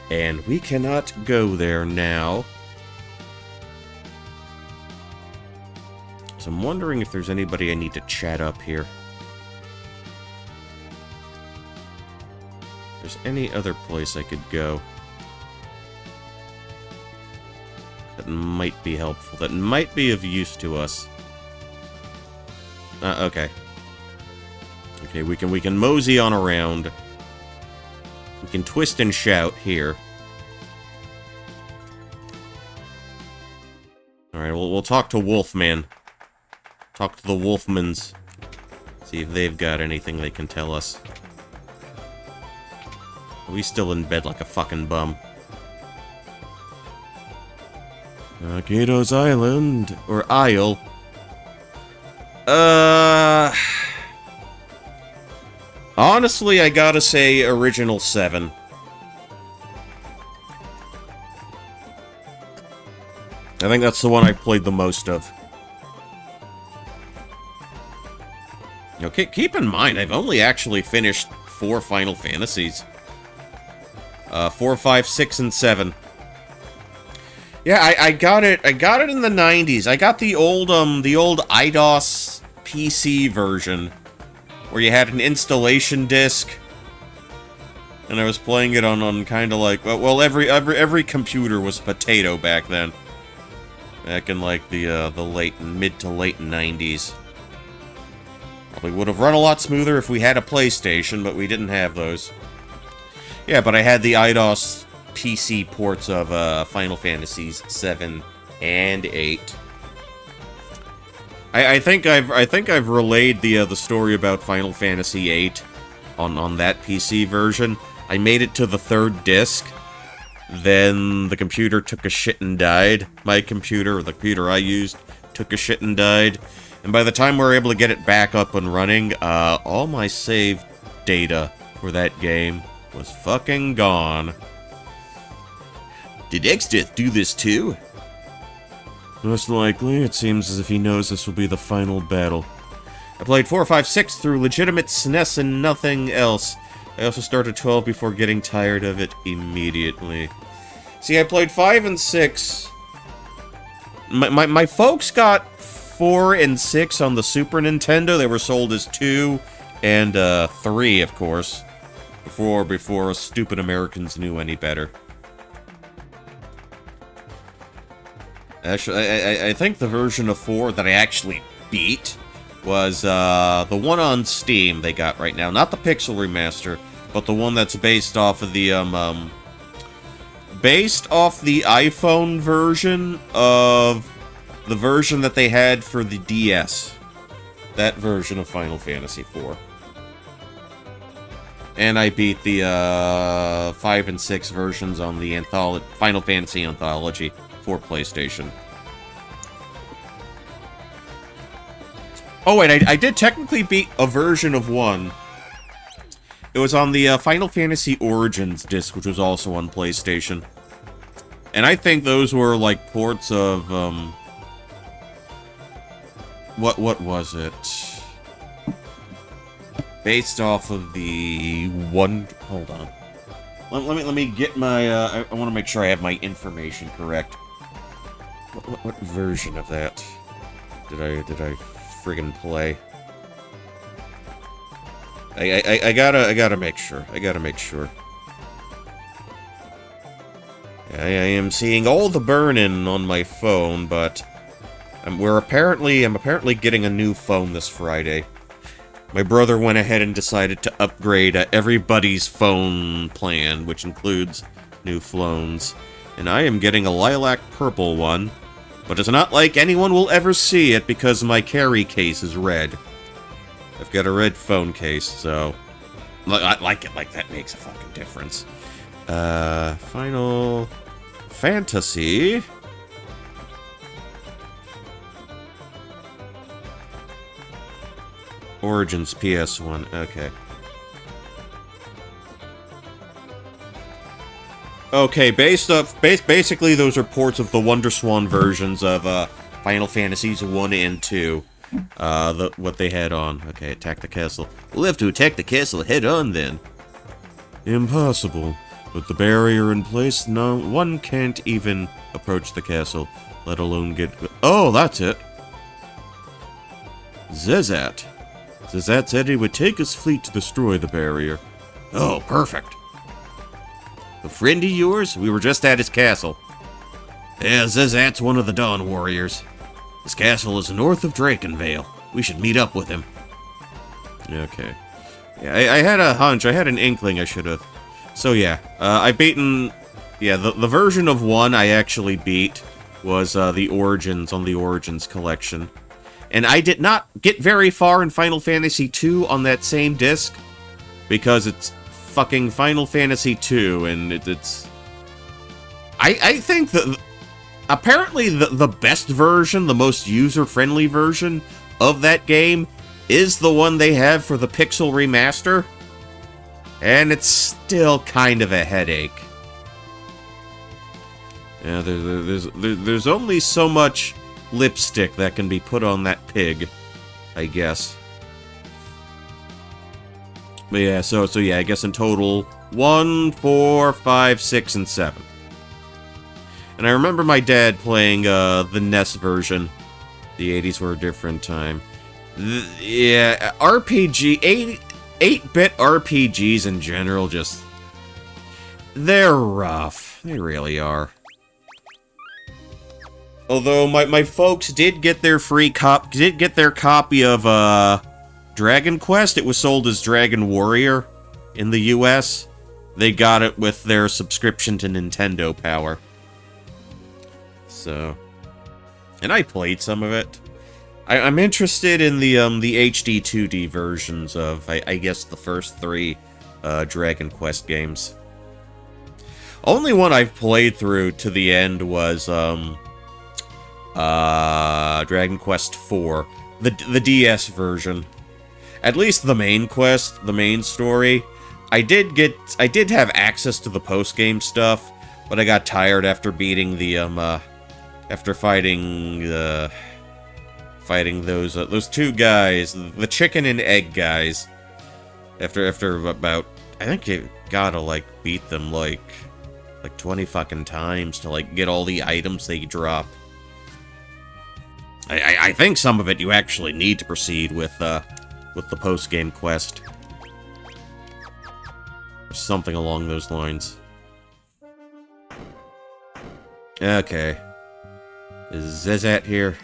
And we cannot go there now. So I'm wondering if there's anybody I need to chat up here. If there's any other place I could go that might be helpful, that might be of use to us. Okay. Okay, we can mosey on around. We can twist and shout here. Alright, we'll talk to Wolfman. Talk to the Wolfmans. See if they've got anything they can tell us. Are we still in bed like a fucking bum? Gato's Island. Or Isle. Honestly, I gotta say original 7. I think that's the one I've played the most of. Okay, keep in mind, I've only actually finished 4 Final Fantasies. 4, 5, 6, and 7. Yeah, I got it in the 90s. I got the old IDOS PC version, where you had an installation disc, and I was playing it on kind of like, well, every computer was a potato back then. Back in like the mid to late 90s. Probably would have run a lot smoother if we had a PlayStation, but we didn't have those. Yeah, but I had the IDOS PC ports of Final Fantasies 7 and 8. I think I've relayed the story about Final Fantasy 8 on that PC version. I made it to the 3rd disc. Then the computer took a shit and died. My computer, or the computer I used, took a shit and died. And by the time we were able to get it back up and running, all my save data for that game was fucking gone. Did Exdeath do this too? Most likely, it seems as if he knows this will be the final battle. I played 4, 5, 6 through legitimate SNES and nothing else. I also started 12 before getting tired of it immediately. See, I played 5 and 6. My folks got 4 and 6 on the Super Nintendo. They were sold as 2 and 3, of course. Before stupid Americans knew any better. Actually, I think the version of 4 that I actually beat was the one on Steam they got right now. Not the Pixel Remaster, but the one that's based off of the iPhone version of the version that they had for the DS. That version of Final Fantasy IV. And I beat the 5 and 6 versions on the Final Fantasy Anthology for PlayStation. Oh wait, I did technically beat a version of 1. It was on the Final Fantasy Origins disc, which was also on PlayStation. And I think those were like ports of what was it? Based off of the one. Hold on. Let me get my. I want to make sure I have my information correct. What version of that did I friggin' play? I gotta make sure. I am seeing all the burn-in on my phone, but I'm apparently getting a new phone this Friday. My brother went ahead and decided to upgrade everybody's phone plan, which includes new phones. And I am getting a lilac purple one, but it's not like anyone will ever see it because my carry case is red. I've got a red phone case, so I like it like that makes a fucking difference. Final Fantasy. Origins PS1, okay. Okay, basically those are ports of the WonderSwan versions of Final Fantasies 1 and 2. What they had on. Okay, attack the castle. We'll have to attack the castle head on then. Impossible. With the barrier in place, no one can't even approach the castle, let alone get... Oh, that's it. Zezat. Zezat said he would take his fleet to destroy the barrier. Oh, perfect. A friend of yours? We were just at his castle. Yeah, Zezat's one of the Dawn Warriors. His castle is north of Drakenvale. We should meet up with him. Okay. Yeah, I had a hunch. I had an inkling I should have. So yeah, I've beaten... Yeah, the version of 1 I actually beat was the Origins on the Origins collection. And I did not get very far in Final Fantasy 2 on that same disc, because it's fucking Final Fantasy 2, and it's... I think that... Apparently the best version, the most user-friendly version of that game is the one they have for the Pixel Remaster. And it's still kind of a headache. Yeah, there's only so much lipstick that can be put on that pig, I guess. But yeah, so yeah, I guess in total 1, 4, 5, 6, and 7. And I remember my dad playing the NES version. The 80s were a different time. Yeah, RPG 8-bit RPGs in general just... They're rough. They really are. Although my folks did get their copy of Dragon Quest. It was sold as Dragon Warrior in the US. They got it with their subscription to Nintendo Power. So, and I played some of it. I'm interested in the HD 2D versions of, I guess, the first 3 Dragon Quest games. Only one I've played through to the end was Dragon Quest 4, the DS version. At least the main quest, the main story. I did have access to the post-game stuff, but I got tired after beating the after fighting those 2 guys, the chicken and egg guys. After about, I think you gotta like beat them like 20 fucking times to like get all the items they drop. I think some of it you actually need to proceed with the post game quest, or something along those lines. Okay, is Zezat here?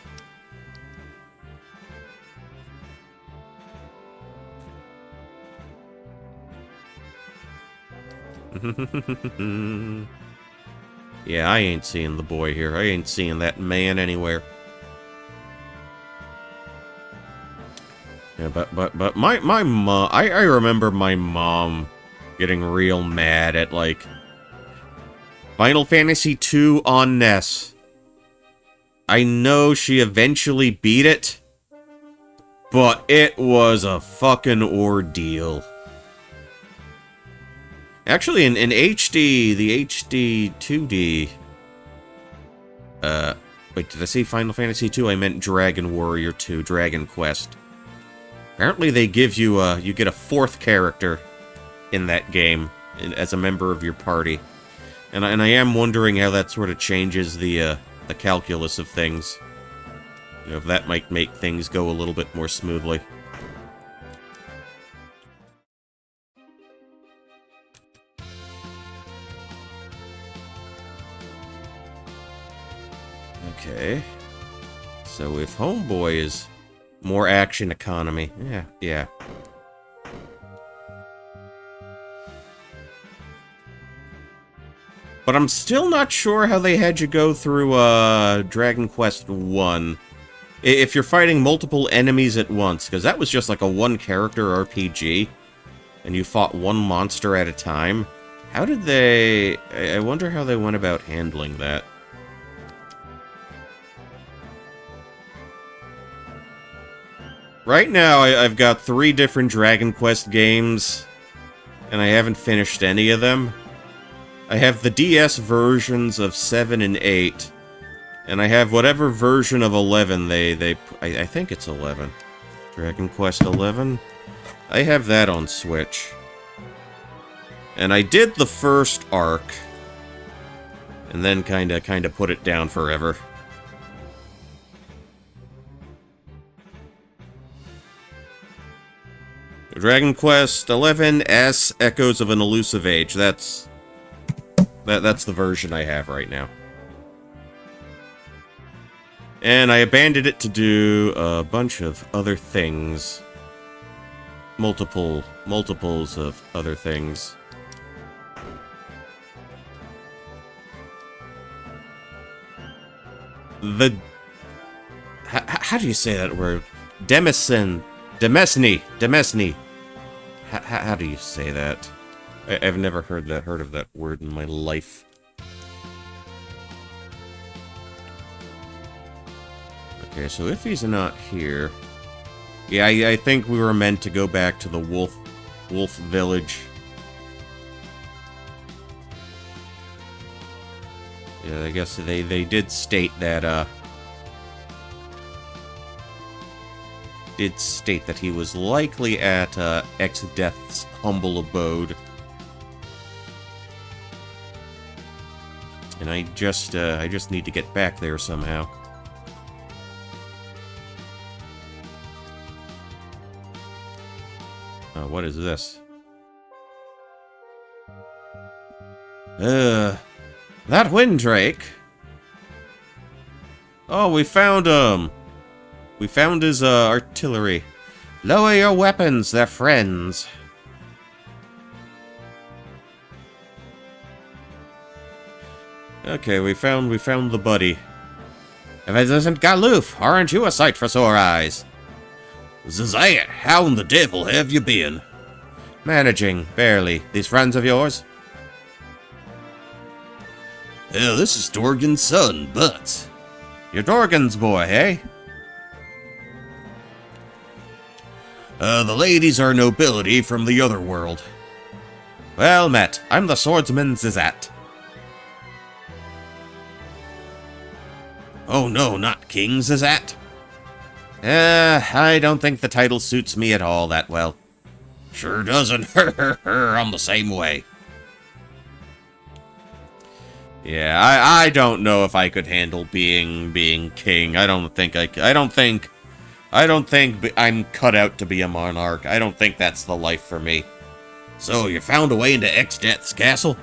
Yeah, I ain't seeing the boy here. I ain't seeing that man anywhere. Yeah, but my mom, I remember my mom getting real mad at, like, Final Fantasy II on NES. I know she eventually beat it, but it was a fucking ordeal. Actually, in HD, the HD 2D... wait, did I say Final Fantasy II? I meant Dragon Warrior 2, Dragon Quest. Apparently they give you, you get a 4th character in that game as a member of your party. And I am wondering how that sort of changes the calculus of things. You know, if that might make things go a little bit more smoothly. Okay. So if Homeboy is more action economy, yeah. But I'm still not sure how they had you go through Dragon Quest 1. If you're fighting multiple enemies at once, because that was just like a one-character RPG, and you fought one monster at a time. How did they... I wonder how they went about handling that. Right now, I've got 3 different Dragon Quest games, and I haven't finished any of them. I have the DS versions of 7 and 8, and I have whatever version of 11 I think it's 11. Dragon Quest 11? I have that on Switch. And I did the first arc, and then kinda put it down forever. Dragon Quest 11S Echoes of an Elusive Age. That's the version I have right now. And I abandoned it to do a bunch of other things. Multiples of other things. How do you say that word? Demesne. How do you say that? I've never heard of that word in my life. Okay, so if he's not here... Yeah, I think we were meant to go back to the wolf village. Yeah, I guess they did state that, he was likely at, Ex-Death's humble abode. And I just need to get back there somehow. What is this? That Windrake? Oh, we found him! We found his, artillery. Lower your weapons, they're friends. Okay, we found the buddy. If it isn't Galoof, aren't you a sight for sore eyes? Zazat, how in the devil have you been? Managing, barely. These friends of yours? This is Dorgan's son, Butts. You're Dorgan's boy, eh? The ladies are nobility from the other world. Well met. I'm the swordsman Zazat. Oh no, not King Zazat. I don't think the title suits me at all that well. Sure doesn't. I'm the same way. Yeah, I don't know if I could handle being king. I don't think I'm cut out to be a monarch. I don't think that's the life for me. So you found a way into Ex-Death's castle?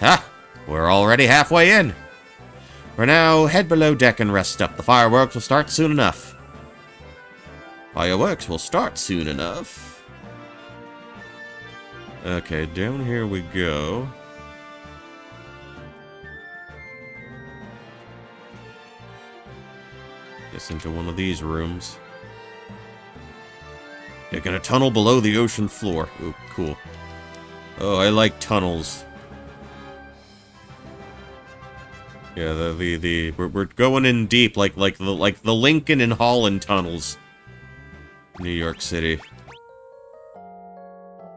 Ha! We're already halfway in. For now, head below deck and rest up. The fireworks will start soon enough. Fireworks will start soon enough. Okay, down here we go. Guess into one of these rooms. Taking a tunnel below the ocean floor. Ooh, cool. Oh, I like tunnels. Yeah, we're going in deep, like the Lincoln and Holland tunnels. New York City.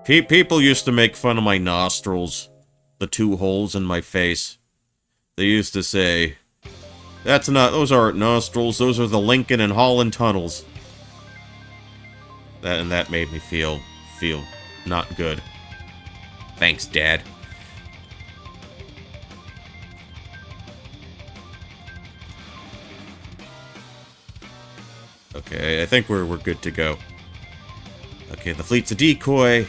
People used to make fun of my nostrils, the 2 holes in my face. They used to say, those aren't nostrils, those are the Lincoln and Holland tunnels. That made me feel not good. Thanks, Dad. Okay, I think we're good to go. Okay, the fleet's a decoy.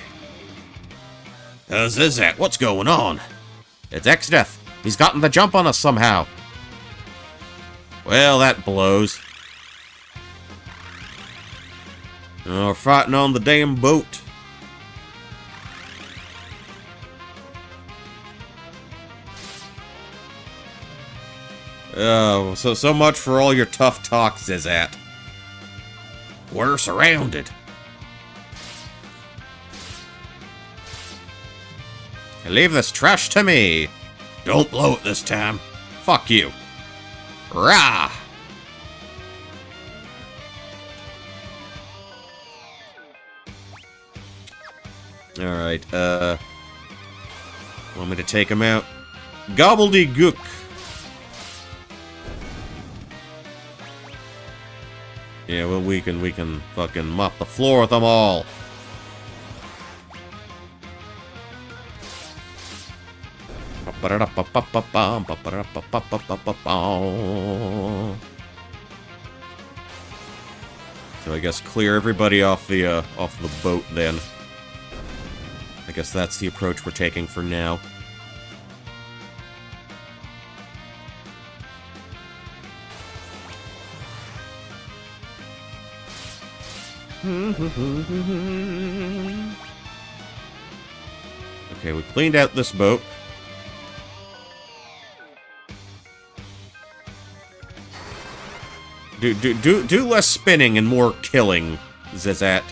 Zazat, what's going on? It's Ex-Death. He's gotten the jump on us somehow. Well, that blows. We're fighting on the damn boat. Oh, so much for all your tough talk, Zizat. We're surrounded. Leave this trash to me. Don't blow it this time. Fuck you. Rah! Alright, want me to take him out? Gobbledygook. Yeah, well, we can fucking mop the floor with them all. So I guess clear everybody off the boat then. I guess that's the approach we're taking for now. Okay, we cleaned out this boat. Do less spinning and more killing, Zizat.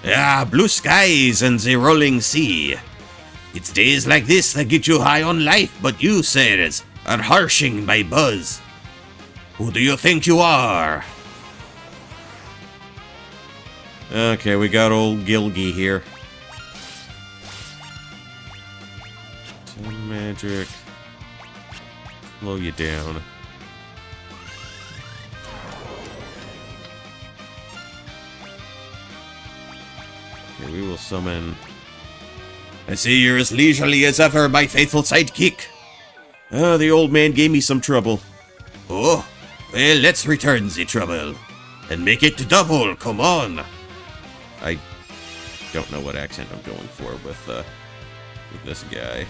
Ah, blue skies and the rolling sea. It's days like this that get you high on life, but you, sirs, are harshing my buzz. Who do you think you are? Okay, we got old Gilgy here. Magic. Slow you down. Okay, we will summon... I see you're as leisurely as ever, my faithful sidekick. Oh, the old man gave me some trouble. Oh, well, let's return the trouble. And make it double, come on. I don't know what accent I'm going for with this guy.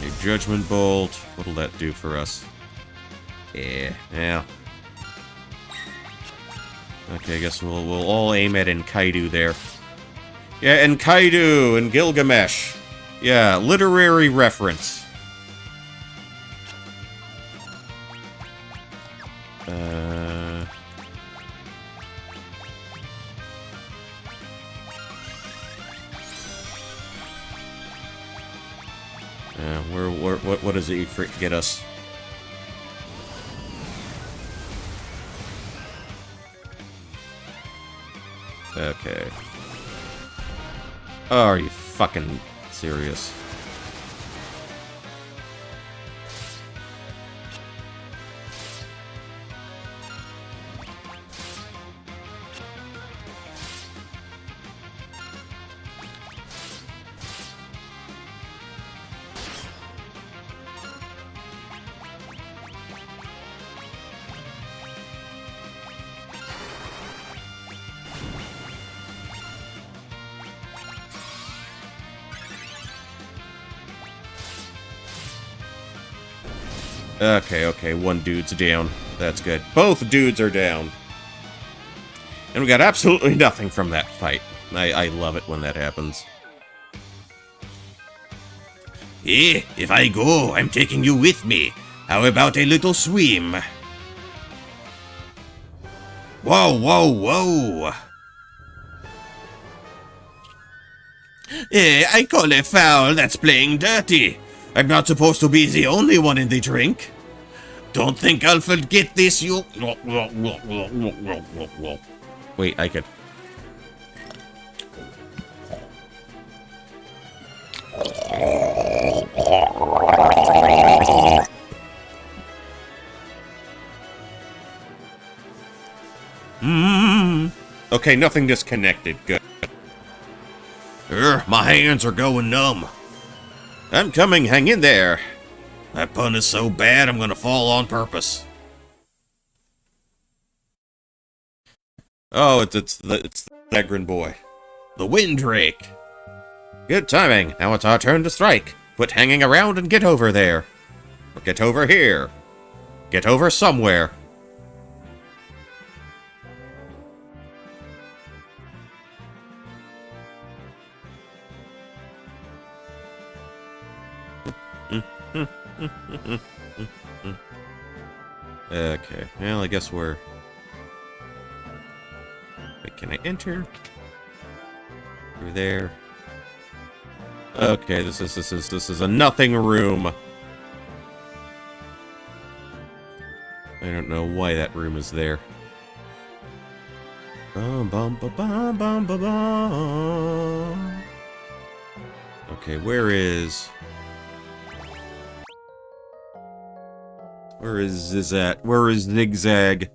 A Judgment Bolt. What'll that do for us? Yeah. Okay, I guess we'll all aim at Enkaidu there. Yeah, Enkaidu and Gilgamesh. Yeah, literary reference. What does the Ifrit get us? Okay. Oh, are you fucking serious? Okay, one dude's down. That's good. Both dudes are down. And we got absolutely nothing from that fight. I love it when that happens. Eh, if I go, I'm taking you with me. How about a little swim? Whoa. I call a foul that's playing dirty. I'm not supposed to be the only one in the drink. Don't think I'll forget this, you... Wait, I could... Okay, nothing disconnected. Good. My hands are going numb. I'm coming, hang in there. That pun is so bad, I'm gonna fall on purpose. Oh, it's the Negrin boy. The Windrake. Good timing. Now it's our turn to strike. Quit hanging around and get over there. Or get over here. Get over somewhere. Okay, well, I guess we're... Wait, can I enter? Through there. Okay, this is a nothing room. I don't know why that room is there. Bum, bum, ba, bum, bum, ba, bum. Okay, where is Zizat? Where is Zigzag?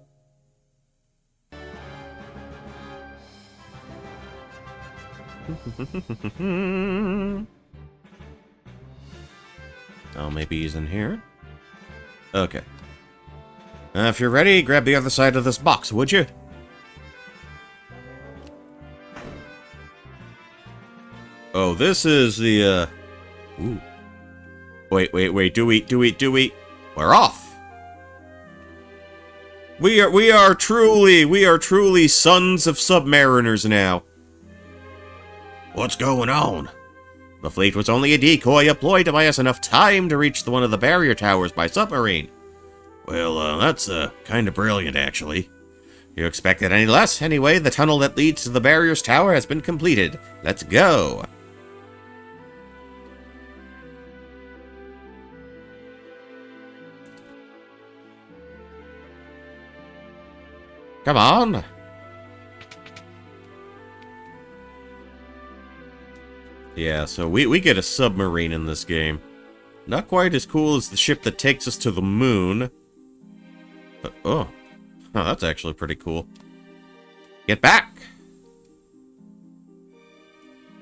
Oh, maybe he's in here? Okay. If you're ready, grab the other side of this box, would you? Oh, this is the, Ooh. Wait, do we? We're off! We are truly sons of submariners now. What's going on? The fleet was only a decoy employed to buy us enough time to reach one of the barrier towers by submarine. Well, that's kind of brilliant, actually. You expected any less? Anyway, the tunnel that leads to the barrier's tower has been completed. Let's go! Come on! Yeah, so we get a submarine in this game. Not quite as cool as the ship that takes us to the moon. But, oh, that's actually pretty cool. Get back!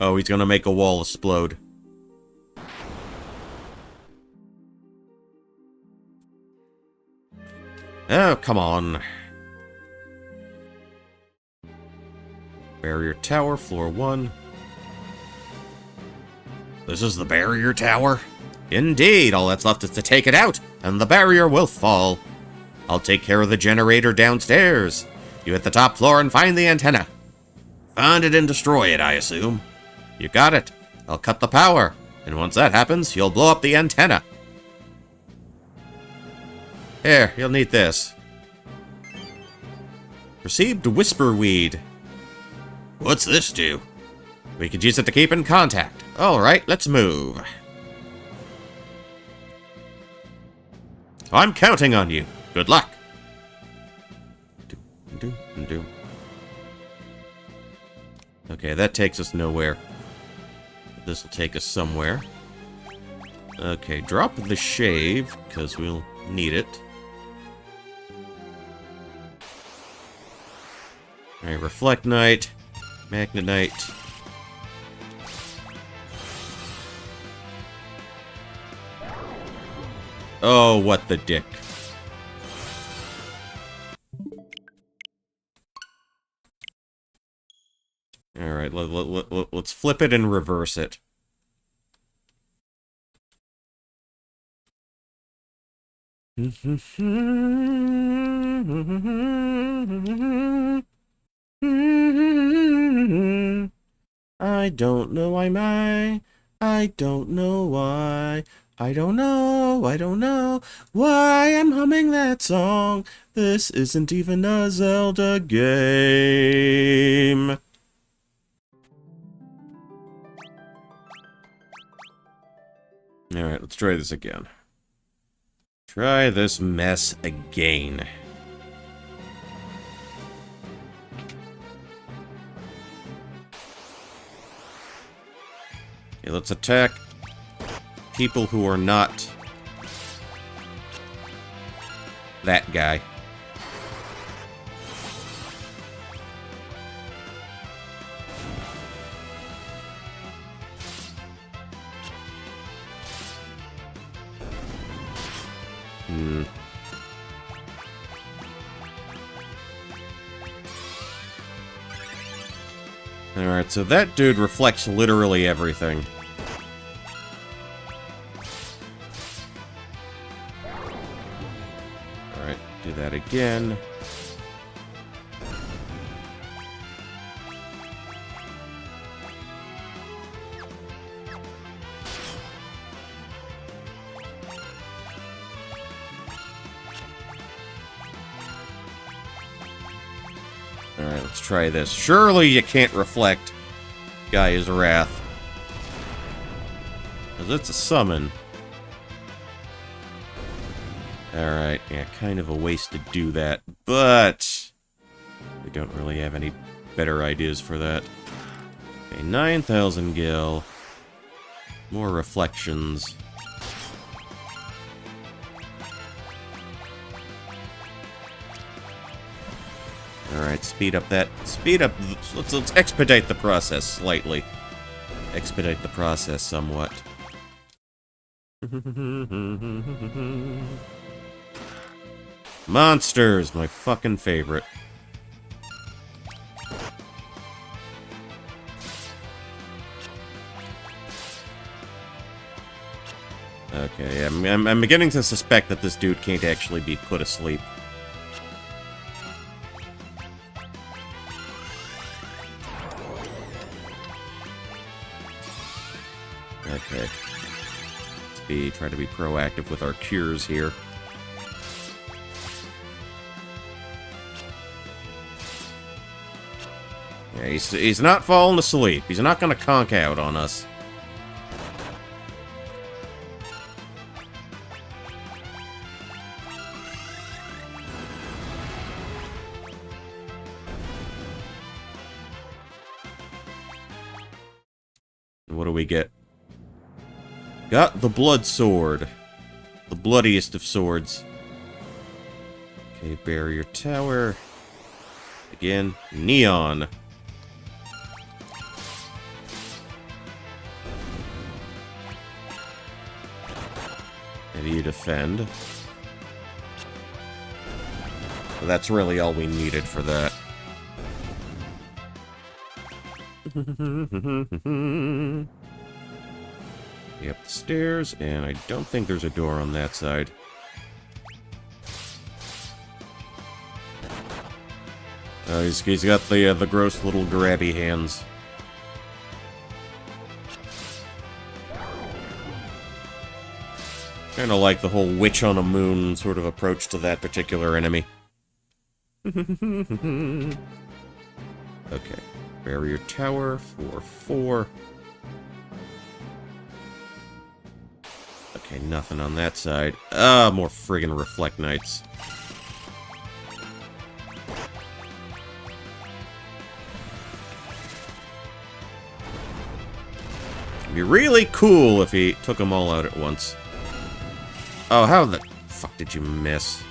Oh, he's gonna make a wall explode. Oh, come on. Barrier tower, floor 1. This is the barrier tower? Indeed, all that's left is to take it out, and the barrier will fall. I'll take care of the generator downstairs. You hit the top floor and find the antenna. Find it and destroy it, I assume. You got it. I'll cut the power, and once that happens, you'll blow up the antenna. Here, you'll need this. Received whisperweed. What's this do? We could use it to keep in contact. Alright, let's move. I'm counting on you. Good luck. Okay, that takes us nowhere. This will take us somewhere. Okay, drop the shave, because we'll need it. Alright, Reflect Knight. Magnetite. Oh, what the dick. Alright, let's flip it and reverse it. I don't know why I don't know why. I don't know why I'm humming that song. This isn't even a Zelda game. Alright, let's try this again. Try this mess again. Okay, let's attack people who are not that guy. Alright, so that dude reflects literally everything. Alright, do that again. Alright, let's try this. Surely you can't reflect Gaia's Wrath. Because it's a summon. Alright, yeah, kind of a waste to do that, but we don't really have any better ideas for that. Okay, 9,000 gil. More reflections. Alright, speed up that. Speed up. Let's expedite the process slightly. Expedite the process somewhat. Monsters, my fucking favorite. Okay, I'm beginning to suspect that this dude can't actually be put asleep. Okay. Try to be proactive with our cures here. Yeah, he's not falling asleep. He's not gonna conk out on us. What do we get? Got the blood sword. The bloodiest of swords. Okay, barrier tower. Again, neon. Maybe you defend. Well, that's really all we needed for that. Up the stairs, and I don't think there's a door on that side. He's got the gross little grabby hands. Kind of like the whole witch on a moon sort of approach to that particular enemy. Okay. Barrier tower, 4-4. Okay, nothing on that side. Ah, more friggin' Reflect Knights. It'd be really cool if he took them all out at once. Oh, how the fuck did you miss?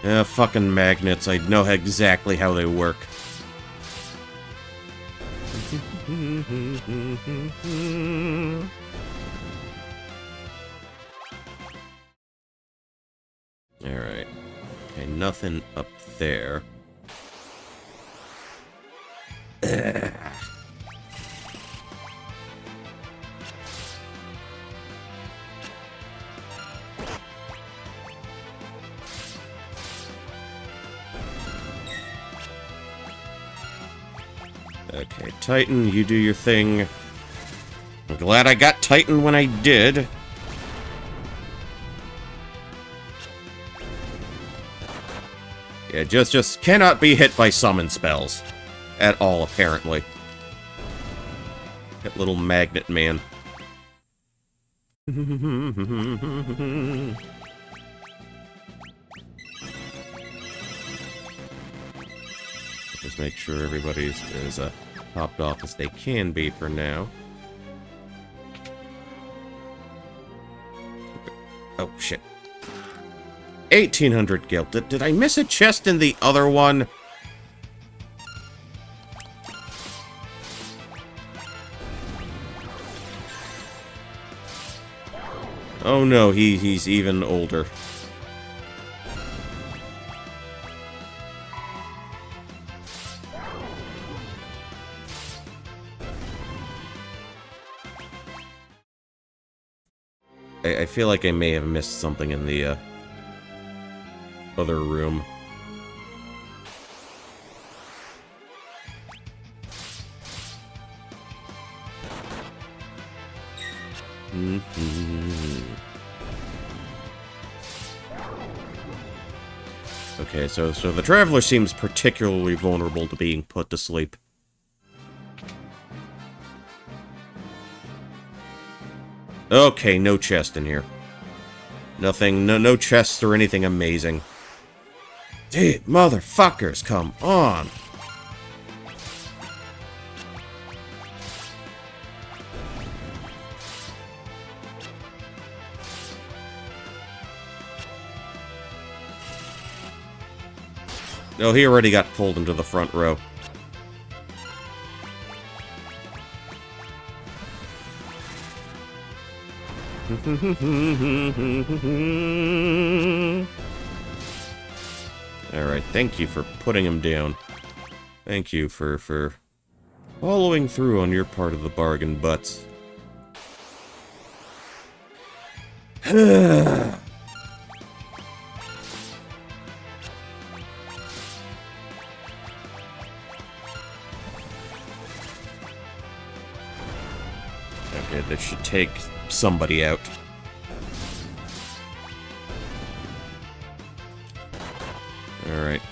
Yeah, fucking magnets. I know exactly how they work. Alright. Okay, nothing up there. Ugh. Okay, Titan, you do your thing. I'm glad I got Titan when I did. Yeah, just cannot be hit by summon spells. At all, apparently. That little magnet man. Just make sure everybody's as topped off as they can be for now. Oh, shit. 1,800 gil. Did I miss a chest in the other one? Oh no, he's even older. I feel like I may have missed something in the other room. Okay, so the Traveler seems particularly vulnerable to being put to sleep. Okay, no chest in here. Nothing, no chests or anything amazing. Dude, motherfuckers, come on! No, he already got pulled into the front row. Alright, thank you for putting him down. Thank you for following through on your part of the bargain, butts. Okay, this should take somebody out. Alright.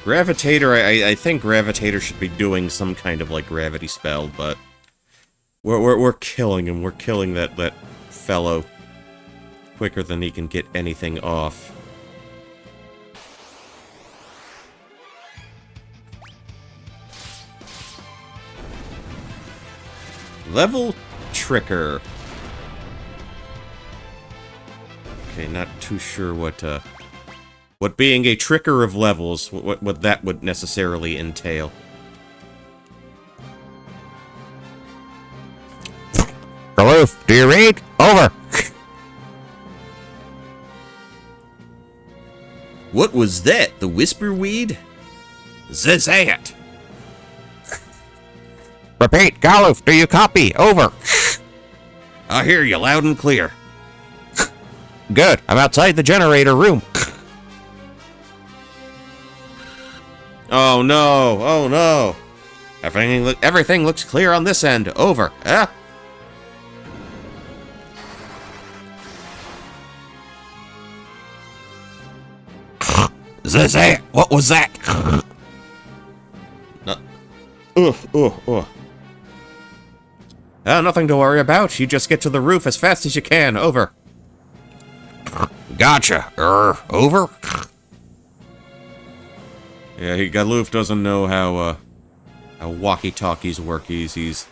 Gravitator, I think Gravitator should be doing some kind of, like, gravity spell, but... We're killing him. We're killing that fellow quicker than he can get anything off. Level Tricker. Okay, not too sure what being a tricker of levels, what that would necessarily entail. Aloof, do you read? Over. What was that? The Whisperweed? Say it! Repeat, Galoof, do you copy? Over. I hear you loud and clear. Good, I'm outside the generator room. Oh no! Oh no! Everything looks clear on this end. Over. Say it! What was that? Nothing to worry about. You just get to the roof as fast as you can. Over. Gotcha. Over? Yeah, Galoof doesn't know how walkie-talkies work. He's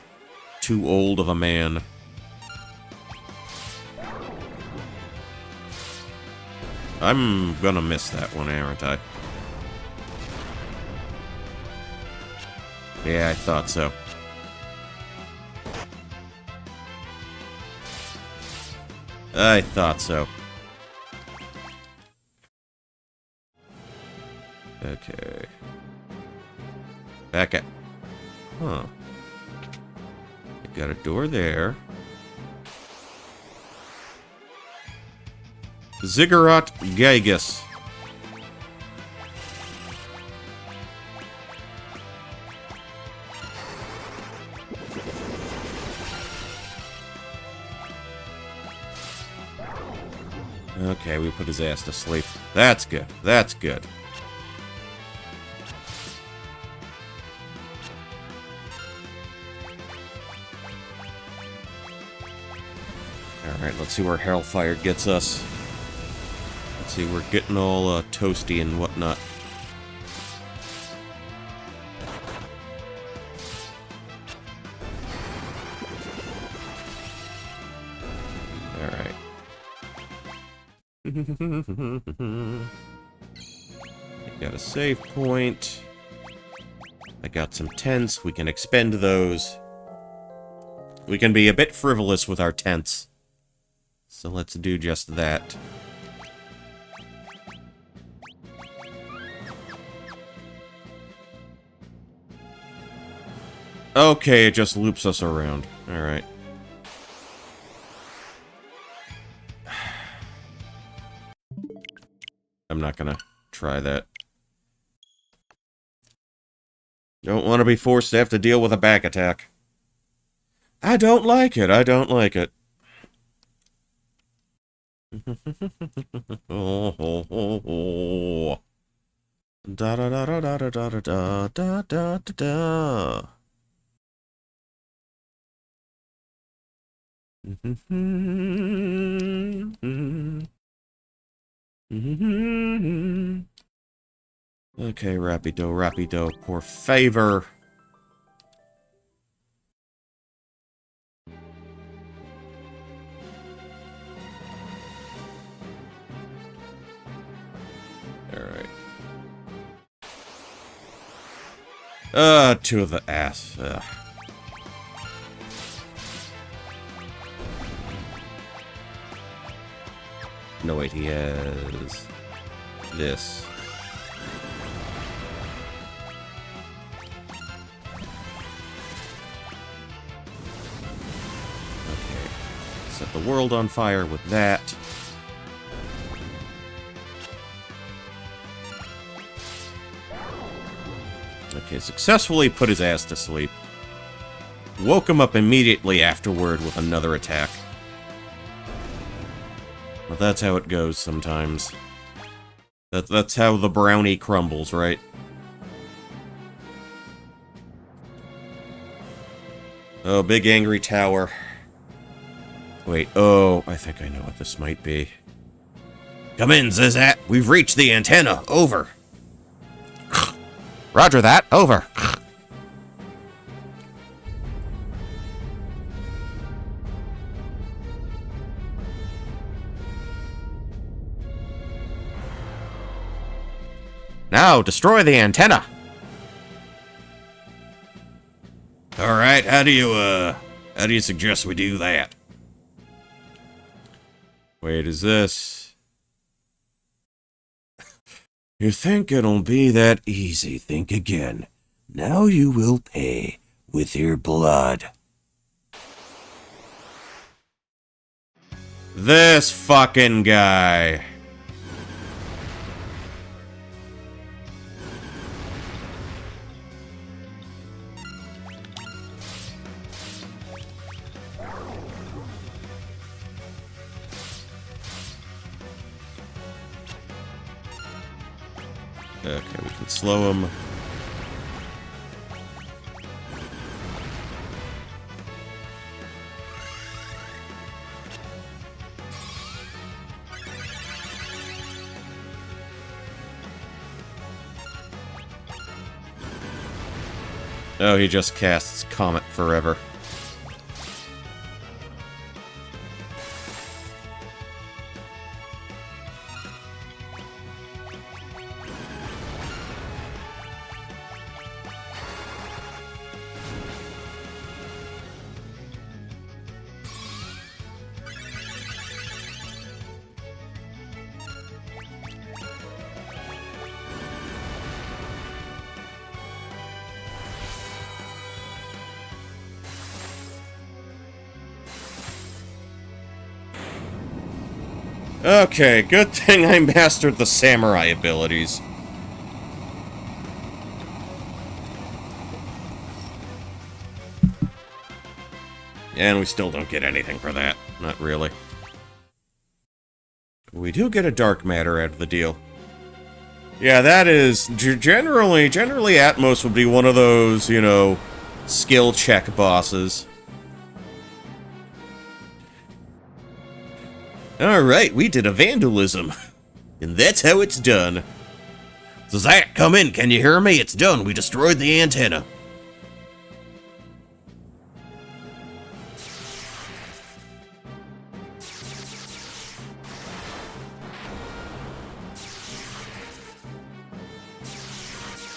too old of a man. I'm gonna miss that one, aren't I? Yeah, I thought so. I thought so. Okay. Back at... Huh. Got a door there. Ziggurat Gigas. Okay, we put his ass to sleep. That's good. That's good. Alright, let's see where Hellfire gets us. Let's see, we're getting all toasty and whatnot. Alright. I got a save point. I got some tents. We can expend those. We can be a bit frivolous with our tents. So let's do just that. Okay, it just loops us around. Alright. I'm not gonna try that. Don't want to be forced to have to deal with a back attack. I don't like it. I don't like it. Oh. Da da da da da da da da da da da. Okay, rapido, rapido, por favor. Alright. To the ass. Ugh. No, wait, he has this. Okay. Set the world on fire with that. Okay, successfully put his ass to sleep. Woke him up immediately afterward with another attack. But that's how it goes sometimes. That's how the brownie crumbles, right? Oh, big angry tower. Wait, oh, I think I know what this might be. Come in, Zizat. We've reached the antenna. Over. Roger that. Over. Now, destroy the antenna. Alright, how do you suggest we do that? Wait, is this... You think it'll be that easy? Think again. Now you will pay with your blood. This fucking guy. Okay, we can slow him. Oh, he just casts Comet forever. Okay, good thing I mastered the samurai abilities. And we still don't get anything for that. Not really. We do get a dark matter out of the deal. Yeah, that is... Generally Atmos would be one of those, you know, skill check bosses. Alright, we did a vandalism. And that's how it's done. So Zach, come in. Can you hear me? It's done. We destroyed the antenna.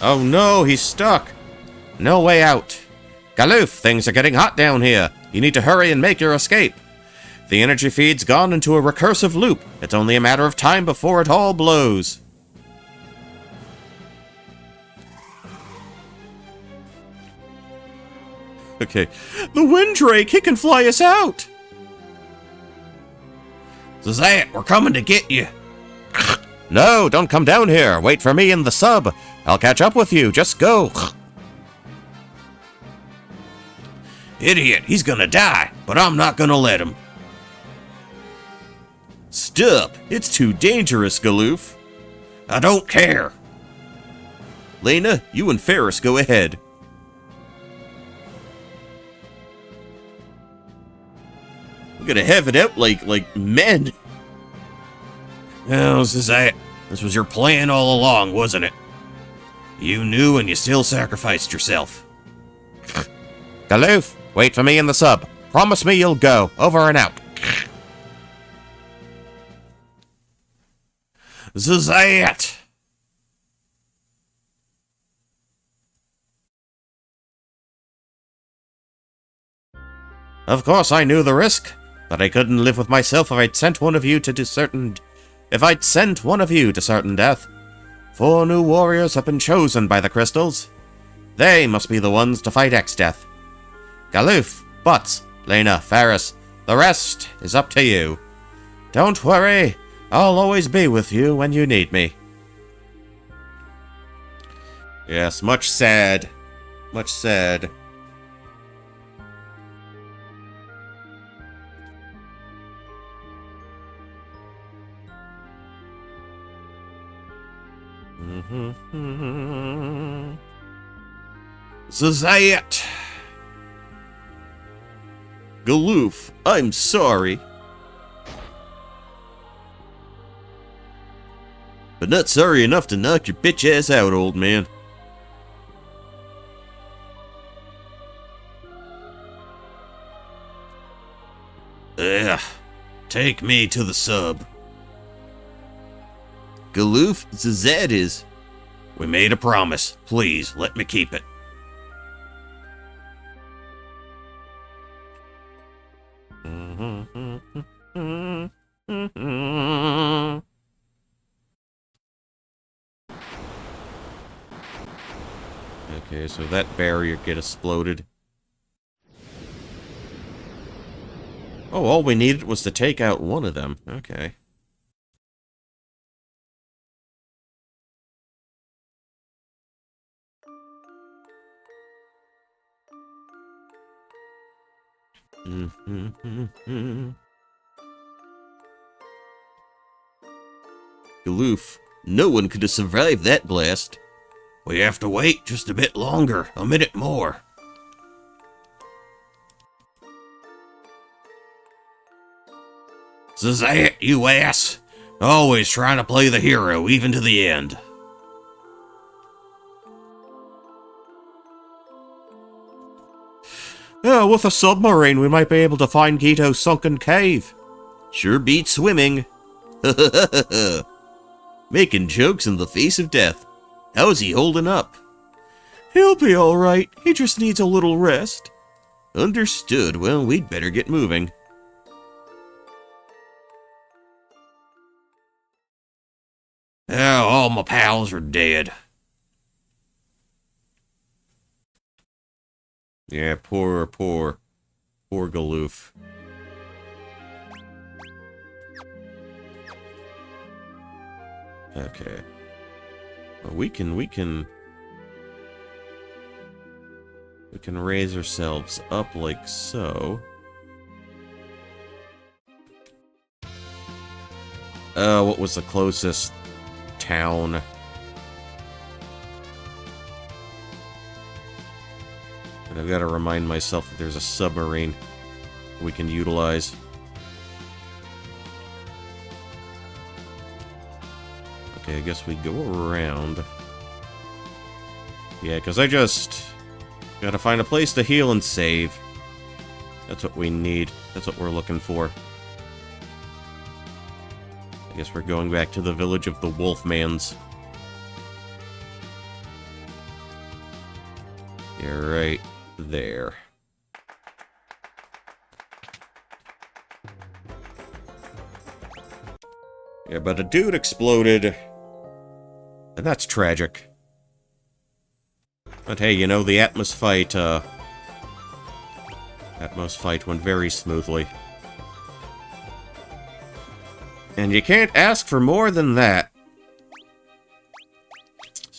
Oh no, he's stuck. No way out. Galoof, things are getting hot down here. You need to hurry and make your escape. The energy feed's gone into a recursive loop. It's only a matter of time before it all blows. Okay. The Windrake, he can fly us out! So Zach, we're coming to get you. No, don't come down here. Wait for me in the sub. I'll catch up with you. Just go. Idiot, he's gonna die, but I'm not gonna let him. Stop! It's too dangerous, Galoof. I don't care. Lena, you and Ferris go ahead. We're gonna have it out like men. Oh, this is it. This was your plan all along, wasn't it? You knew and you still sacrificed yourself. Galoof, wait for me in the sub. Promise me you'll go. Over and out. This is it. Of course I knew the risk, but I couldn't live with myself if I'd sent one of you to certain death. 4 new warriors have been chosen by the crystals. They must be the ones to fight X-Death. Galoof, Butts, Lena, Ferris, the rest is up to you. Don't worry, I'll always be with you when you need me. Yes, much said. Much said. This is it. Galoof, I'm sorry. But not sorry enough to knock your bitch ass out, old man. Ugh. Take me to the sub. Galoof, that is. We made a promise. Please, let me keep it. Okay, so that barrier get exploded. Oh, all we needed was to take out one of them. Okay. Galoof, no one could have survived that blast. We have to wait just a bit longer, a minute more. This is it, you ass. Always trying to play the hero, even to the end. Yeah, with a submarine, we might be able to find Gito's sunken cave. Sure beats swimming. Making jokes in the face of death. How's he holding up? He'll be alright. He just needs a little rest. Understood. Well, we'd better get moving. Oh, all my pals are dead. Yeah, poor Galoof. Okay. Well, we can raise ourselves up like so. What was the closest town? And I've got to remind myself that there's a submarine we can utilize. Okay, I guess we go around. Yeah, because I just gotta find a place to heal and save. That's what we need. That's what we're looking for. I guess we're going back to the village of the Wolfmans. Yeah, right there. Yeah, but a dude exploded. And that's tragic. But hey, you know, the Atmos fight went very smoothly. And you can't ask for more than that.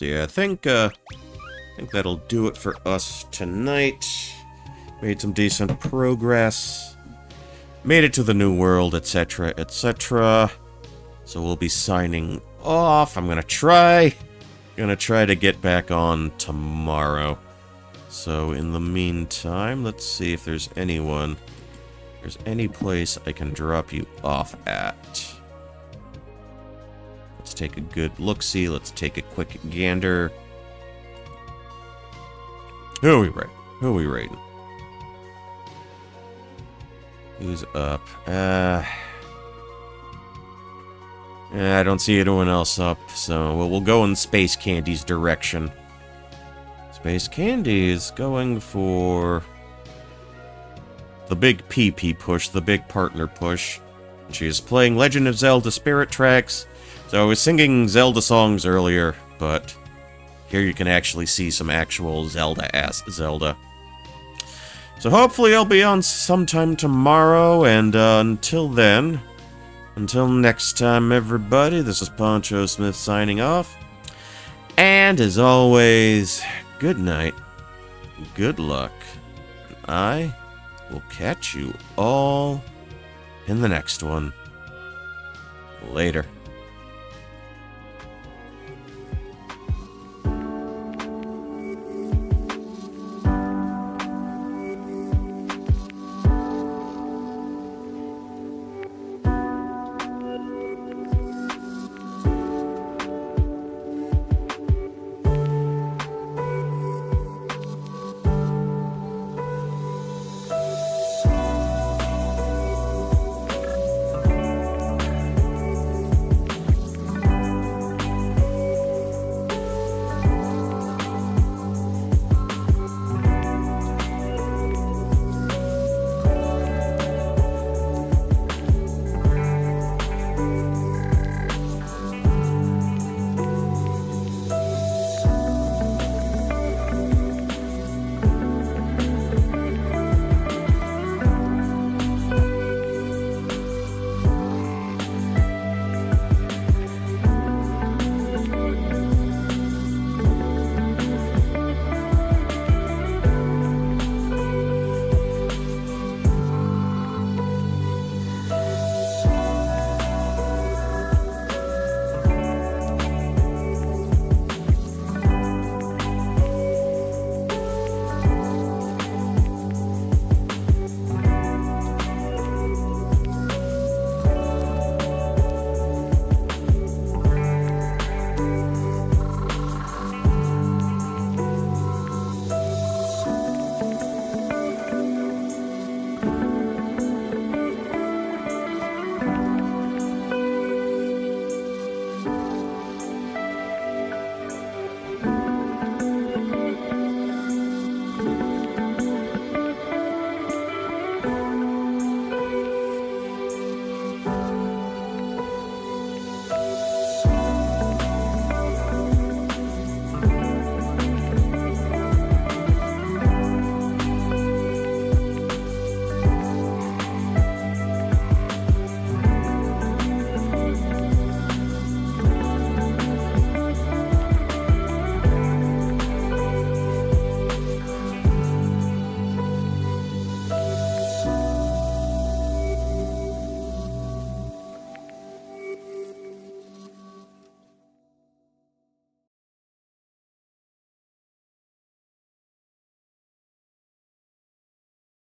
So yeah, I think that'll do it for us tonight. Made some decent progress. Made it to the new world, etc., etc. So we'll be signing off. I'm gonna try to get back on tomorrow. So in the meantime, let's see if there's anyone. If there's any place I can drop you off at. Let's take a good look-see. Let's take a quick gander. Who are we rating? Who are we rating? Who's up? I don't see anyone else up, so we'll go in Space Candy's direction. Space Candy is going for the big PP push, the big partner push. She is playing Legend of Zelda Spirit Tracks. So I was singing Zelda songs earlier, but here you can actually see some actual Zelda-ass Zelda. So hopefully I'll be on sometime tomorrow, and until then, until next time everybody, this is Poncho Smith signing off. And as always, good night, good luck, and I will catch you all in the next one. Later.